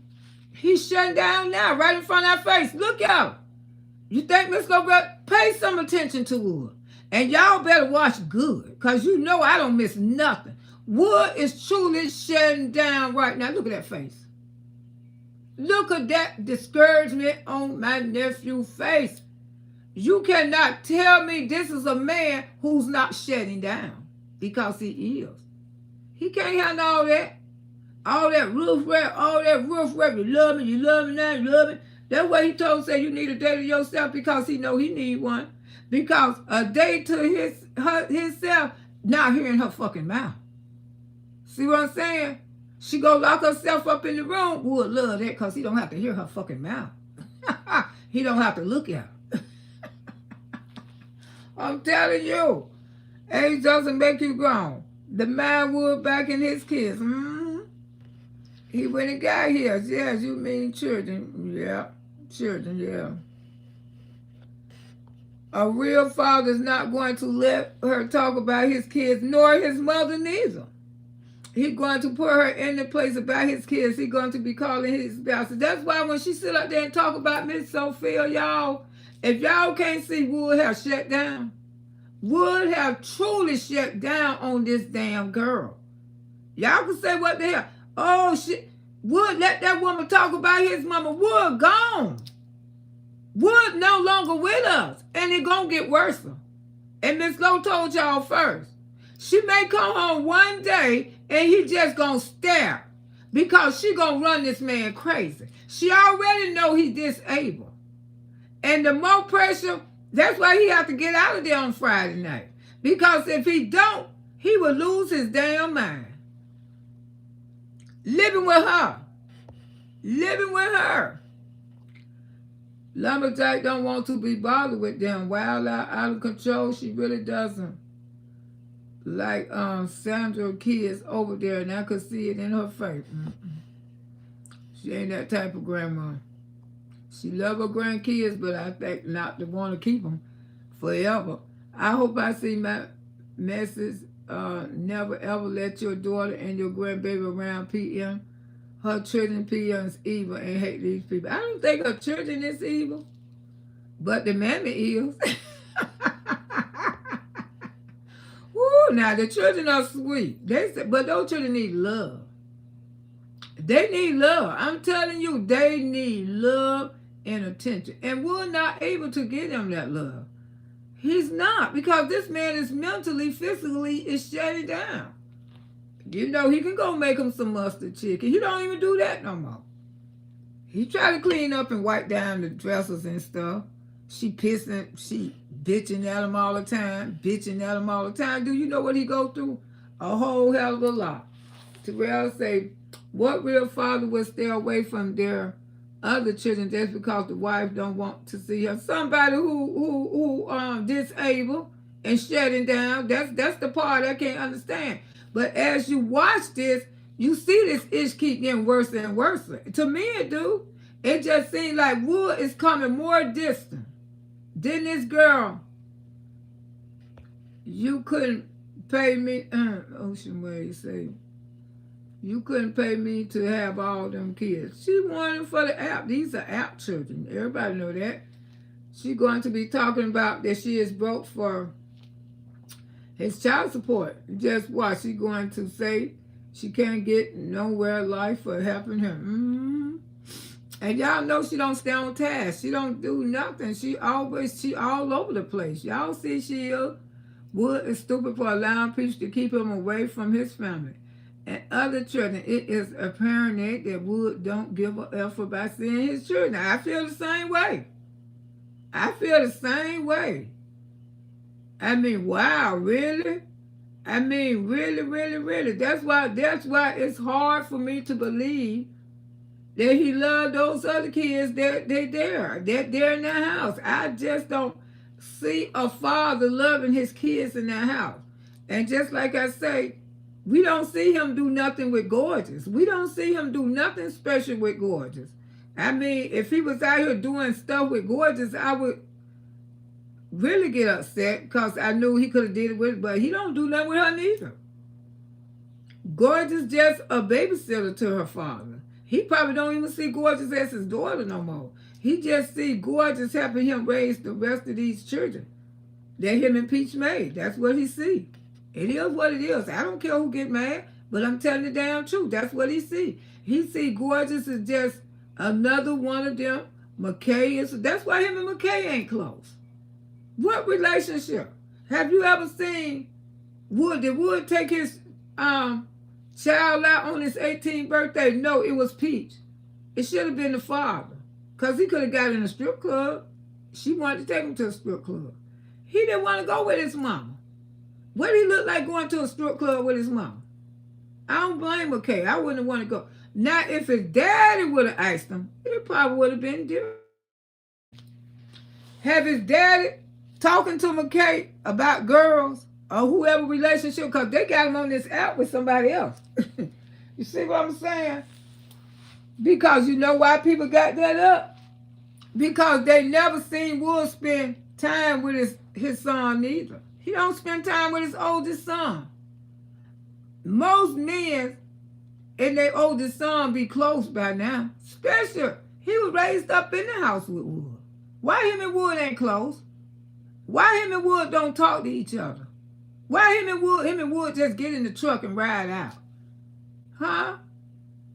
He's shutting down now, right in front of our face. Look out. You think Miss Loretta? Pay some attention to Wood. And y'all better watch good, because you know I don't miss nothing. Wood is truly shutting down right now. Look at that face. Look at that discouragement on my nephew's face. You cannot tell me this is a man who's not shutting down, because he is. He can't handle all that. All that roof rap, you love me now, you love me. That's why he told say you need a day to yourself, because he know he need one. Because a day to himself, not hearing her fucking mouth. See what I'm saying? She go lock herself up in the room. Would love that, because he don't have to hear her fucking mouth. He don't have to look at her. I'm telling you, age doesn't make you grown. The man Wood back in his kids. He went and got his. Yes, you mean children. Yeah, children, yeah. A real father's not going to let her talk about his kids, nor his mother neither. He's going to put her in the place about his kids. He's going to be calling his bastard. That's why when she sit up there and talk about Miss Sophia, y'all, if y'all can't see Wood have shut down, Wood have truly shut down on this damn girl. Y'all can say what the hell. Oh, shit. Wood let that woman talk about his mama. Wood gone. Wood no longer with us. And it gonna get worse. And Miss Lowe told y'all first. She may come home one day and he just gonna stare, because she gonna run this man crazy. She already know he disabled. And the more pressure, that's why he have to get out of there on Friday night. Because if he don't, he will lose his damn mind. Living with her. Living with her. Lumberjack don't want to be bothered with them. Wild out of control. She really doesn't. Like Sandra kids over there, and I could see it in her face. She ain't that type of grandma. She love her grandkids, but I think not to want to keep them forever. I hope I see my message. Never ever let your daughter and your grandbaby around PM. Her children PM is evil and hate these people. I don't think her children is evil, but the mammy is. Woo, now the children are sweet. But those children need love. They need love. I'm telling you, they need love and attention. And we're not able to give them that love. He's not, because this man is mentally, physically is shutting down. You know, he can go make him some mustard chicken. He don't even do that no more. He try to clean up and wipe down the dressers and stuff. She pissing, she bitching at him all the time, Do you know what he go through? A whole hell of a lot. Terrell say, what real father would stay away from their other children just because the wife don't want to see her? Somebody who disabled and shutting down. That's the part I can't understand. But as you watch this, you see this ish keep getting worse and worse. To me, it do. It just seems like Wood is coming more distant. Then this girl, you couldn't pay me. Ocean Way say, you couldn't pay me to have all them kids. She wanted for the app. These are app children. Everybody know that. She's going to be talking about that she is broke for his child support. Just what she's going to say. She can't get nowhere in life for helping him. And y'all know she don't stay on task. She don't do nothing. She all over the place. Y'all see she is. Wood is stupid for allowing people to keep him away from his family and other children. It is apparent that Wood don't give a F about seeing his children. I feel the same way. I mean, wow, really? I mean, really. That's why it's hard for me to believe that he loved those other kids that they're in their house. I just don't see a father loving his kids in their house. And just like I say, We don't see him do nothing with Gorgeous. We don't see him do nothing special with Gorgeous. I mean, if he was out here doing stuff with Gorgeous, I would really get upset because I knew he could have did it with, but he don't do nothing with her neither. Gorgeous just a babysitter to her father. He probably don't even see Gorgeous as his daughter no more. He just see Gorgeous helping him raise the rest of these children that him and Peach made. That's what he see. It is what it is. I don't care who get mad, but I'm telling the damn truth. That's what he see. He see Gorgeous as just another one of them. McKay is. That's why him and McKay ain't close. What relationship? Have you ever seen Wood? Did Wood take his child out on his 18th birthday? No, it was Peach. It should have been the father. Because he could have got in a strip club. She wanted to take him to a strip club. He didn't want to go with his mama. What did he look like going to a strip club with his mama? I don't blame McKay. I wouldn't want to go. Now, if his daddy would have asked him, it probably would have been different. Have his daddy talking to McKay about girls or whoever relationship, because they got him on this app with somebody else. You see what I'm saying? Because you know why people got that up? Because they never seen Wood spend time with his son neither. He don't spend time with his oldest son. Most men and their oldest son be close by now. Especially, he was raised up in the house with Wood. Why him and Wood ain't close? Why him and Wood don't talk to each other? Why him and Wood just get in the truck and ride out? Huh?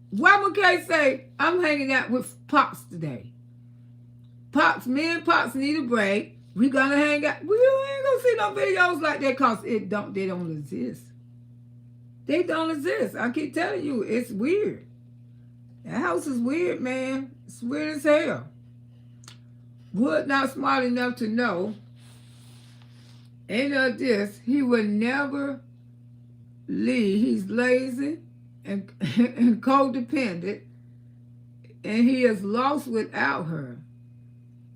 Why McKay say, I'm hanging out with Pops today? Pops, me and Pops need a break. We gonna hang out. We ain't gonna see no videos like that because they don't exist. They don't exist. I keep telling you, it's weird. The house is weird, man. It's weird as hell. Wood not smart enough to know, ain't of this, he would never leave. He's lazy and codependent, and he is lost without her.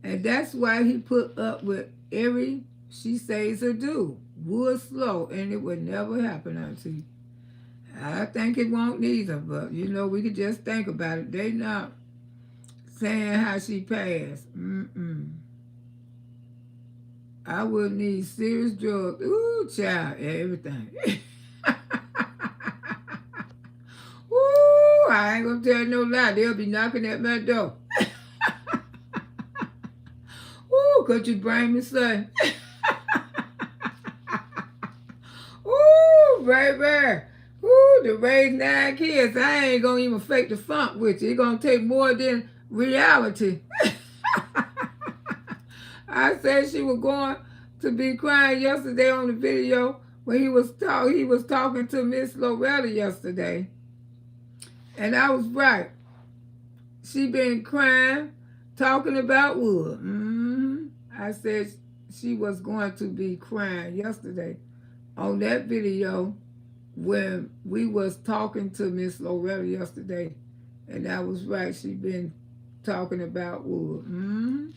And that's why he put up with every she says or do. Wood slow, and it would never happen, Auntie. I think it won't neither, but you know, we could just think about it. They not saying how she passed. I would need serious drugs. Ooh, child, everything. Ooh, I ain't gonna tell no lie. They'll be knocking at my door. Ooh, could you bring me son? Ooh, baby. Ooh, to raise 9 kids, I ain't gonna even fake the funk with you. It's gonna take more than reality. I said she was going to be crying yesterday on the video when he was talking to Miss Loretta yesterday. And I was right. She been crying, talking about Wood. I said she was going to be crying yesterday on that video when we was talking to Miss Loretta yesterday. And I was right. She been talking about Wood.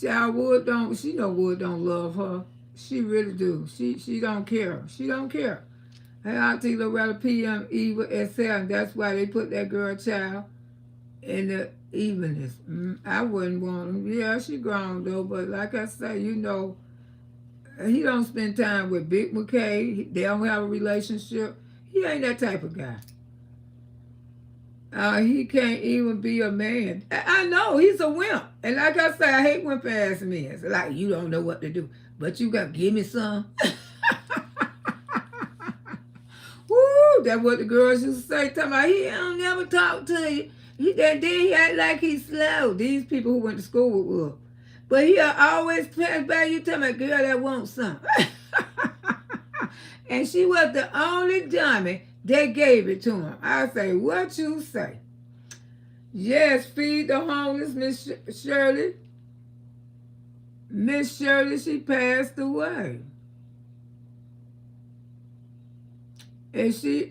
Child, Wood don't, she know Wood don't love her. She really do. She don't care. She don't care. Her auntie Loretta PM evil as hell, and that's why they put that girl child in the evilness. I wouldn't want him. Yeah, she grown though, but like I say, you know, he don't spend time with Big McKay. They don't have a relationship. He ain't that type of guy. He can't even be a man. I know, he's a wimp. And like I say, I hate wimp ass men. It's like, you don't know what to do, but you got to give me some. Woo, that's what the girls used to say. Talking about, he don't never talk to you. Then he act like he's slow. These people who went to school with Wood. But he'll always pass by you talking about, girl, that wants some. And she was the only dummy they gave it to him. I say, what you say? Yes, feed the homeless, Miss Shirley. Miss Shirley, she passed away. And she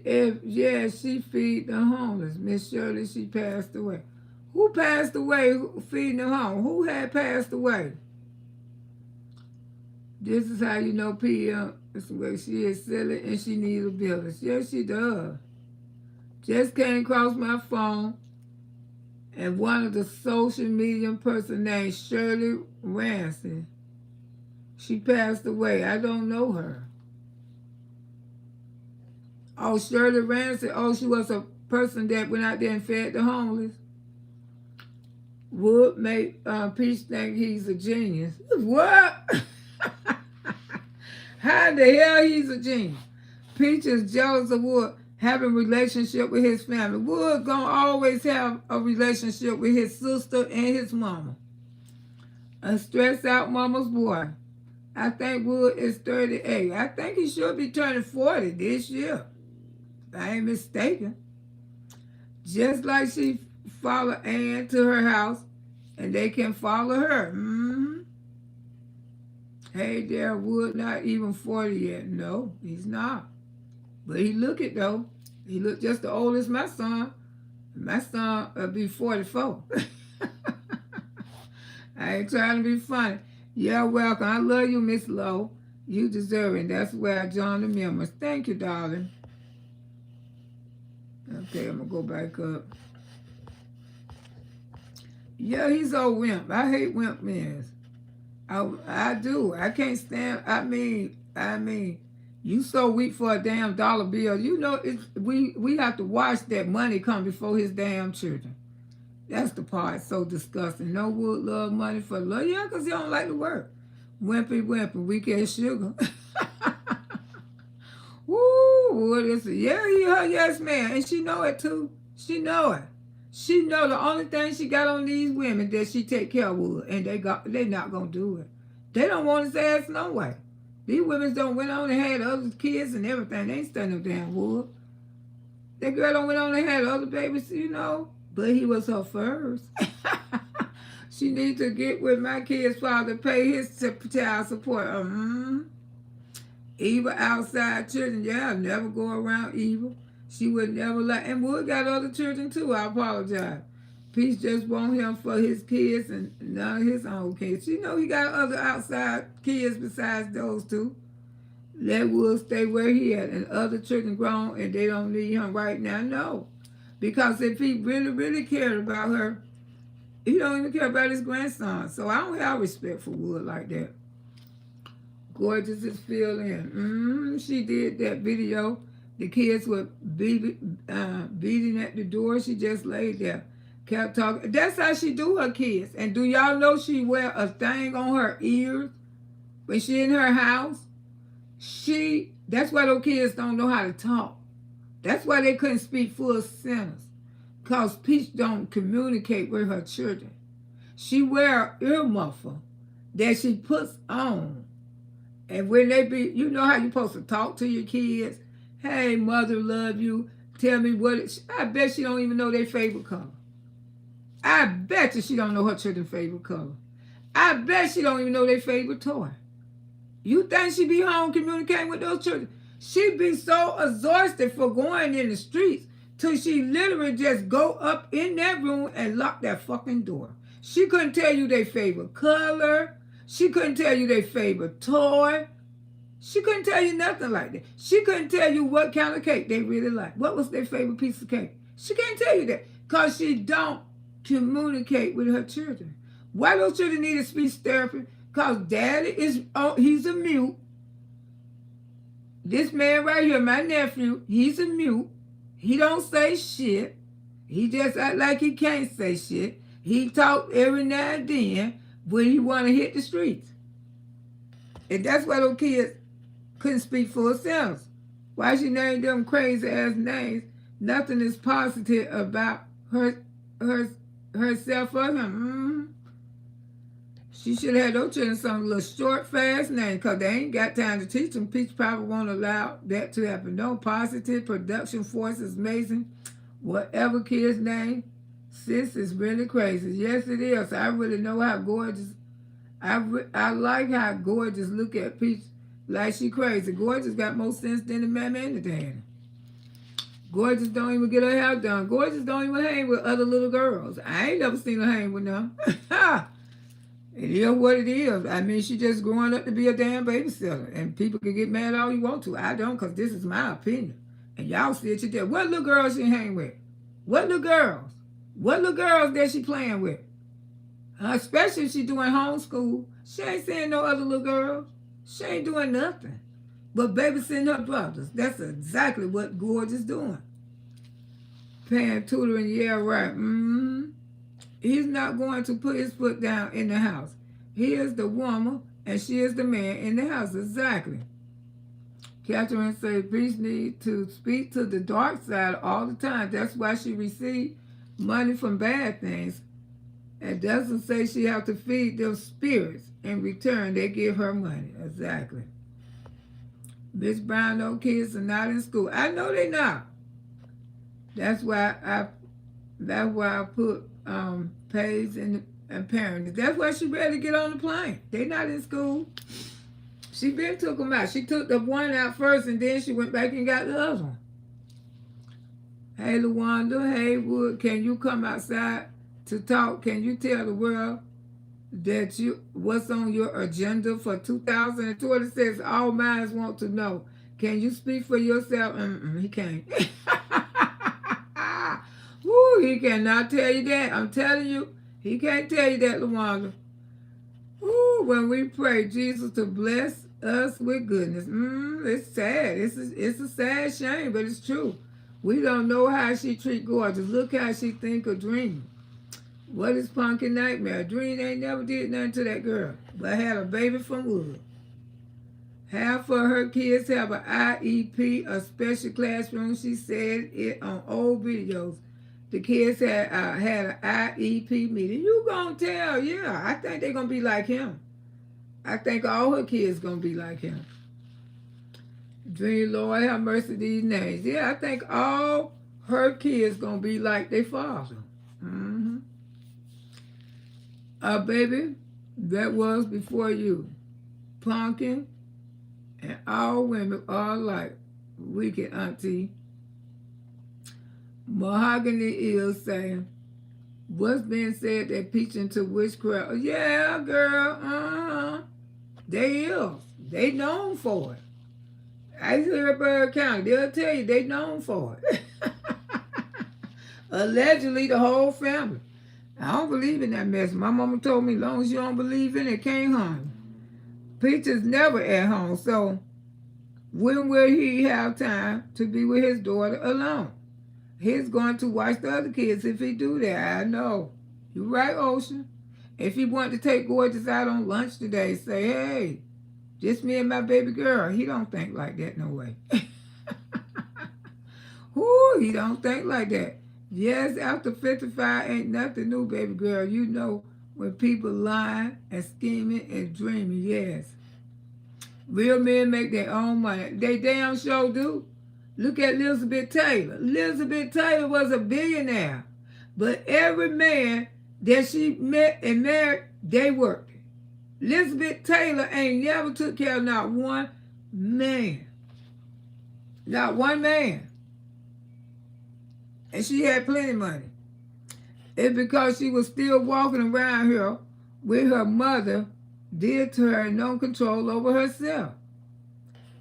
feed the homeless. Miss Shirley, she passed away. Who passed away feeding the homeless? Who had passed away? This is how you know PM is where she is silly and she needs a village. Yes, she does. Just came across my phone and one of the social media person named Shirley Ramsey. She passed away. I don't know her. Oh, Shirley Ramsey. Oh, she was a person that went out there and fed the homeless. Would make Peach think he's a genius. What? How the hell he's a genius? Peach is jealous of Wood having a relationship with his family. Wood gonna always have a relationship with his sister and his mama. A stressed out mama's boy. I think Wood is 38. I think he should be turning 40 this year. If I ain't mistaken. Just like she followed Ann to her house, and they can follow her. Hey there, Wood not even 40 yet. No, he's not. But he look it though. He look just the oldest my son. My son will be 44. I ain't trying to be funny. You're welcome. I love you, Miss Lowe. You deserve it. That's where I joined the members. Thank you, darling. Okay, I'm going to go back up. Yeah, he's a wimp. I hate wimp men. I do. I can't stand. I mean, you so weak for a damn dollar bill. You know, we have to watch that money come before his damn children. That's the part so disgusting. No Wood love money for love. Yeah, because he don't like to work. Wimpy, weak as sugar. Woo, Wood is yeah, he her yes man. And she know it too. She know it. She know the only thing she got on these women that she take care of Wood. And they not gonna do it. They don't want his ass no way. These women don't went on and had other kids and everything. They ain't studying no damn Wood. That girl don't went on and had other babies, you know. But he was her first. She needs to get with my kid's father, pay his child support. Evil outside children. Yeah, I'll never go around evil. She would never like. And Wood got other children too. I apologize. Peace just want him for his kids and none of his own kids. You know he got other outside kids besides those two. Let Wood stay where he at. And other children grown and they don't need him right now. No. Because if he really, really cared about her, he don't even care about his grandson. So I don't have respect for Wood like that. Gorgeous is filled in. She did that video. The kids were beating at the door. She just laid there. Kept talking. That's how she do her kids. And do y'all know she wear a thing on her ears when she in her house? That's why those kids don't know how to talk. That's why they couldn't speak full sentence. Because Peach don't communicate with her children. She wear an ear muffler that she puts on. And when they be, you know how you supposed to talk to your kids? Hey, mother, love you. Tell me I bet she don't even know their favorite color. I bet you she don't know her children's favorite color. I bet she don't even know their favorite toy. You think she be home communicating with those children? She be so exhausted for going in the streets till she literally just go up in that room and lock that fucking door. She couldn't tell you their favorite color. She couldn't tell you their favorite toy. She couldn't tell you nothing like that. She couldn't tell you what kind of cake they really like. What was their favorite piece of cake? She can't tell you that because she don't communicate with her children. Why those children need a speech therapy? Because daddy he's a mute. This man right here, my nephew, he's a mute. He don't say shit. He just act like he can't say shit. He talk every now and then when he want to hit the streets. And that's why those kids couldn't speak for themselves. Why she named them crazy ass names? Nothing is positive about herself or him. She should have had those children some little short, fast name because they ain't got time to teach them. Peach probably won't allow that to happen. No positive production force is amazing. Whatever kid's name, sis is really crazy. Yes, it is. I really know how gorgeous. I like how Gorgeous look at Peach like she crazy. Gorgeous got more sense than the mama and the daddy. Gorgeous don't even get her hair done. Gorgeous don't even hang with other little girls. I ain't never seen her hang with them. It is what it is. I mean, she just growing up to be a damn babysitter. And people can get mad all you want to. I don't, because this is my opinion. And y'all sit you there. What little girls she hang with? What little girls? What little girls that she playing with? Especially if she doing homeschool. She ain't seeing no other little girls. She ain't doing nothing but babysitting her brothers. That's exactly what Gorgeous doing. Paying tutoring, yeah, right. He's not going to put his foot down in the house. He is the woman and she is the man in the house. Exactly. Catherine said, priests need to speak to the dark side all the time. That's why she received money from bad things. It doesn't say she have to feed them spirits. In return, they give her money. Exactly. Miss Brown, no kids are not in school. I know they not. That's why I put pays and parents. That's why she ready to get on the plane. They not in school. She been took them out. She took the one out first and then she went back and got the other one. Hey, LaWanda, hey, Wood, can you come outside to talk? Can you tell the world that what's on your agenda for 2020? It says all minds want to know. Can you speak for yourself? He can't. Woo, he cannot tell you that. I'm telling you, he can't tell you that, LaWanda. Woo, when we pray Jesus to bless us with goodness. It's sad. It's a sad shame, but it's true. We don't know how she treat Gorgeous. Look how she think or dream. What is Pumpkin Nightmare? Dream ain't never did nothing to that girl, but had a baby from Wood. Half of her kids have an IEP, a special classroom. She said it on old videos. The kids had an IEP meeting. You gonna tell? Yeah, I think they're gonna be like him. I think all her kids gonna be like him. Dream, Lord, have mercy these names. Yeah, I think all her kids gonna be like their father. Baby, that was before you. Pumpkin and all women are like wicked auntie. Mahogany is saying, what's being said that preaching to witchcraft? Yeah, girl, They is. They known for it. I hear Bird County. They'll tell you they known for it. Allegedly, the whole family. I don't believe in that mess. My mama told me, as long as you don't believe in it, can't harm you. Peter's never at home, so when will he have time to be with his daughter alone? He's going to watch the other kids if he do that. I know. You're right, Ocean. If he wanted to take Gorgeous out on lunch today, say, hey, just me and my baby girl. He don't think like that, no way. Ooh, he don't think like that. Yes, after 55 ain't nothing new, baby girl. You know when people lying and scheming and dreaming, yes. Real men make their own money. They damn sure do. Look at Elizabeth Taylor. Elizabeth Taylor was a billionaire. But every man that she met and married, they worked. Elizabeth Taylor ain't never took care of not one man. Not one man. And she had plenty of money. It's because she was still walking around here with her mother did to her, no control over herself.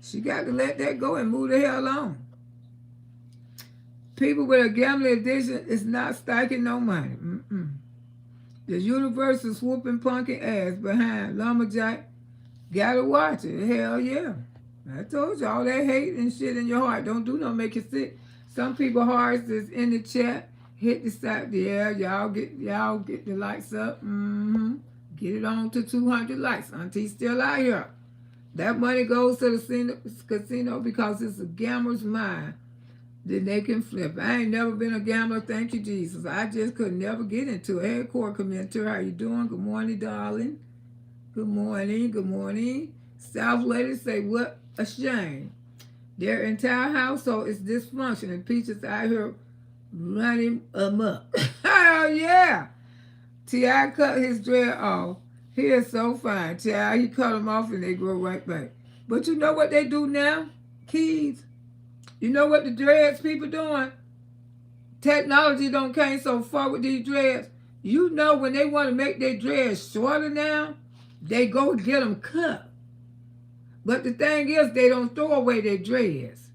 She got to let that go and move the hell on. People with a gambling addiction is not stacking no money. The universe is whooping Pumpkin ass behind Lumberjack. Gotta watch it. Hell yeah. I told you, all that hate and shit in your heart don't do no make you sick. Some people hearts is in the chat. Hit the side. Yeah, y'all get the likes up. Get it on to 200 likes. Auntie's still out here. That money goes to the casino because it's a gambler's mind. Then they can flip. I ain't never been a gambler. Thank you, Jesus. I just could never get into it. Hey, Core commenter, how you doing? Good morning, darling. Good morning. Good morning. South ladies say, what a shame. Their entire household is dysfunctional. And Peaches out here running amok. Oh, yeah. T.I. cut his dread off. He is so fine. T.I. he cut them off and they grow right back. But you know what they do now? Kids. You know what the dreads people doing? Technology don't came so far with these dreads. You know when they want to make their dreads shorter now, they go get them cut. But the thing is, they don't throw away their dreads.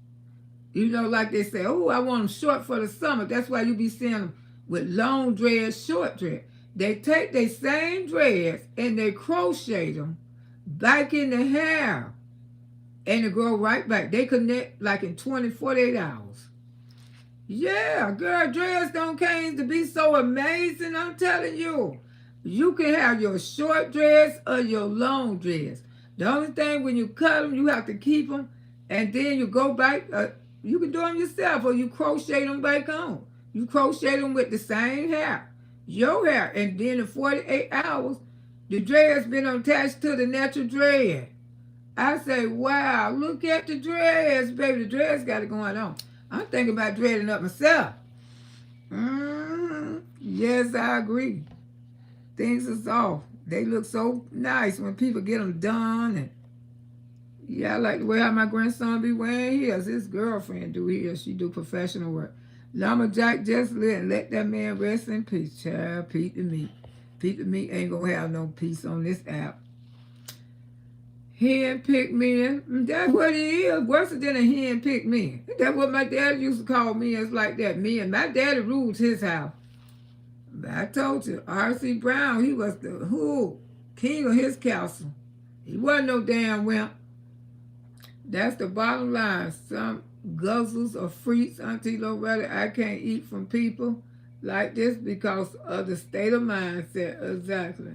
You know, like they say, oh, I want them short for the summer. That's why you be seeing them with long dreads, short dreads. They take their same dreads and they crochet them back in the hair. And it grow right back. They connect like in 20, 48 hours. Yeah, girl, dreads don't came to be so amazing, I'm telling you. You can have your short dreads or your long dreads. The only thing, when you cut them, you have to keep them, and then you go back. You can do them yourself, or you crochet them back on. You crochet them with the same hair, your hair, and then in 48 hours, the dread's been attached to the natural dread. I say, wow, look at the dreads, baby. The dreads got it going on. I'm thinking about dreading up myself. Yes, I agree. Things are soft. They look so nice when people get them done. And yeah, I like the way how my grandson be wearing heels. His girlfriend do heels. She do professional work. Llama Jack just let that man rest in peace, child. Pete the meat. Pete the meat ain't gonna have no peace on this app. Hen-picked men. That's what he is. Worse than a hen-picked man. That's what my dad used to call me. It's like that. Me and my daddy ruled his house. But I told you, R.C. Brown, he was the king of his castle. He wasn't no damn wimp. That's the bottom line. Some guzzles or freaks, Auntie Loretta, I can't eat from people like this because of the state of mindset. Exactly.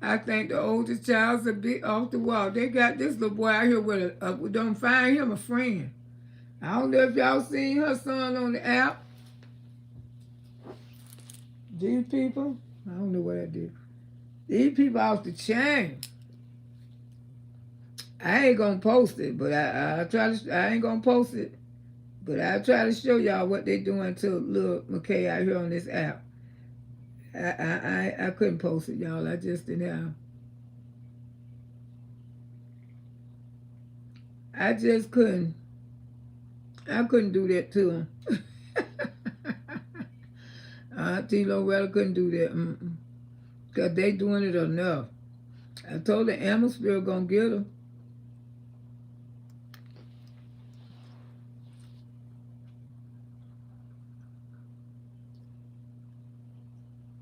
I think the oldest child's a bit off the wall. They got this little boy out here with don't find him a friend. I don't know if y'all seen her son on the app. These people, I don't know what I did. These people off the chain. I ain't gonna post it, but I ain't gonna post it, but I try to show y'all what they doing to little McKay out here on this app. I couldn't post it, y'all. I just didn't have. I just couldn't. I couldn't do that to him. Auntie Loretta couldn't do that. Because they doing it enough. I told the atmosphere gonna get them.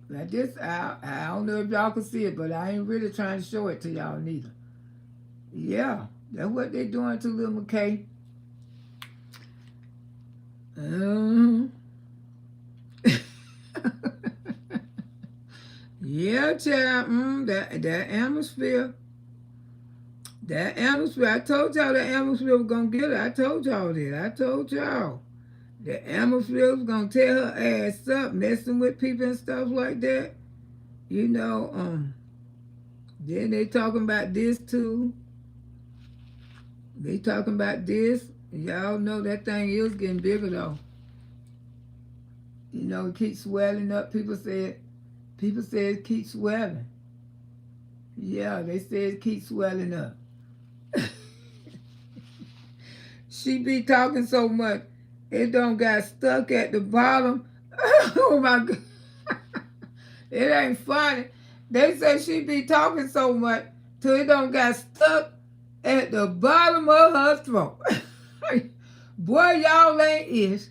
Like this, I don't know if y'all can see it, but I ain't really trying to show it to y'all neither. Yeah, that's what they doing to little McKay. Yeah, child. That atmosphere. That atmosphere. I told y'all that atmosphere was gonna get her. I told y'all that. I told y'all. The atmosphere was gonna tear her ass up, messing with people and stuff like that. You know, then they talking about this too. They talking about this. Y'all know that thing is getting bigger though. You know, it keeps swelling up. People say it keeps swelling. Yeah, they say it keeps swelling up. She be talking so much. It don't got stuck at the bottom. Oh my God. It ain't funny. They say she be talking so much till it don't got stuck at the bottom of her throat. Boy, y'all ain't ish.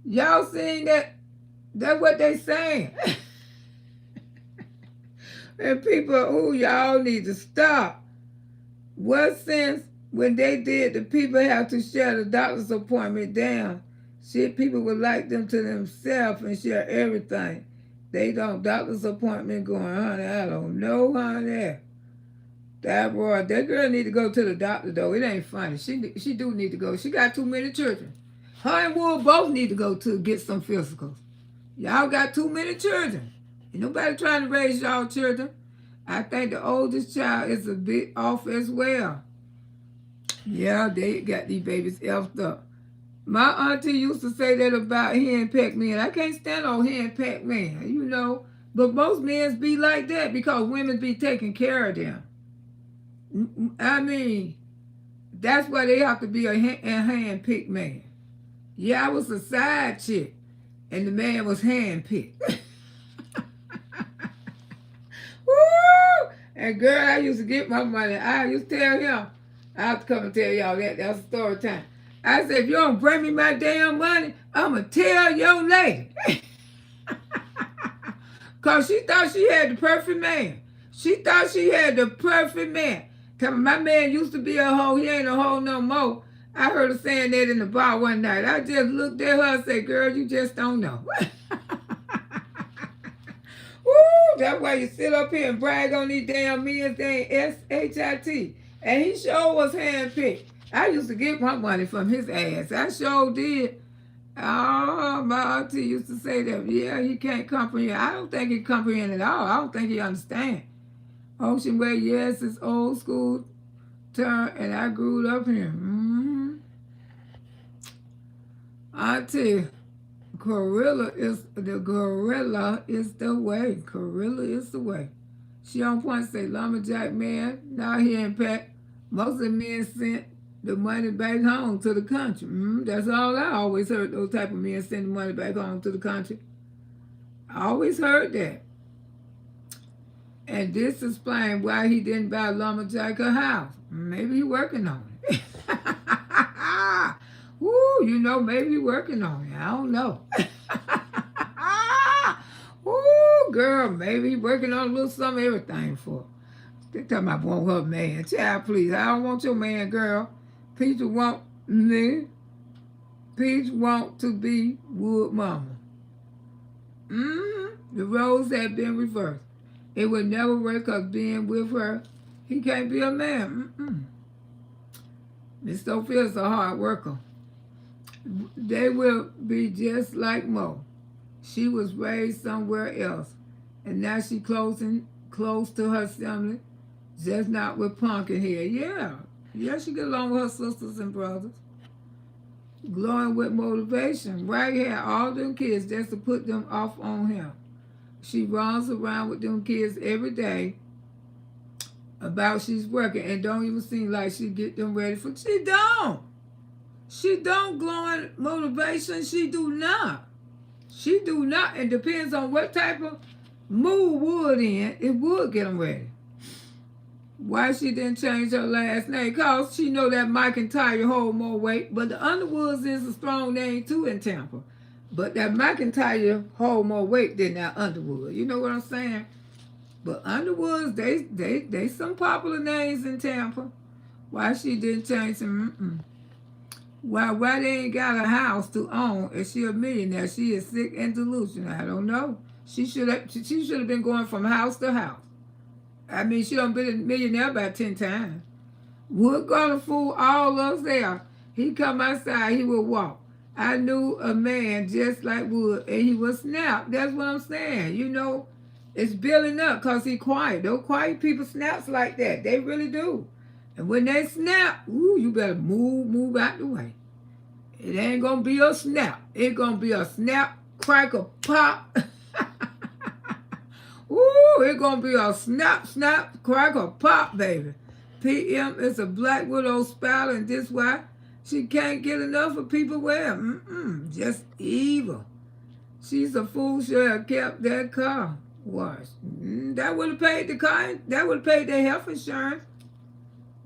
Y'all seen that? That's what they saying. And people, y'all need to stop. What sense when they did the people have to share the doctor's appointment down? Shit, people would like them to themselves and share everything. They don't. Doctor's appointment going, honey, I don't know, honey. That girl need to go to the doctor, though. It ain't funny. She do need to go. She got too many children. Her and Wool both need to go to get some physicals. Y'all got too many children. Ain't nobody trying to raise y'all children. I think the oldest child is a bit off as well. Yeah, they got these babies effed up. My auntie used to say that about hen-pecked men. I can't stand on hen-pecked men, you know. But most men be like that because women be taking care of them. I mean, that's why they have to be a hand-picked man. Yeah, I was a side chick, and the man was hand-picked. And girl, I used to get my money. I used to tell him, I have to come and tell y'all that. That's a story time. I said, if you don't bring me my damn money, I'm going to tell your lady. Because she thought she had the perfect man. She thought she had the perfect man. My man used to be a hoe. He ain't a hoe no more. I heard her saying that in the bar one night. I just looked at her and said, girl, you just don't know. Woo, that's why you sit up here and brag on these damn men's name S-H-I-T. And he sure was handpicked. I used to get my money from his ass. I sure did. Oh, my auntie used to say that. Yeah, he can't comprehend. I don't think he comprehend at all. I don't think he understand. Ocean Way, yes, it's old school term, and I grew up here. Auntie, gorilla is the way. Gorilla is the way. She on point say, lumberjack man, now he in pack. Most of the men sent the money back home to the country. That's all I always heard, those type of men send the money back home to the country. I always heard that. And this explains why he didn't buy lumberjack a house. Maybe he working on it. Woo, you know, maybe he working on it. I don't know. Woo, girl, maybe he working on a little something, everything for. They talking about want her man. Child, please, I don't want your man, girl. Peach want me. Peach want to be Wood Mama. The roles have been reversed. It would never work because being with her, he can't be a man. Miss Sophia's a hard worker. They will be just like Mo. She was raised somewhere else, and now she close to her family, just not with Pumpkin here. Yeah, she get along with her sisters and brothers. Glowing with motivation. Right here, all them kids just to put them off on him. She runs around with them kids every day about she's working and don't even seem like she get them ready for. She don't. She don't glowing motivation. She do not. She do not. It depends on what type of mood Wood in. It would get them ready. Why she didn't change her last name? Because she know that McIntyre hold more weight. But the Underwoods is a strong name too in Tampa. But that McIntyre hold more weight than that Underwood. You know what I'm saying? But Underwoods, they some popular names in Tampa. Why she didn't change them? Why they ain't got a house to own? Is she a millionaire? She is sick and delusional. I don't know. She should have been going from house to house. I mean, she done been a millionaire about 10 times. Wood gonna fool all of us there. He come outside, he would walk. I knew a man just like Wood, and he was snap. That's what I'm saying. You know, it's building up because he quiet. Those quiet people snaps like that. They really do. And when they snap, ooh, you better move out the way. It ain't going to be a snap. It's going to be a snap, crackle, pop. Ooh, it's going to be a snap, crackle, pop, baby. PM is a black widow spout, and this why she can't get enough of people wear. Just evil. She's a fool. Should have kept that car washed. That would have paid the car. That would have paid their health insurance.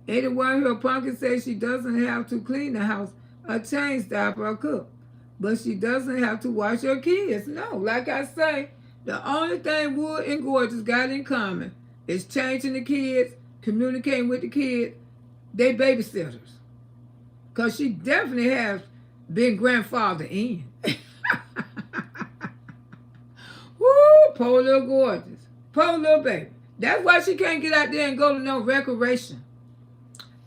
Anyone here, Pumpkin says she doesn't have to clean the house, or change diaper, or cook. But she doesn't have to watch her kids. No, like I say, the only thing Wood and Gorgeous got in common is changing the kids, communicating with the kids. They babysitters. Because she definitely has been grandfather in. Woo, poor little Gorgeous. Poor little baby. That's why she can't get out there and go to no recreation.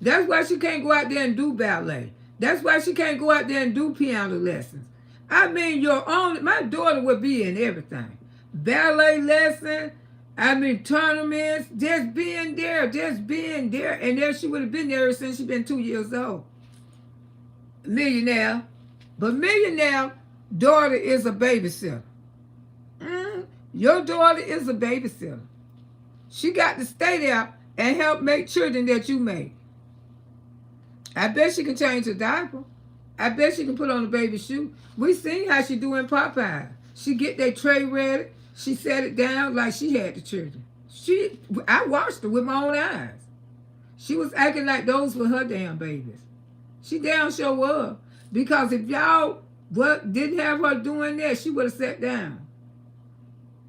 That's why she can't go out there and do ballet. That's why she can't go out there and do piano lessons. I mean, my daughter would be in everything. Ballet lesson, tournaments, just being there. And there she would have been there since she's been 2 years old. Millionaire. But millionaire daughter is a babysitter. Your daughter is a babysitter. She got to stay there and help make children that you made. I bet she can change her diaper. I bet she can put on a baby shoe. We seen how she do in Popeye. She get that tray ready. She set it down like she had the children. I watched her with my own eyes. She was acting like those were her damn babies. She damn sure was. Because if y'all didn't have her doing that, she would have sat down.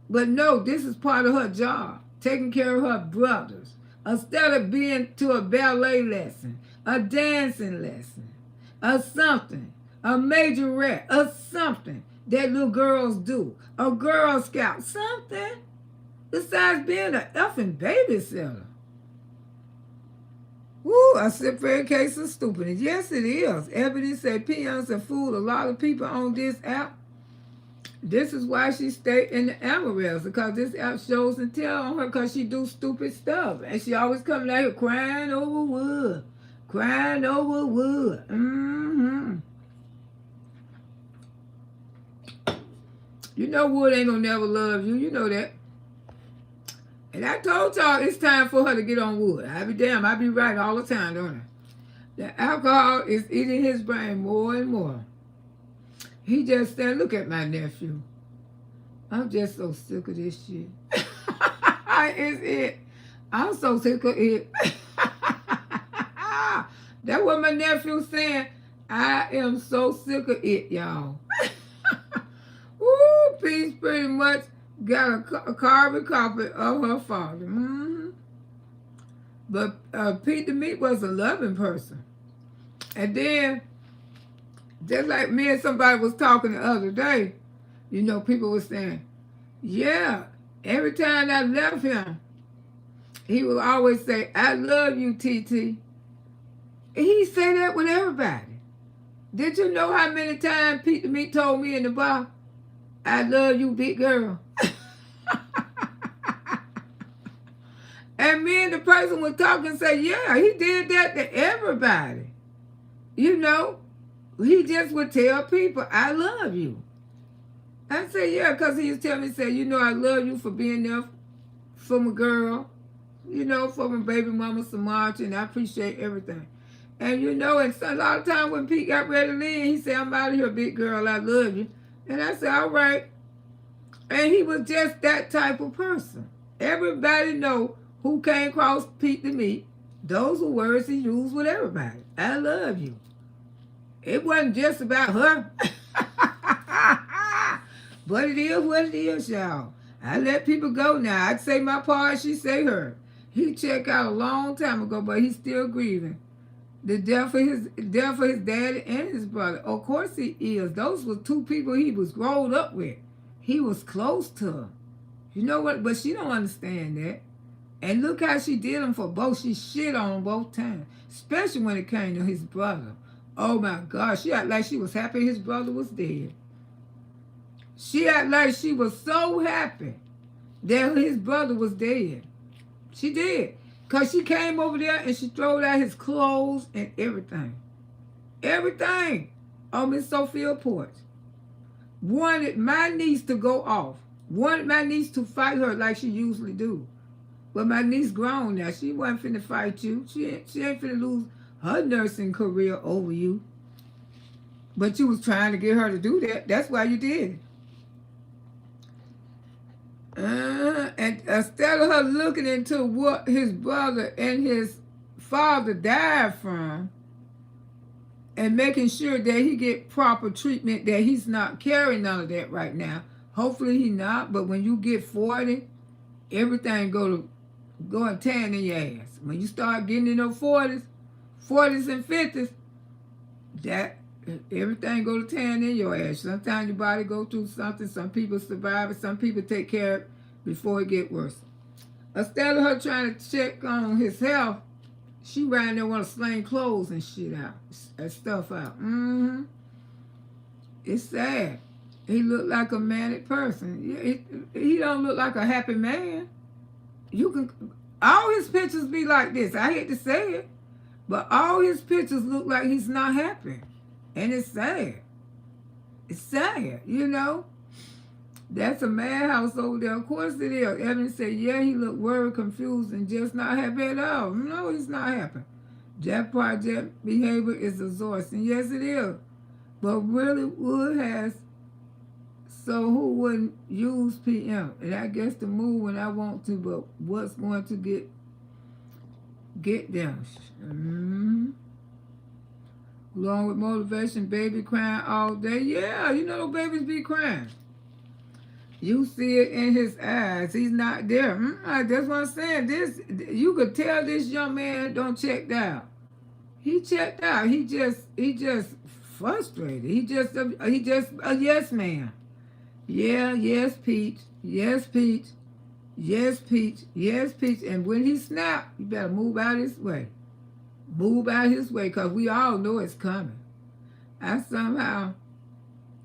But no, this is part of her job, taking care of her brothers. Instead of being to a ballet lesson, a dancing lesson, or something, a majorette, or something that little girls do, a Girl Scout, something, besides being an effing babysitter. Woo, a severe case of stupidness. Yes, it is. Evidence said peons have fooled a lot of people on this app. This is why she stayed in the Amarells, because this app shows and tell on her because she do stupid stuff. And she always coming out here crying over wood. Crying over wood. You know wood ain't gonna never love you. You know that. And I told y'all it's time for her to get on wood. I be damn, I be right all the time, don't I? The alcohol is eating his brain more and more. He just said, look at my nephew. I'm just so sick of this shit. It's it. I'm so sick of it. That's what my nephew saying. I am so sick of it, y'all. Ooh, Peace pretty much got a carbon copy of her father. But Pete the Meat was a loving person. And then, just like me and somebody was talking the other day, you know, people were saying, yeah, every time I left him, he would always say, I love you, TT. He say that with everybody. Did you know how many times Pete the Meat told me in the bar, I love you, big girl? And me and the person was talking say, yeah, he did that to everybody. You know, he just would tell people, I love you. I said, yeah, because he was telling me, say, you know, I love you for being there for my girl, you know, for my baby mama, Samaj, and I appreciate everything. And, you know, and so a lot of times when Pete got ready to leave, he said, I'm out of here, big girl, I love you. And I said, all right. And he was just that type of person. Everybody know who came across Pete the Meat. Those were words he used with everybody. I love you. It wasn't just about her. But it is what it is, y'all. I let people go now. I'd say my part, she say her. He checked out a long time ago, but he's still grieving. The death of his daddy and his brother. Of course he is. Those were two people he was grown up with. He was close to her. You know what? But she don't understand that. And look how she did him for both. She shit on him both times. Especially when it came to his brother. Oh my God. She acted like she was happy his brother was dead. She acted like she was so happy that his brother was dead. She did. Because she came over there and she threw out his clothes and everything. Everything on Miss Sophia porch. Wanted my niece to go off. Wanted my niece to fight her like she usually do. But my niece grown now. She wasn't finna fight you. She ain't finna lose her nursing career over you. But you was trying to get her to do that. That's why you did it. And instead of her looking into what his brother and his father died from and making sure that he get proper treatment, that he's not carrying none of that right now. Hopefully he not, but when you get 40, everything go and tan in your ass. When you start getting in those 40s and 50s, that everything go to tan in your ass. Sometimes your body go through something. Some people survive it. Some people take care of it before it get worse. Instead of her trying to check on his health, she ran there want to sling clothes and shit out, and stuff out. It's sad. He looked like a manic person. He don't look like a happy man. You can, all his pictures be like this. I hate to say it, but all his pictures look like he's not happy. And it's sad. It's sad, you know. That's a madhouse over there. Of course it is. Evan said, yeah, he looked worried, confused, and just not happy at all. No, he's not happy. That project behavior is exhausting. Yes, it is. But really, Wood has So who wouldn't use PM? And I guess to move when I want to, but what's going to get them? Along with motivation, baby crying all day. Yeah, you know babies be crying. You see it in his eyes. He's not there. That's what I'm saying. This, you could tell this young man don't check out. He checked out. He just frustrated. He just a yes man. Yeah, yes, Peach. Yes, Peach. Yes, Peach. Yes, Peach. And when he snap, you better move out his way. Move out his way, because we all know it's coming. I somehow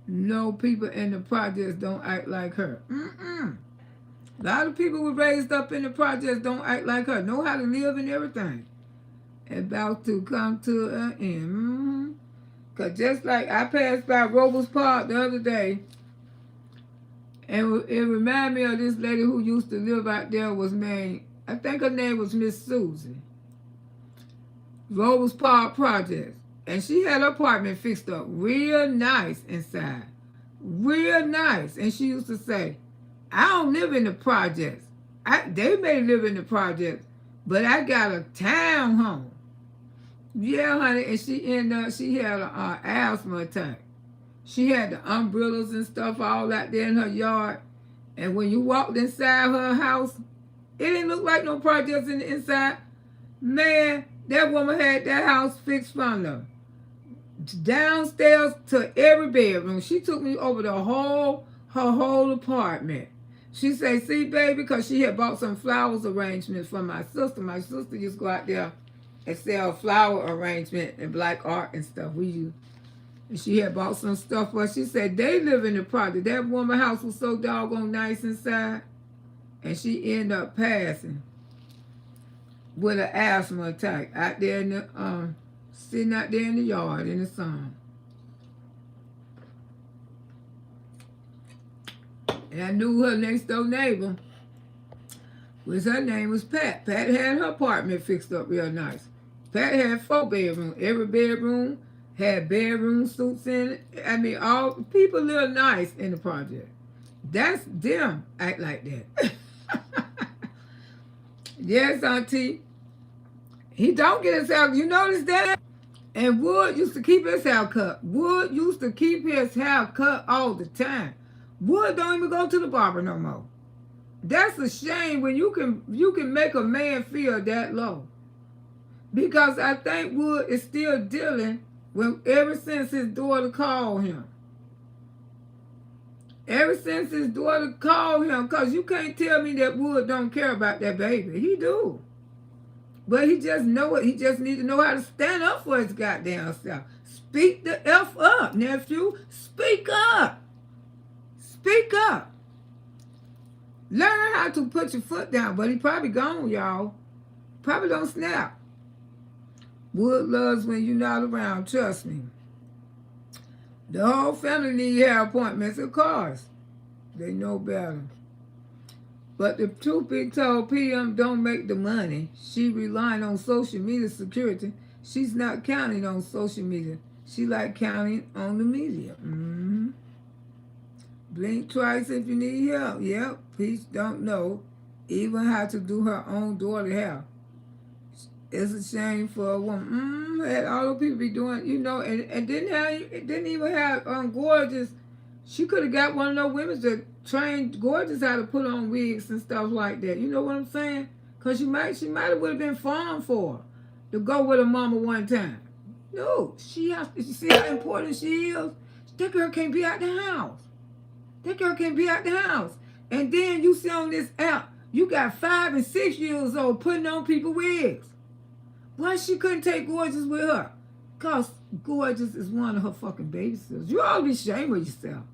know people in the projects don't act like her. A lot of people were raised up in the projects don't act like her. Know how to live and everything. About to come to an end. Because just like I passed by Robles Park the other day, and it reminded me of this lady who used to live out there, was named, I think her name was Miss Susie. Robles Park Projects. And she had her apartment fixed up real nice inside. Real nice. And she used to say, I don't live in the projects. They may live in the projects, but I got a townhome. Yeah, honey. And she ended up, she had an asthma attack. She had the umbrellas and stuff all out there in her yard. And when you walked inside her house, it didn't look like no projects in the inside. Man, that woman had that house fixed from the downstairs to every bedroom. She took me over her whole apartment. She said, see, baby, because she had bought some flowers arrangements from my sister. My sister used to go out there and sell flower arrangement and black art and stuff. And she had bought some stuff for her. She said, they live in the project. That woman's house was so doggone nice inside. And she ended up passing with an asthma attack out there in the, sitting out there in the yard in the sun. And I knew her next door neighbor, her name was Pat. Pat had her apartment fixed up real nice. Pat had 4 bedrooms. Every bedroom had bedroom suites in it. I mean, all people live nice in the project. That's them act like that. Yes, Auntie. He don't get his hair. You notice that? And Wood used to keep his hair cut. Wood used to keep his hair cut all the time. Wood don't even go to the barber no more. That's a shame when you can make a man feel that low. Because I think Wood is still dealing with ever since his daughter called him. Ever since his daughter called him, because you can't tell me that Wood don't care about that baby. He do. But he just know it. He just need to know how to stand up for his goddamn self. Speak the F up, nephew. Speak up. Speak up. Learn how to put your foot down. But he probably gone, y'all. Probably don't snap. Wood loves when you're not around. Trust me. The whole family need hair appointments, of course. They know better. But the truth be told, PM don't make the money. She relying on social media security. She's not counting on social media. She like counting on the media. Blink twice if you need help. Yep, Peach don't know even how to do her own daughter hair. It's a shame for a woman. Had all the people be doing, you know, and didn't even have Gorgeous. She could have got one of those women that trained Gorgeous how to put on wigs and stuff like that. You know what I'm saying? Because she might have would have been fun for her to go with her mama one time. No, she has to see how important she is. That girl can't be out the house. That girl can't be out the house. And then you see on this app, you got 5 and 6 years old putting on people wigs. Why she couldn't take Gorgeous with her? Because Gorgeous is one of her fucking babysitters. You ought to be ashamed of yourself.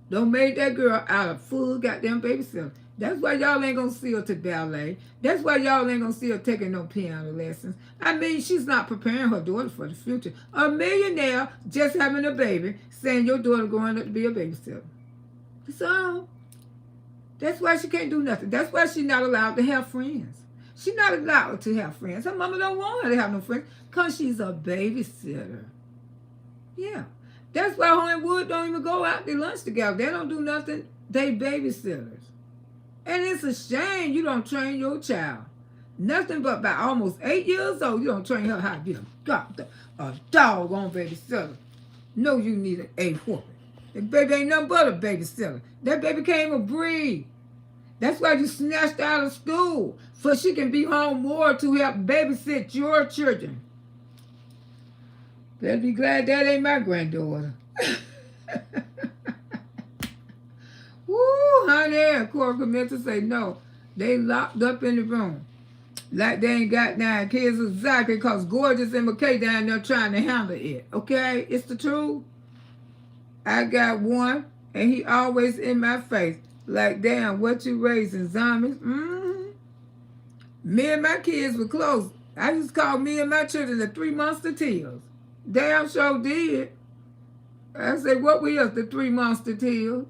Don't make that girl out of full goddamn babysitter. That's why y'all ain't gonna see her to ballet. That's why y'all ain't gonna see her taking no piano lessons. I mean, she's not preparing her daughter for the future. A millionaire just having a baby, saying your daughter growing up to be a babysitter. So, that's why she can't do nothing. That's why she's not allowed to have friends. She's not allowed to have friends. Her mama don't want her to have no friends because she's a babysitter. Yeah. That's why her and Wood don't even go out to lunch together. They don't do nothing. They babysitters. And it's a shame you don't train your child. Nothing but by almost 8 years old, you don't train her how to be a doggone babysitter. No, you need an A whooping. That baby ain't nothing but a babysitter. That baby came a breed. That's why you snatched out of school, so she can be home more to help babysit your children. Better be glad that ain't my granddaughter. Woo, honey, Cora meant to say no. They locked up in the room. Like they ain't got 9 kids exactly because Gorgeous and McKay down there trying to handle it. Okay? It's the truth. I got one, and he always in my face. Like, damn, what you raising, zombies? Me and my kids were close. I used to call me and my children the 3 Musketeers. Damn sure did. I said, what we is the 3 Musketeers?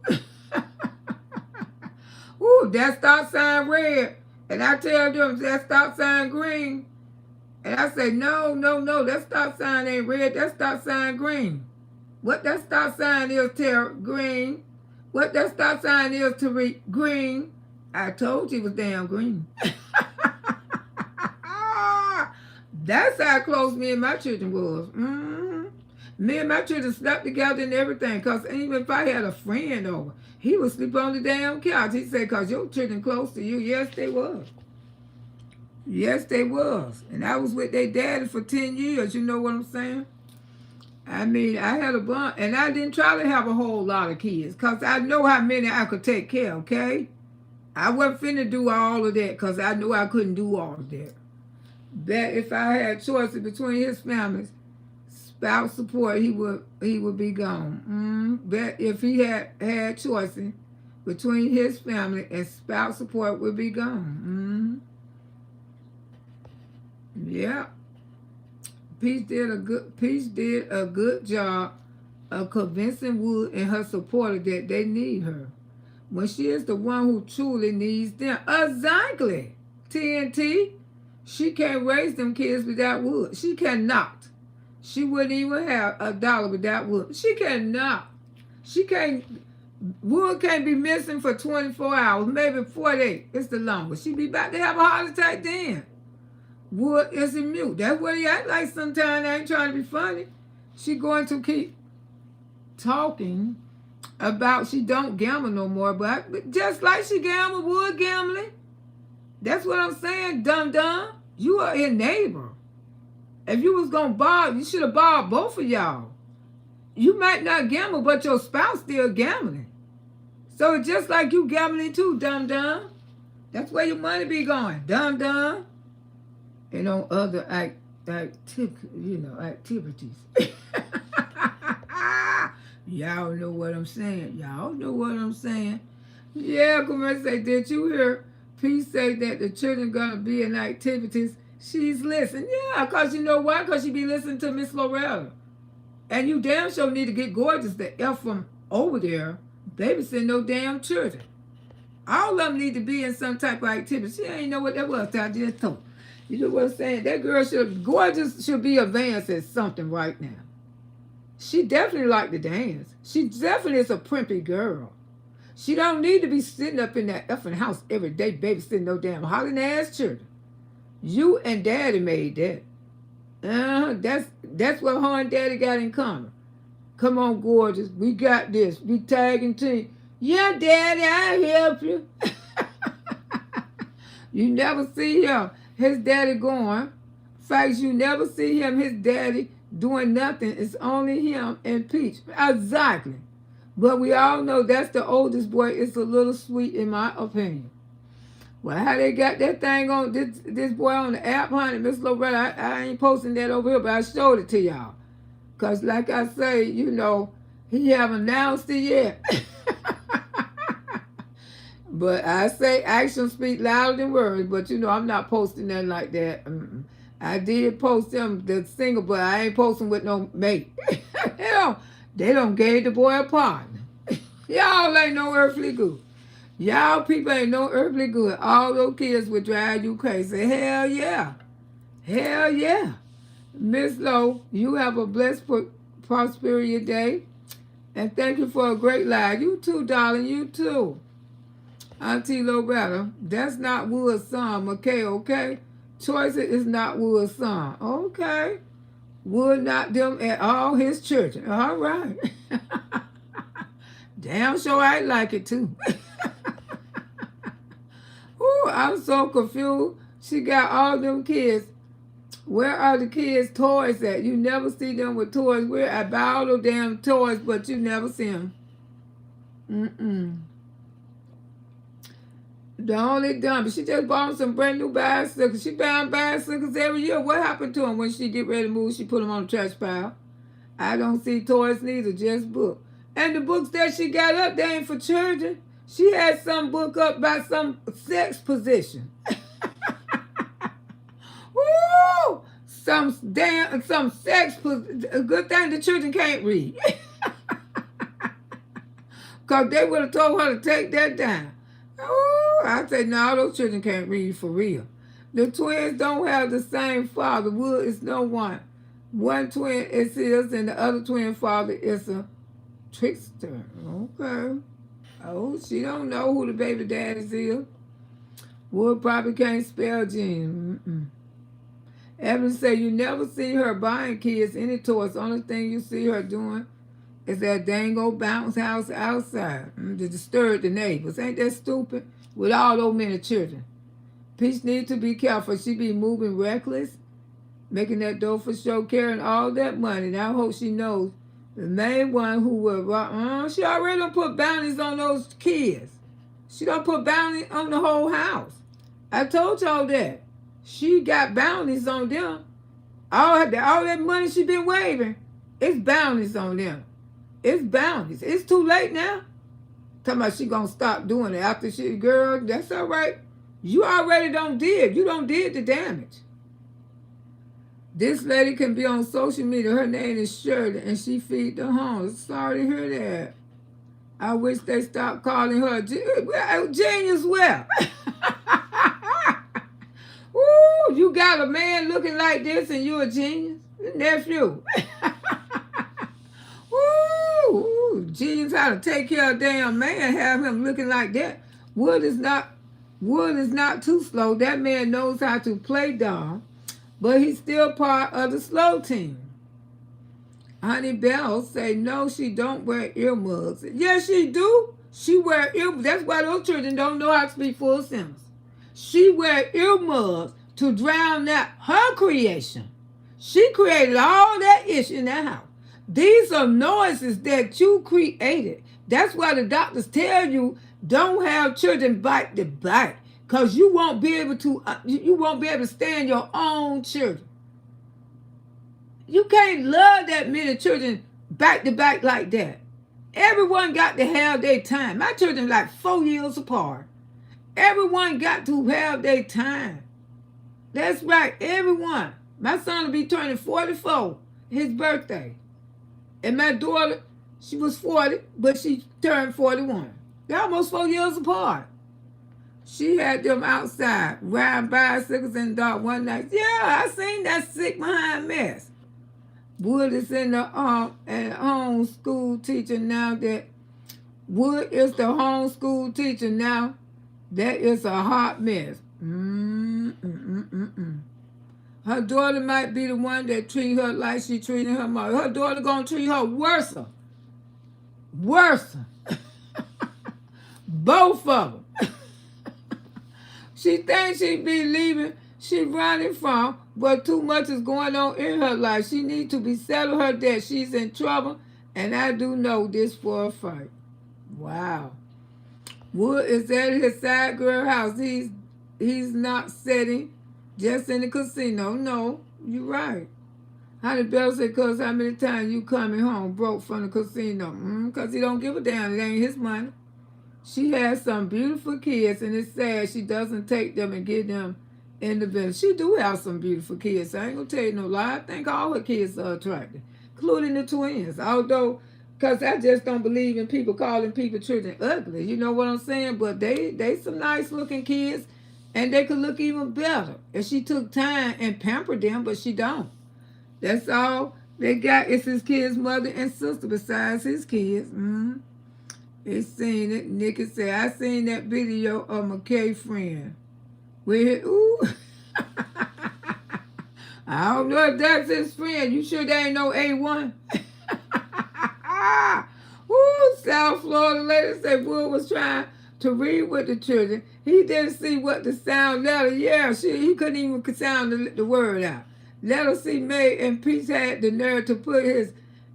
Ooh, that stop sign red. And I tell them that stop sign green. And I say, no, that stop sign ain't red. That stop sign green. What that stop sign is, Tara, green. What that stop sign is, Tariq, green. I told you it was damn green. That's how close me and my children was. Me and my children slept together and everything. Because even if I had a friend over, he would sleep on the damn couch. He said, because your children close to you. Yes, they was. Yes, they was. And I was with their daddy for 10 years. You know what I'm saying? I mean, I had a bunch, and I didn't try to have a whole lot of kids because I know how many I could take care of, okay? I wasn't finna do all of that because I knew I couldn't do all of that. But if I had choices between his families, spouse support, he would be gone. But if he had choices between his family and spouse support, would be gone. Yeah. Peach did a good job of convincing Wood and her supporter that they need her, when she is the one who truly needs them. Exactly. TNT. She can't raise them kids without Wood. She cannot. She wouldn't even have $1 without Wood. She cannot. She can't. Wood can't be missing for 24 hours, maybe 48. It's the longest. She'd be about to have a heart attack then. Wood is in mute. That's what he act like sometimes. I ain't trying to be funny. She going to keep talking about she don't gamble no more, but just like she gamble, Wood gambling. That's what I'm saying, dum-dum. You are a neighbor. If you was going to borrow, you should have borrowed both of y'all. You might not gamble, but your spouse still gambling. So it's just like you gambling too, dum-dum. That's where your money be going, dum-dum. And on other activities. Y'all know what I'm saying. Y'all know what I'm saying. Yeah, come and say, did you hear Peace say that the children gonna be in activities? She's listening. Yeah, because you know why? Because she be listening to Miss Loretta. And you damn sure need to get Gorgeous the F from over there babysitting no damn children. All of them need to be in some type of activity. She ain't know what that was. I just told her. You know what I'm saying? That girl Gorgeous should be advanced at something right now. She definitely like to dance. She definitely is a primpy girl. She don't need to be sitting up in that effing house every day babysitting no damn hollering ass children. You and Daddy made that. That's what her and Daddy got in common. Come on, Gorgeous. We got this. We tagging team. Yeah, Daddy, I'll help you. You never see him. His daddy going. In fact, you never see him, his daddy, doing nothing. It's only him and Peach. Exactly. But we all know that's the oldest boy. It's a little sweet in my opinion. Well, how they got that thing on, this boy on the app, honey, Miss Loretta, I ain't posting that over here, but I showed it to y'all. Because like I say, you know, he haven't announced it yet. But I say actions speak louder than words. But, you know, I'm not posting nothing like that. I did post him, the single, but I ain't posting with no mate. They don't gave the boy a partner. Y'all ain't no earthly good. Y'all people ain't no earthly good. All those kids would drive you crazy. Hell yeah. Hell yeah. Miss Lowe, you have a blessed prosperity day. And thank you for a great live. You too, darling. You too. Auntie Loretta. That's not Wood's son, McKay, okay? Choice is not Wood's son. Okay. Would not them at all his children. All right. Damn sure I like it too. Ooh, I'm so confused. She got all them kids. Where are the kids' toys at? You never see them with toys. Where I buy all those damn toys, but you never see them. The only dumb, she just bought some brand new bicycles. She buying bicycles every year. What happened to them when she get ready to move? She put them on the trash pile. I don't see toys neither, just books. And the books that she got up, they ain't for children. She had some book up by some sex position. Woo! Some sex position. A good thing the children can't read. Because they would have told her to take that down. Oh, I say, no, those children can't read for real. The twins don't have the same father. Wood is no one. One twin is his, and the other twin father is a trickster. Okay. Oh, she don't know who the baby daddies is. Wood probably can't spell Jean. Evans say you never see her buying kids any toys. Only thing you see her doing is that dang old bounce house outside to disturb the neighbors. Ain't that stupid? With all those many children. Peach need to be careful. She be moving reckless, making that dough for show, carrying all that money. And I hope she knows the main one who will, she already done put bounties on those kids. She done put bounties on the whole house. I told y'all that. She got bounties on them. All that money she been waving, it's bounties on them. It's bounties. It's too late now. Talking about she gonna stop doing it after she, girl, that's all right. You already don't did. You don't did the damage. This lady can be on social media. Her name is Shirley, and she feed the homeless. Sorry to hear that. I wish they stopped calling her genius. Well, ooh, you got a man looking like this, and you a genius, nephew. Ooh, genius how to take care of a damn man. Have him looking like that. Wood is not too slow. That man knows how to play dumb. But he's still part of the slow team. Honey Bell say, no, she don't wear earmuffs. Yes, she do. She wear earmuffs. That's why those children don't know how to speak full sentences. She wear earmuffs to drown out her creation. She created all that ish in that house. These are noises that you created. That's why the doctors tell you don't have children bite the bite. Because you won't be able to stand your own children. You can't love that many children back to back like that. Everyone got to have their time. My children like 4 years apart. Everyone got to have their time. That's right, everyone. My son will be turning 44, his birthday. And my daughter, she was 40, but she turned 41. They're almost 4 years apart. She had them outside, riding bicycles in the dark one night. Yeah, I seen that sick behind mess. Wood is in the homeschool teacher now. That Wood is the homeschool teacher now. That is a hot mess. Her daughter might be the one that treat her like she treating her mother. Her daughter gonna treat her worse. Worse. Both of them. She thinks she be leaving, she running from, but too much is going on in her life. She needs to be settled her debt. She's in trouble, and I do know this for a fact. Wow. Wood is at his side girl house. He's not sitting just in the casino. No, you're right. Honey Bell said, cuz how many times you coming home broke from the casino? Because he don't give a damn. It ain't his money. She has some beautiful kids, and it's sad she doesn't take them and get them in the business. She do have some beautiful kids. I ain't going to tell you no lie. I think all her kids are attractive, including the twins. Although, because I just don't believe in people calling people children ugly. You know what I'm saying? But they some nice-looking kids, and they could look even better if she took time and pampered them, but she don't. That's all. It's his kid's mother and sister besides his kids. It's seen it. Nikki said, I seen that video of McKay friend. Ooh. I don't know if that's his friend. You sure that ain't no A1? Ooh, South Florida lady said Wood was trying to read with the children. He didn't see what the sound letter. Yeah, he couldn't even sound the word out. Letter C May and Peace had the nerve to put his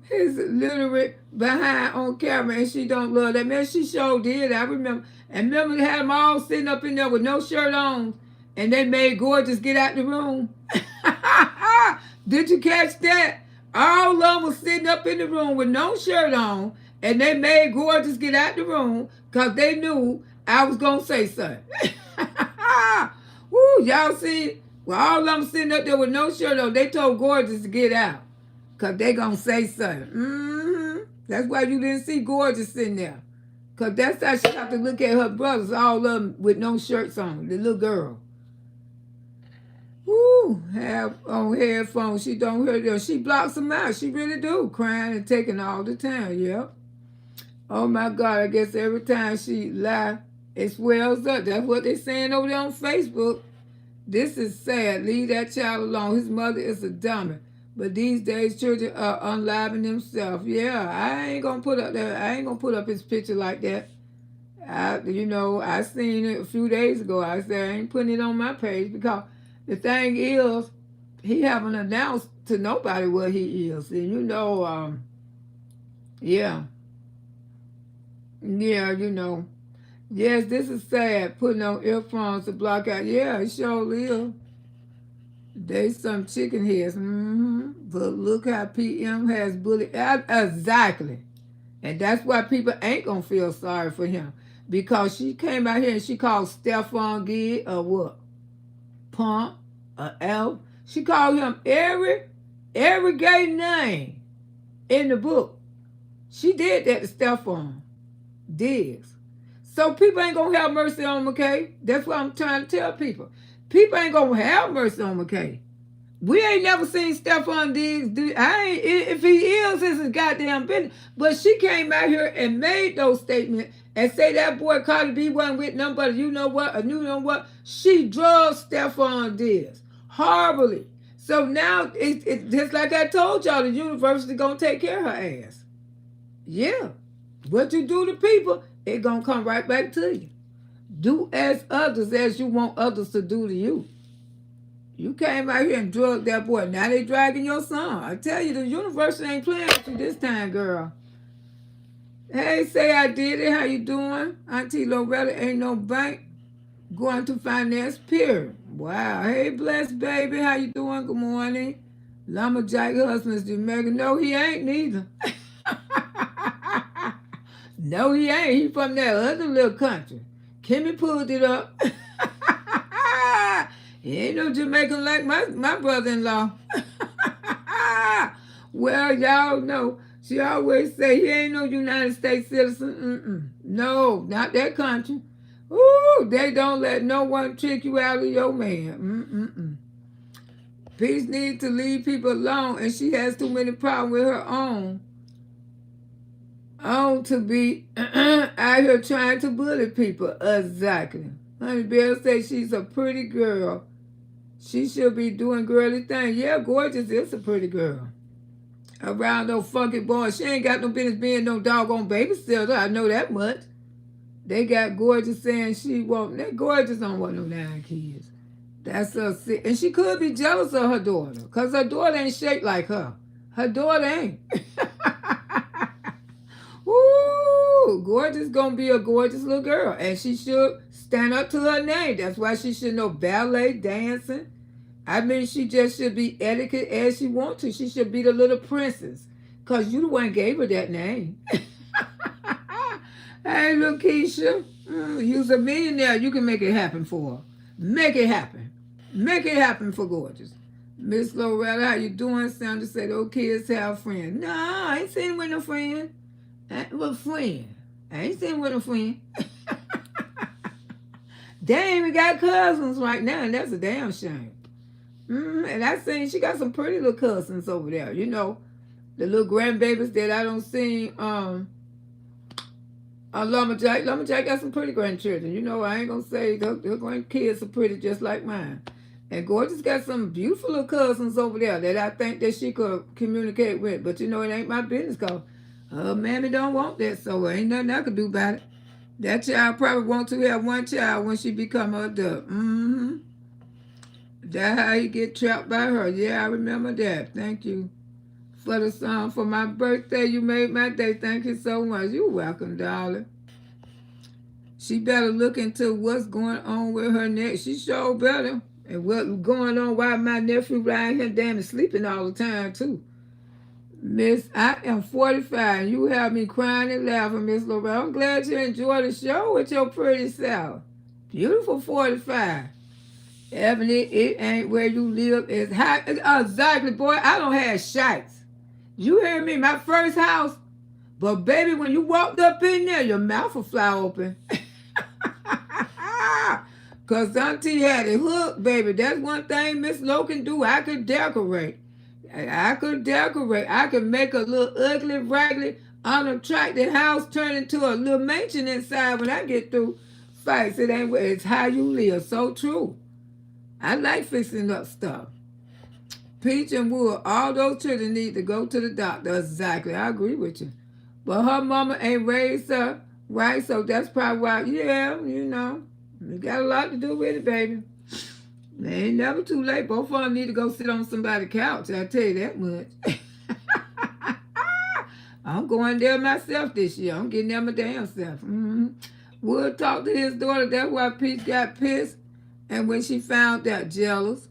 literate behind on camera, and she don't love that. Man, she sure did. I remember. And remember they had them all sitting up in there with no shirt on, and they made Gorgeous get out the room. Did you catch that? All of them was sitting up in the room with no shirt on, and they made Gorgeous get out the room because they knew I was going to say something. Woo, y'all see? Well, all of them sitting up there with no shirt on, they told Gorgeous to get out because they going to say something. That's why you didn't see Gorgeous sitting there, because that's how she got to look at her brothers, all of them with no shirts on, the little girl. Woo, have on headphones. She don't hear them. She blocks them out. She really do. Crying and taking all the time. Yep. Oh my God. I guess every time she lie, it swells up. That's what they saying over there on Facebook. This is sad. Leave that child alone. His mother is a dummy. But these days, children are unliving themselves. Yeah, I ain't gonna put up that. I ain't gonna put up his picture like that. I seen it a few days ago. I said I ain't putting it on my page because the thing is, he haven't announced to nobody what he is. And yeah. Yes, this is sad, putting on earphones to block out. Yeah, it sure is. They some chicken heads. But look how PM has bullied. Exactly. And that's why people ain't going to feel sorry for him. Because she came out here and she called Stephon Gid a what? Pump, a elf. She called him every gay name in the book. She did that to Stephon Diggs. So people ain't gonna have mercy on McKay. That's what I'm trying to tell people. People ain't gonna have mercy on McKay. We ain't never seen Stephon Diggs do. If he is, it's his goddamn business. But she came out here and made those statements and say that boy Cardi B wasn't with none but you know what. She drugged Stephon Diggs horribly. So now it's just like I told y'all, the university gonna take care of her ass. Yeah, what you do to people, it gonna come right back to you. Do as others as you want others to do to you. You came out here and drugged that boy. Now they dragging your son. I tell you, the university ain't playing with you this time, girl. Hey, say I did it. How you doing? Auntie Loretta ain't no bank going to finance, period. Wow. Hey, blessed baby. How you doing? Good morning. Lumberjack husband's Jamaican. No, he ain't neither. No, he ain't. He from that other little country. Kimmy pulled it up. He ain't no Jamaican like my brother-in-law. Well, y'all know, she always say he ain't no United States citizen. No, not that country. Ooh, they don't let no one trick you out of your man. Peace needs to leave people alone, and she has too many problems with her own to be out here trying to bully people. Exactly. Honey Bear says she's a pretty girl. She should be doing girly things. Yeah, Gorgeous is a pretty girl. Around those funky boys. She ain't got no business being no doggone babysitter. I know that much. They got Gorgeous saying she won't. That Gorgeous don't want no 9 kids. That's her. And she could be jealous of her daughter. Because her daughter ain't shaped like her. Her daughter ain't. Woo! Gorgeous gonna be a gorgeous little girl. And she should stand up to her name. That's why she should know ballet, dancing. I mean, she just should be etiquette as she wants to. She should be the little princess. Because you the one gave her that name. Hey, look, Keisha. You's a millionaire. You can make it happen for her. Make it happen. Make it happen for Gorgeous. Miss Loretta, how you doing? Sandra said, oh, kids have friends. No, I ain't seen with no friend. What friend? I ain't seen with a friend. They ain't even got cousins right now, and that's a damn shame. And I seen she got some pretty little cousins over there. You know, the little grandbabies that I don't see. Lumberjack. Lumberjack got some pretty grandchildren. You know, I ain't gonna say her grandkids are pretty just like mine. And Gorgeous got some beautiful little cousins over there that I think that she could communicate with. But you know, it ain't my business because her mammy don't want that, so ain't nothing I could do about it. That child probably want to have one child when she become an adult. Mm-hmm. That's how he get trapped by her. Yeah, I remember that. Thank you for the song. For my birthday, you made my day. Thank you so much. You're welcome, darling. She better look into what's going on with her neck. She sure better. And what's going on while my nephew right here damn is sleeping all the time, too. Miss, I am 45. You have me crying and laughing, Miss Loretta. I'm glad you enjoyed the show with your pretty self. Beautiful 45. Ebony, it ain't where you live. It's hot. Exactly, boy. I don't have shites. You hear me? My first house. But, baby, when you walked up in there, your mouth will fly open. Because Auntie had it hooked, baby. That's one thing Miss Lo can do. I could decorate. I could decorate. I could make a little ugly, raggedy, unattractive house turn into a little mansion inside when I get through fights. It ain't where it's how you live. So true. I like fixing up stuff. Peach and Wood, all those children need to go to the doctor. Exactly. I agree with you. But her mama ain't raised her, right? So that's probably why, yeah, you know, you got a lot to do with it, baby. They ain't never too late. Both of them need to go sit on somebody's couch. I'll tell you that much. I'm going there myself this year. I'm getting there my damn self. Mm-hmm. Wood talked to his daughter. That's why Peach got pissed. And when she found that, jealous.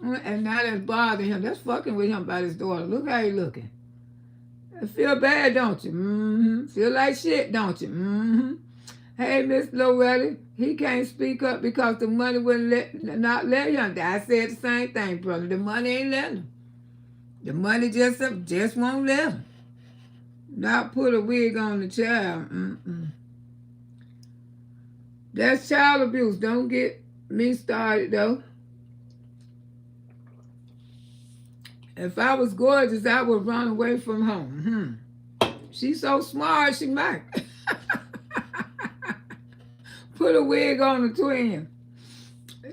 And now that's bothering him. That's fucking with him about his daughter. Look how he looking. I feel bad, don't you? Mm-hmm. Feel like shit, don't you? Mm-hmm. Hey, Miss Loretta, he can't speak up because the money wouldn't not let him. I said the same thing, brother. The money ain't letting him. The money just won't let him. Not put a wig on the child. Mm-mm. That's child abuse. Don't get me started, though. If I was Gorgeous, I would run away from home. She's so smart, she might. Put a wig on the twin.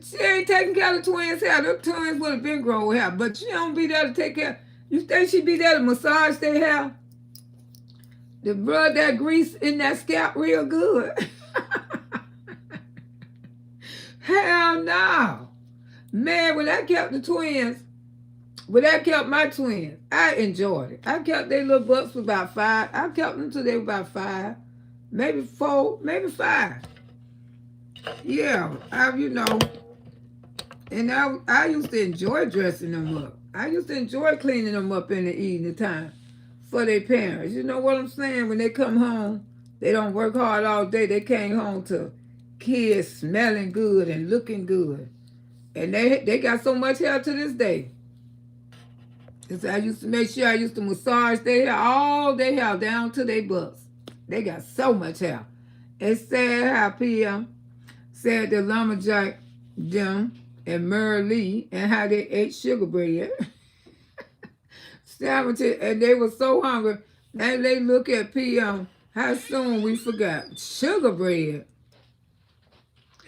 She ain't taking care of the twins' hair. The twins would have been grown hair, but she don't be there to take care. You think she be there to massage their hair? To rub that grease in that scalp real good. Hell no. Man, when I kept the twins, when I kept my twins, I enjoyed it. I kept their little butts for about 5. I kept them until they were about 5. Maybe 4, maybe 5. Yeah, you know. And I used to enjoy dressing them up. I used to enjoy cleaning them up in the evening time for their parents. You know what I'm saying? When they come home, they don't work hard all day. They came home to kids smelling good and looking good. And they got so much hair to this day. Because I used to make sure I used to massage their hair, all their hair down to their butts. They got so much hair. It's sad how PM said the lumberjack them and Merle Lee and how they ate sugar bread. Sandwiches, and they were so hungry. And they look at PM, how soon we forgot. Sugar bread.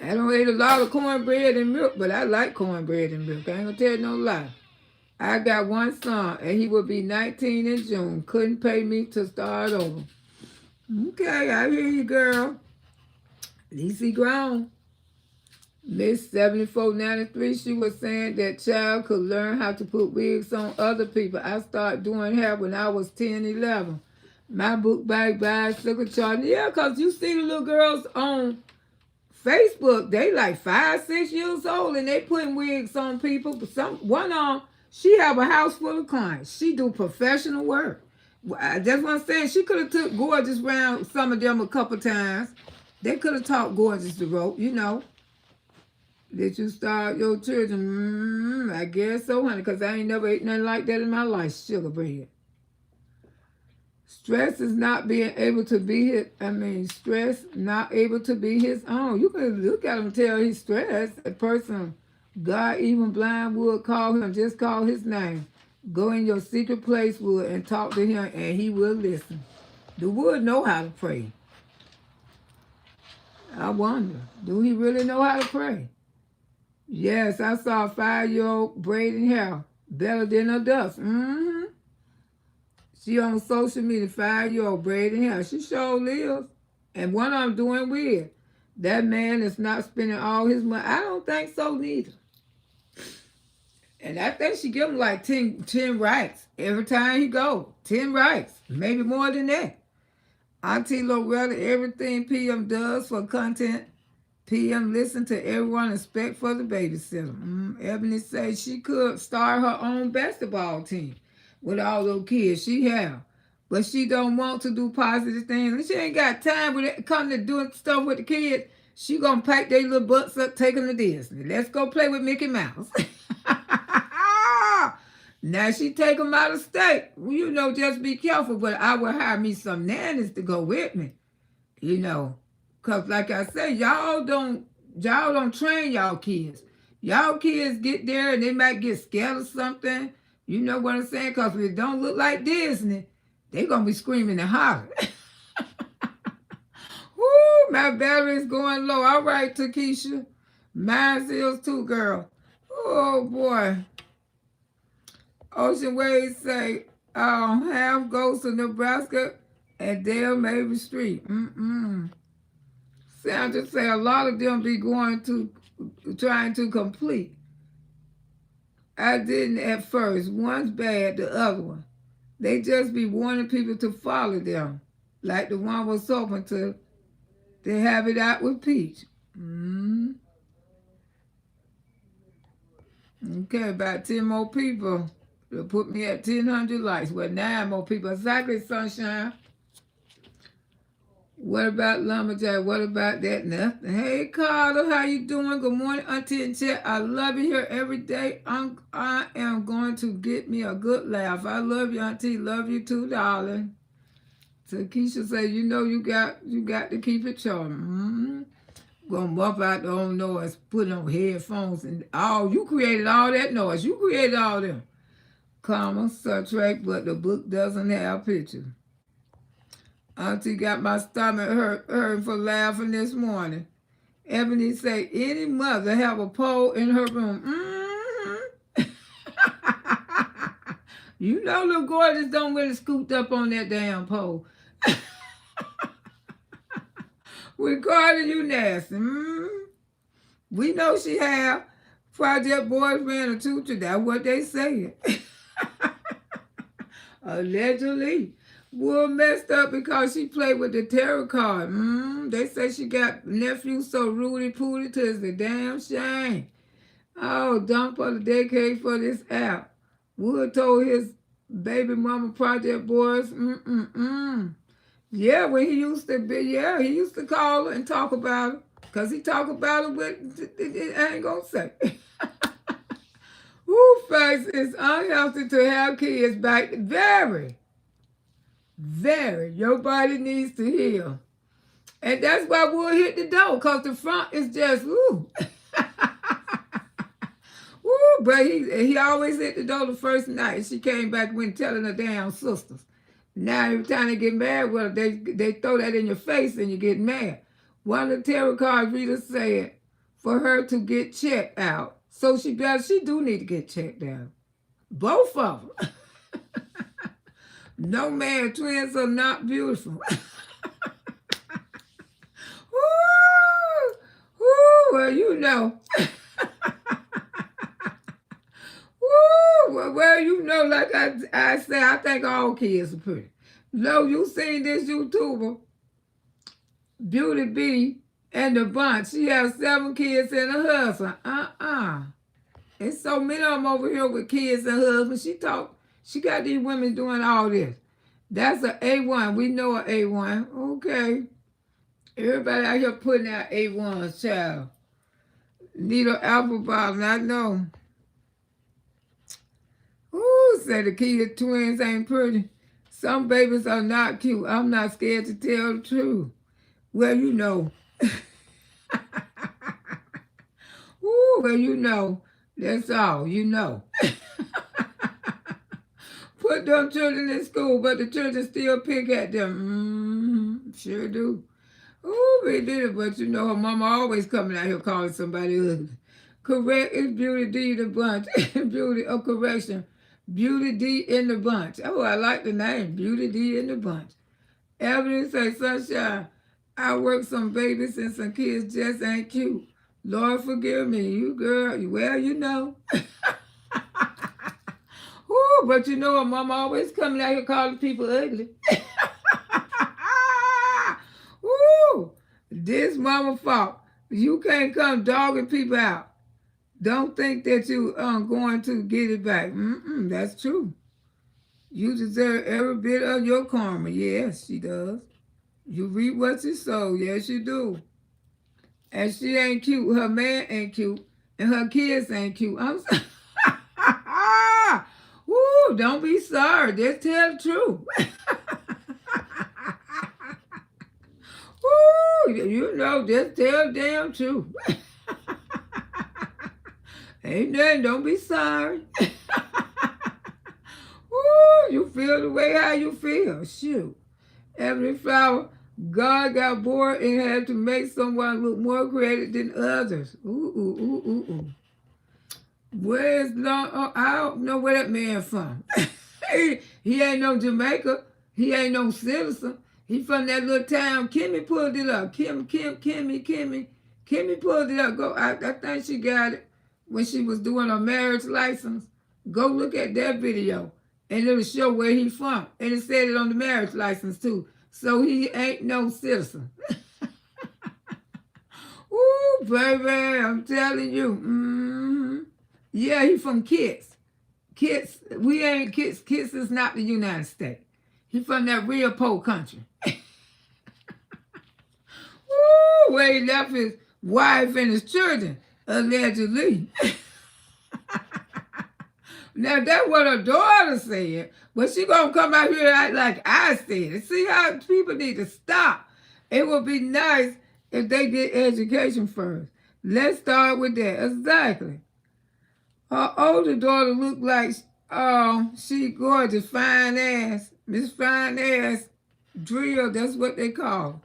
I don't eat a lot of cornbread and milk, but I like cornbread and milk. I ain't gonna tell you no lie. I got one son, and he will be 19 in June. Couldn't pay me to start over. Okay, I hear you, girl. At least he grown. Miss 7493, she was saying that child could learn how to put wigs on other people. I started doing hair when I was 10, 11. My book bag, bicycle chart. Yeah, because you see the little girls on Facebook, they like 5, 6 years old, and they putting wigs on people. One on, she have a house full of clients. She do professional work. That's what I'm saying. She could have took Gorgeous around some of them a couple times. They could have taught Gorgeous the rope, you know. Did you start your children? I guess so, honey, because I ain't never ate nothing like that in my life, sugar bread. Stress is not being able to be stress not able to be his own. You can look at him and tell he's stressed. A person, God even blind would call him, just call his name. Go in your secret place, Wood, and talk to him, and he will listen. The Wood know how to pray. I wonder, do he really know how to pray? Yes, I saw a 5-year-old braiding hair. Better than her dust. Mm-hmm. She on social media, 5-year-old braiding hair. She sure lives. And one of them doing weird. That man is not spending all his money. I don't think so neither. And I think she give him like 10 rights every time he go. 10 rights. Maybe more than that. Auntie Loretta, everything PM does for content. PM listen to everyone, respect for the babysitter. Ebony says she could start her own basketball team with all those kids she have. But she don't want to do positive things. And she ain't got time with it, come to doing stuff with the kids. She gonna pack their little butts up, take them to Disney. Let's go play with Mickey Mouse. Now she take them out of state. Well, you know, just be careful. But I will hire me some nannies to go with me. You know, cause like I said, y'all don't train y'all kids. Y'all kids get there and they might get scared of something. You know what I'm saying? Cause if it don't look like Disney, they gonna be screaming and hollering. Woo, my battery's going low. All right, Takesha. Mine is too, girl. Oh boy. Ocean Waves say, half goes to Nebraska and Dale Mabry Street. Sandra say a lot of them be trying to complete. I didn't at first. One's bad, the other one. They just be wanting people to follow them. Like the one was hoping to have it out with Peach. Okay, about 10 more people. It'll put me at 1,000 likes. Well, 9 more people. Exactly, Sunshine. What about Lumberjack? What about that? Nothing. Hey, Carter, how you doing? Good morning, Auntie and Chet. I love you here every day. I am going to get me a good laugh. I love you, Auntie. Love you too, darling. So Keisha said, you know you got to keep it charming. Gonna muff out the old noise, put on headphones, and you created all that noise. You created all them. Comma, subtract, but the book doesn't have pictures. Auntie got my stomach hurt for laughing this morning. Ebony say, any mother have a pole in her room. You know little gorgeous don't really scooped up on that damn pole. Regarding you nasty. We know she have project boyfriend or tutor. That's what they say. Allegedly. Wood messed up because she played with the tarot card. They say she got nephew so Rudy Pooty to it's a damn shame. Oh, dump for the decade for this app. Wood told his baby mama project boys, Yeah, when he used to be, he used to call her and talk about her. Because he talk about her with, I ain't going to say. Who face it's unhealthy to have kids back? Very. Your body needs to heal. And that's why Wood hit the door, because the front is just, woo. Woo, but he always hit the door the first night. She came back when telling her damn sisters. Now every time they get mad with her, they throw that in your face and you get mad. One of the tarot card readers said for her to get checked out. So she do need to get checked out. Both of them. No man, twins are not beautiful. Well, you know. Well, you know, like I say, I think all kids are pretty. No, you seen this YouTuber, Beauty B, and the bunch. She has 7 kids and a husband. And so many of them over here with kids and husbands. She got these women doing all this. That's an A1. We know an A1. Okay. Everybody out here putting out A1s, child. Need an apple bottom, I know. Ooh, say the key to twins ain't pretty. Some babies are not cute. I'm not scared to tell the truth. Well, you know. Ooh, well, you know. That's all, you know. put them children in school, but the children still pick at them. Sure do. Oh, they did it, but you know her mama always coming out here calling somebody ugly. Correct is Beauty D the bunch. Beauty, correction. Beauty D in the bunch. Oh, I like the name. Beauty D in the bunch. Evelyn say, Sunshine, I work some babies and some kids just ain't cute. Lord forgive me, you girl. Well, you know. Ooh, but you know her mama always coming out here calling people ugly. Ooh, this mama fault. You can't come dogging people out. Don't think that you going to get it back. That's true. You deserve every bit of your karma. Yes, she does. You reap what you sow. Yes, you do. And she ain't cute. Her man ain't cute. And her kids ain't cute. I'm sorry. Woo, don't be sorry. Just tell the truth. Woo, you know, just tell the damn truth. Ain't nothing. Don't be sorry. Woo, you feel the way how you feel. Shoot. Every flower, God got bored and had to make someone look more creative than others. Ooh. Where's long? Oh, I don't know where that man from. he ain't no Jamaica. He ain't no citizen. He from that little town. Kimmy pulled it up. Kimmy pulled it up. Go. I think she got it when she was doing her marriage license. Go look at that video. And it'll show where he from. And it said it on the marriage license too. So he ain't no citizen. Ooh, baby, I'm telling you. Yeah, he from Kits. Kits, we ain't Kits. Kits is not the United States. He from that real poor country. Ooh, where he left his wife and his children, allegedly. Now, that's what her daughter said, but she gonna come out here and act like I said it. See how people need to stop. It would be nice if they get education first. Let's start with that. Exactly. Her older daughter looked like, she gorgeous, fine ass. Miss Fine Ass Drill, that's what they call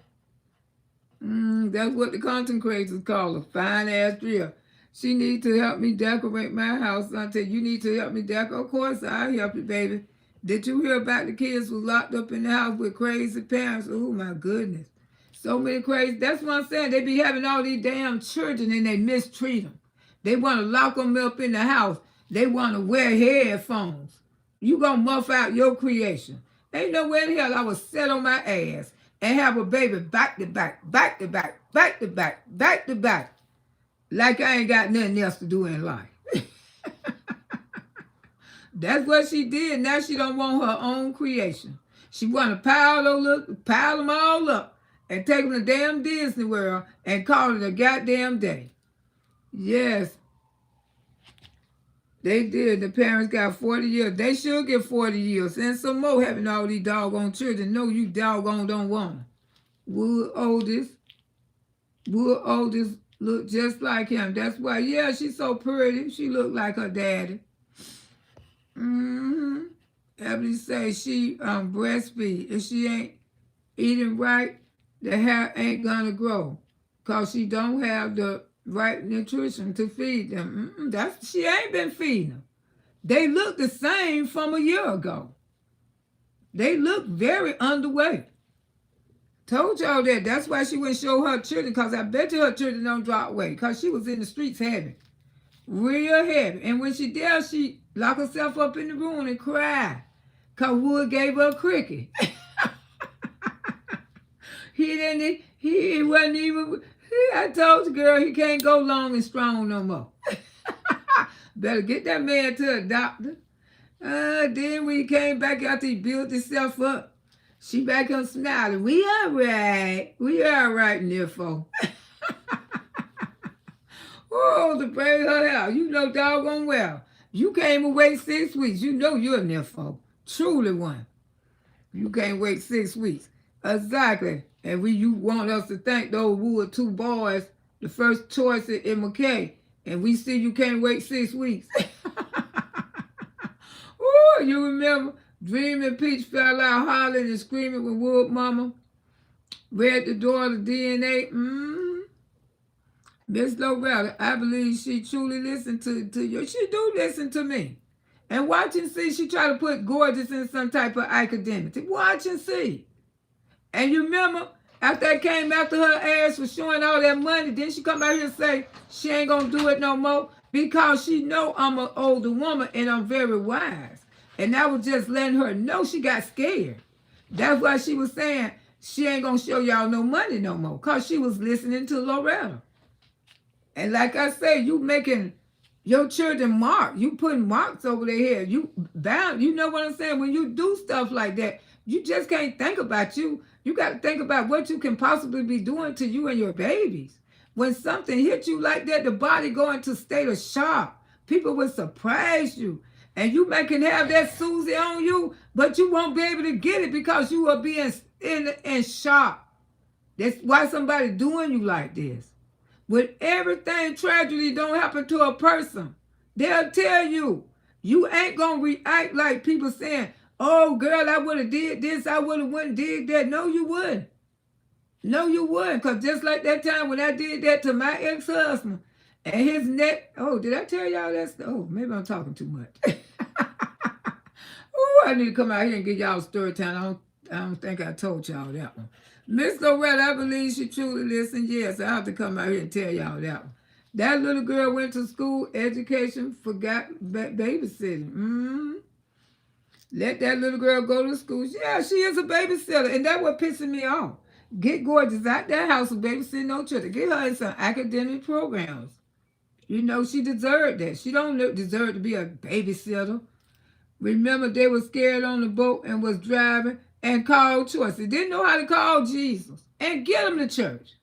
her. That's what the content creators call her, Fine Ass Drill. She need to help me decorate my house. I tell you need to help me decorate. Of course, I'll help you, baby. Did you hear about the kids who locked up in the house with crazy parents? Oh, my goodness. So many crazy. That's what I'm saying. They be having all these damn children and they mistreat them. They want to lock them up in the house. They want to wear headphones. You going to muff out your creation. Ain't nowhere in hell I would sit on my ass and have a baby back to back, back to back, back to back, back to back. Like I ain't got nothing else to do in life. That's what she did. Now she don't want her own creation. She want to pile them all up and take them to damn Disney World and call it a goddamn day. Yes. They did. The parents got 40 years. They should get 40 years. And some more having all these doggone children. No, you doggone don't want them. Wood Oldest look just like him. That's why, yeah, she's so pretty. She look like her daddy. Ebony say she breastfeed. If she ain't eating right, the hair ain't gonna grow. Because she don't have the right nutrition to feed them. She ain't been feeding them. They look the same from a year ago. They look very underweight. Told y'all that. That's why she wouldn't show her children, because I bet you her children don't drop weight, because she was in the streets heavy. Real heavy. And when she did, she locked herself up in the room and cried, because Wood gave her a cricket. He wasn't even, I told the girl he can't go long and strong no more. Better get that man to a doctor. Then when he came back after he built himself up, she back up smiling. We all right. We all right, Nifo. Oh, to bring her out. You know doggone well. You can't wait 6 weeks. You know you're a Nifo. Truly one. You can't wait 6 weeks. Exactly. And you want us to thank those who were 2 boys, the first choice in McKay. And we see you can't wait 6 weeks. Oh, you remember? Dreaming Peach fell out hollering and screaming when Wood Mama read the door of the DNA. Miss Loretta, I believe she truly listened to you. She do listen to me. And watch and see, she try to put gorgeous in some type of academic. Watch and see. And you remember, after I came after her ass for showing all that money, then she come out here and say she ain't gonna do it no more because she know I'm an older woman and I'm very wise. And I was just letting her know she got scared. That's why she was saying she ain't gonna show y'all no money no more because she was listening to Loretta. And like I say, you making your children mark. You putting marks over their head. You bound. You know what I'm saying? When you do stuff like that, you just can't think about you. You got to think about what you can possibly be doing to you and your babies. When something hits you like that, the body go into state of shock. People will surprise you. And you may can have that Susie on you, but you won't be able to get it because you are being in shock. That's why somebody doing you like this. When everything tragedy don't happen to a person, they'll tell you, you ain't going to react like people saying, oh, girl, I would have did this, I would have went and did that. No, you wouldn't. No, you wouldn't. Because just like that time when I did that to my ex-husband and his neck, oh, did I tell y'all that? Oh, maybe I'm talking too much. Oh, I need to come out here and get y'all story time. I don't think I told y'all that one. Miss Loretta, I believe she truly listened. Yes, I have to come out here and tell y'all that one. That little girl went to school, education, forgot babysitting. Let that little girl go to school. Yeah, she is a babysitter, and that's what pisses me off. Get Gorgeous out that house of babysitting no children. Get her in some academic programs. You know, she deserved that. She don't deserve to be a babysitter. Remember, they were scared on the boat and was driving and called choice. They didn't know how to call Jesus and get them to church.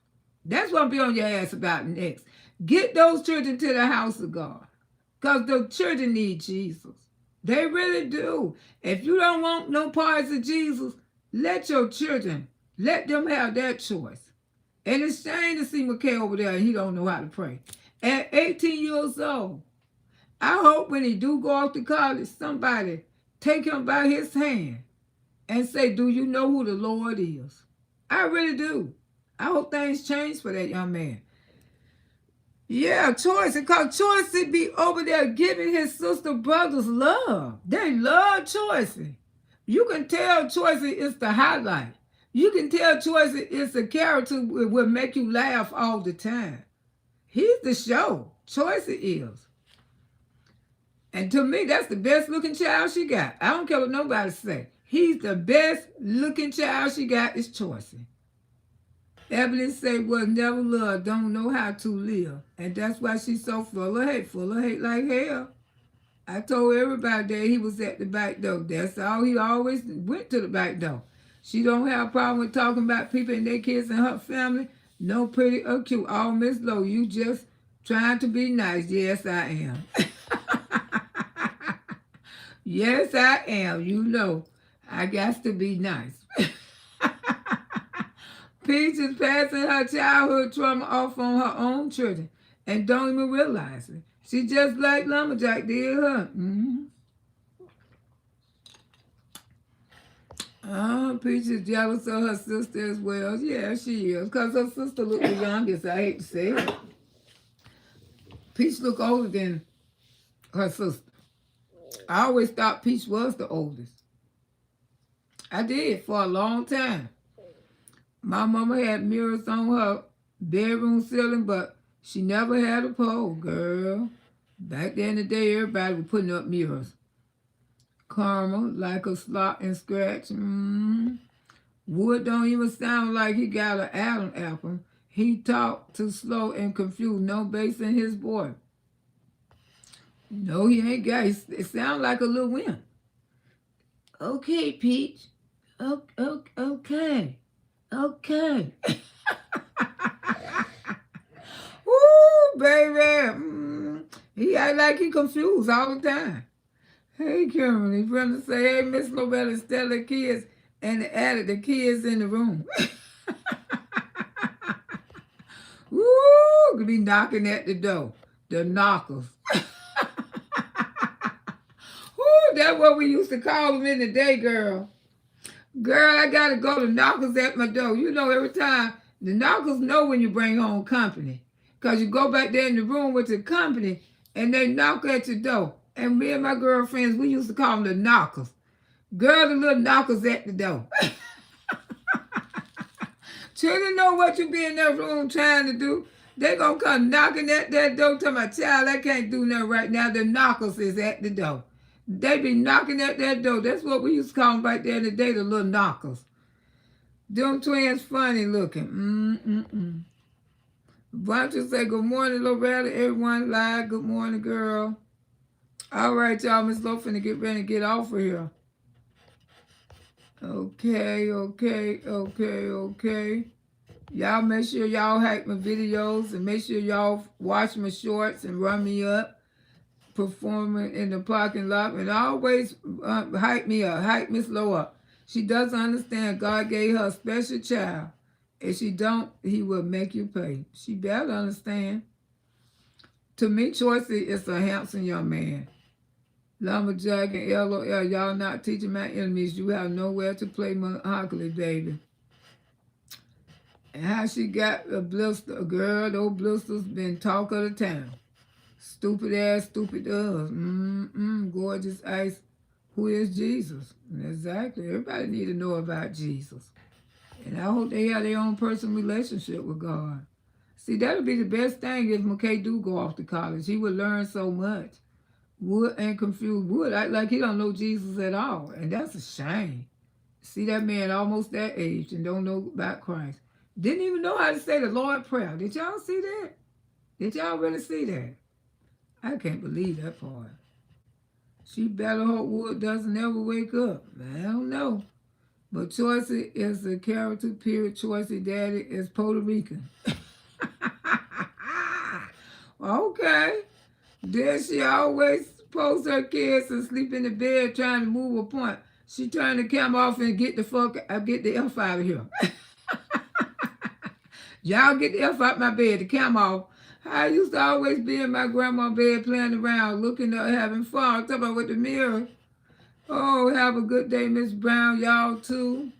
That's what I'll be on your ass about next. Get those children to the house of God because the children need Jesus. They really do. If you don't want no parts of Jesus, let your children, let them have that choice. And it's shame to see McKay over there and he don't know how to pray. At 18 years old, I hope when he do go off to college, somebody take him by his hand and say, do you know who the Lord is? I really do. I hope things change for that young man. Yeah, Choice, because Choice be over there giving his sister brothers love. They love Choice. You can tell Choice is the highlight. You can tell Choice is a character that will make you laugh all the time. He's the show. Choice is. And to me, that's the best looking child she got. I don't care what nobody say. He's the best looking child she got is Choice. Evelyn say, was never loved, don't know how to live. And that's why she's so full of hate like hell. I told everybody that he was at the back door. That's all, he always went to the back door. She don't have a problem with talking about people and their kids and her family. No pretty or cute. Oh, Miss Lowe, you just trying to be nice. Yes, I am. Yes, I am. You know, I got to be nice. Peach is passing her childhood trauma off on her own children and don't even realize it. She just like Lumberjack did her. Peach is jealous of her sister as well. Yeah, she is. Because her sister looked the youngest, I hate to say it. Peach looked older than her sister. I always thought Peach was the oldest. I did for a long time. My mama had mirrors on her bedroom ceiling, but she never had a pole, girl. Back then in the day, everybody was putting up mirrors. Karma, like a slot and scratch. Wood don't even sound like he got an Adam apple. He talked too slow and confused. No bass in his voice. No, he ain't got it. It sounds like a little wind. Okay, Peach. Okay. Okay. Ooh, baby. He act like he confused all the time. Hey, Kimberly, friend to say, hey, Miss Loretta, Stella kids, and added the kids in the room. Ooh, could be knocking at the door. The knockers. Ooh, That's what we used to call them in the day, girl. Girl, I gotta go to knockers at my door. You know, every time the knockers know when you bring home company. Because you go back there in the room with the company and they knock at your door. And me and my girlfriends, we used to call them the knockers. Girl, the little knockers at the door. Children know what you be in that room trying to do. They gonna come knocking at that door to my child. I can't do nothing right now. The knockers is at the door. They be knocking at that door. That's what we used to call them right there in the day, the little knockers. Them twins funny looking. Bunch of say, good morning, Loretta. Everyone live. Good morning, girl. All right, y'all. Miss Lo finna get ready to get off of here. Okay. Y'all make sure y'all hack my videos and make sure y'all watch my shorts and run me up performing in the parking lot. And always hype me up, hype Miss Lo up. She doesn't understand God gave her a special child. If she don't, he will make you pay. She better understand. To me, Choicey is a handsome young man. Lumberjack and LOL, y'all not teaching my enemies. You have nowhere to play mahogany, baby. And how she got a blister, girl, those blisters been talk of the town. Stupid ass, stupid us. Gorgeous ice. Who is Jesus? Exactly. Everybody need to know about Jesus. And I hope they have their own personal relationship with God. See, that'll be the best thing if McKay do go off to college. He would learn so much. Wood ain't confused. Wood act like he don't know Jesus at all. And that's a shame. See that man almost that age and don't know about Christ. Didn't even know how to say the Lord's Prayer. Did y'all see that? Did y'all really see that? I can't believe that part. She better hope Wood doesn't ever wake up. I don't know. But Choicey is a character, period. Choicey daddy is Puerto Rican. Okay. Then she always post her kids and sleep in the bed trying to move a point. She trying to come off and get the F out of here. Y'all get the F out my bed to come off. I used to always be in my grandma's bed playing around, looking up, having fun. I'm talking about with the mirror. Oh, have a good day, Miss Brown. Y'all too.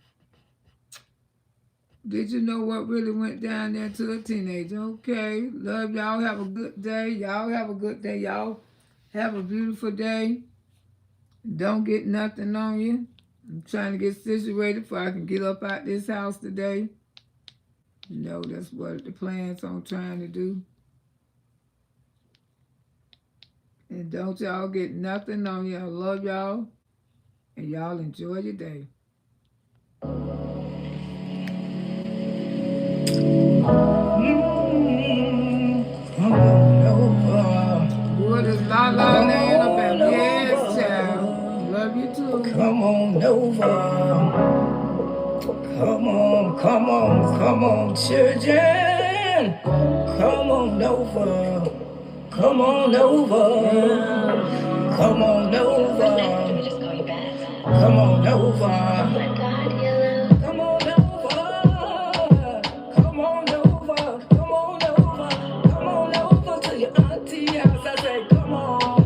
Did you know what really went down there to a teenager? Okay. Love y'all. Have a good day. Y'all have a good day. Y'all have a beautiful day. Don't get nothing on you. I'm trying to get situated before I can get up out this house today. You know, that's what the plans I'm trying to do. And don't y'all get nothing on you. I love y'all. And y'all enjoy your day. Come on over. What is La La Land about? Yes, child. Love you too. Come on over. Come on, children. Come on over. Come on over. Come on over. Come on over. Come on over. Come on over. Come on over. Come on over to your auntie house. I say, come on.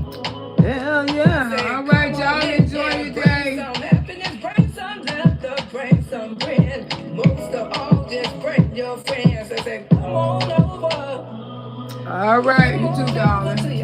Hell yeah. All right, y'all enjoy your day. Some happiness, bring some laughter, bring some grin. Most of all, just bring your friends. I say, come on over. All right, you too, darling.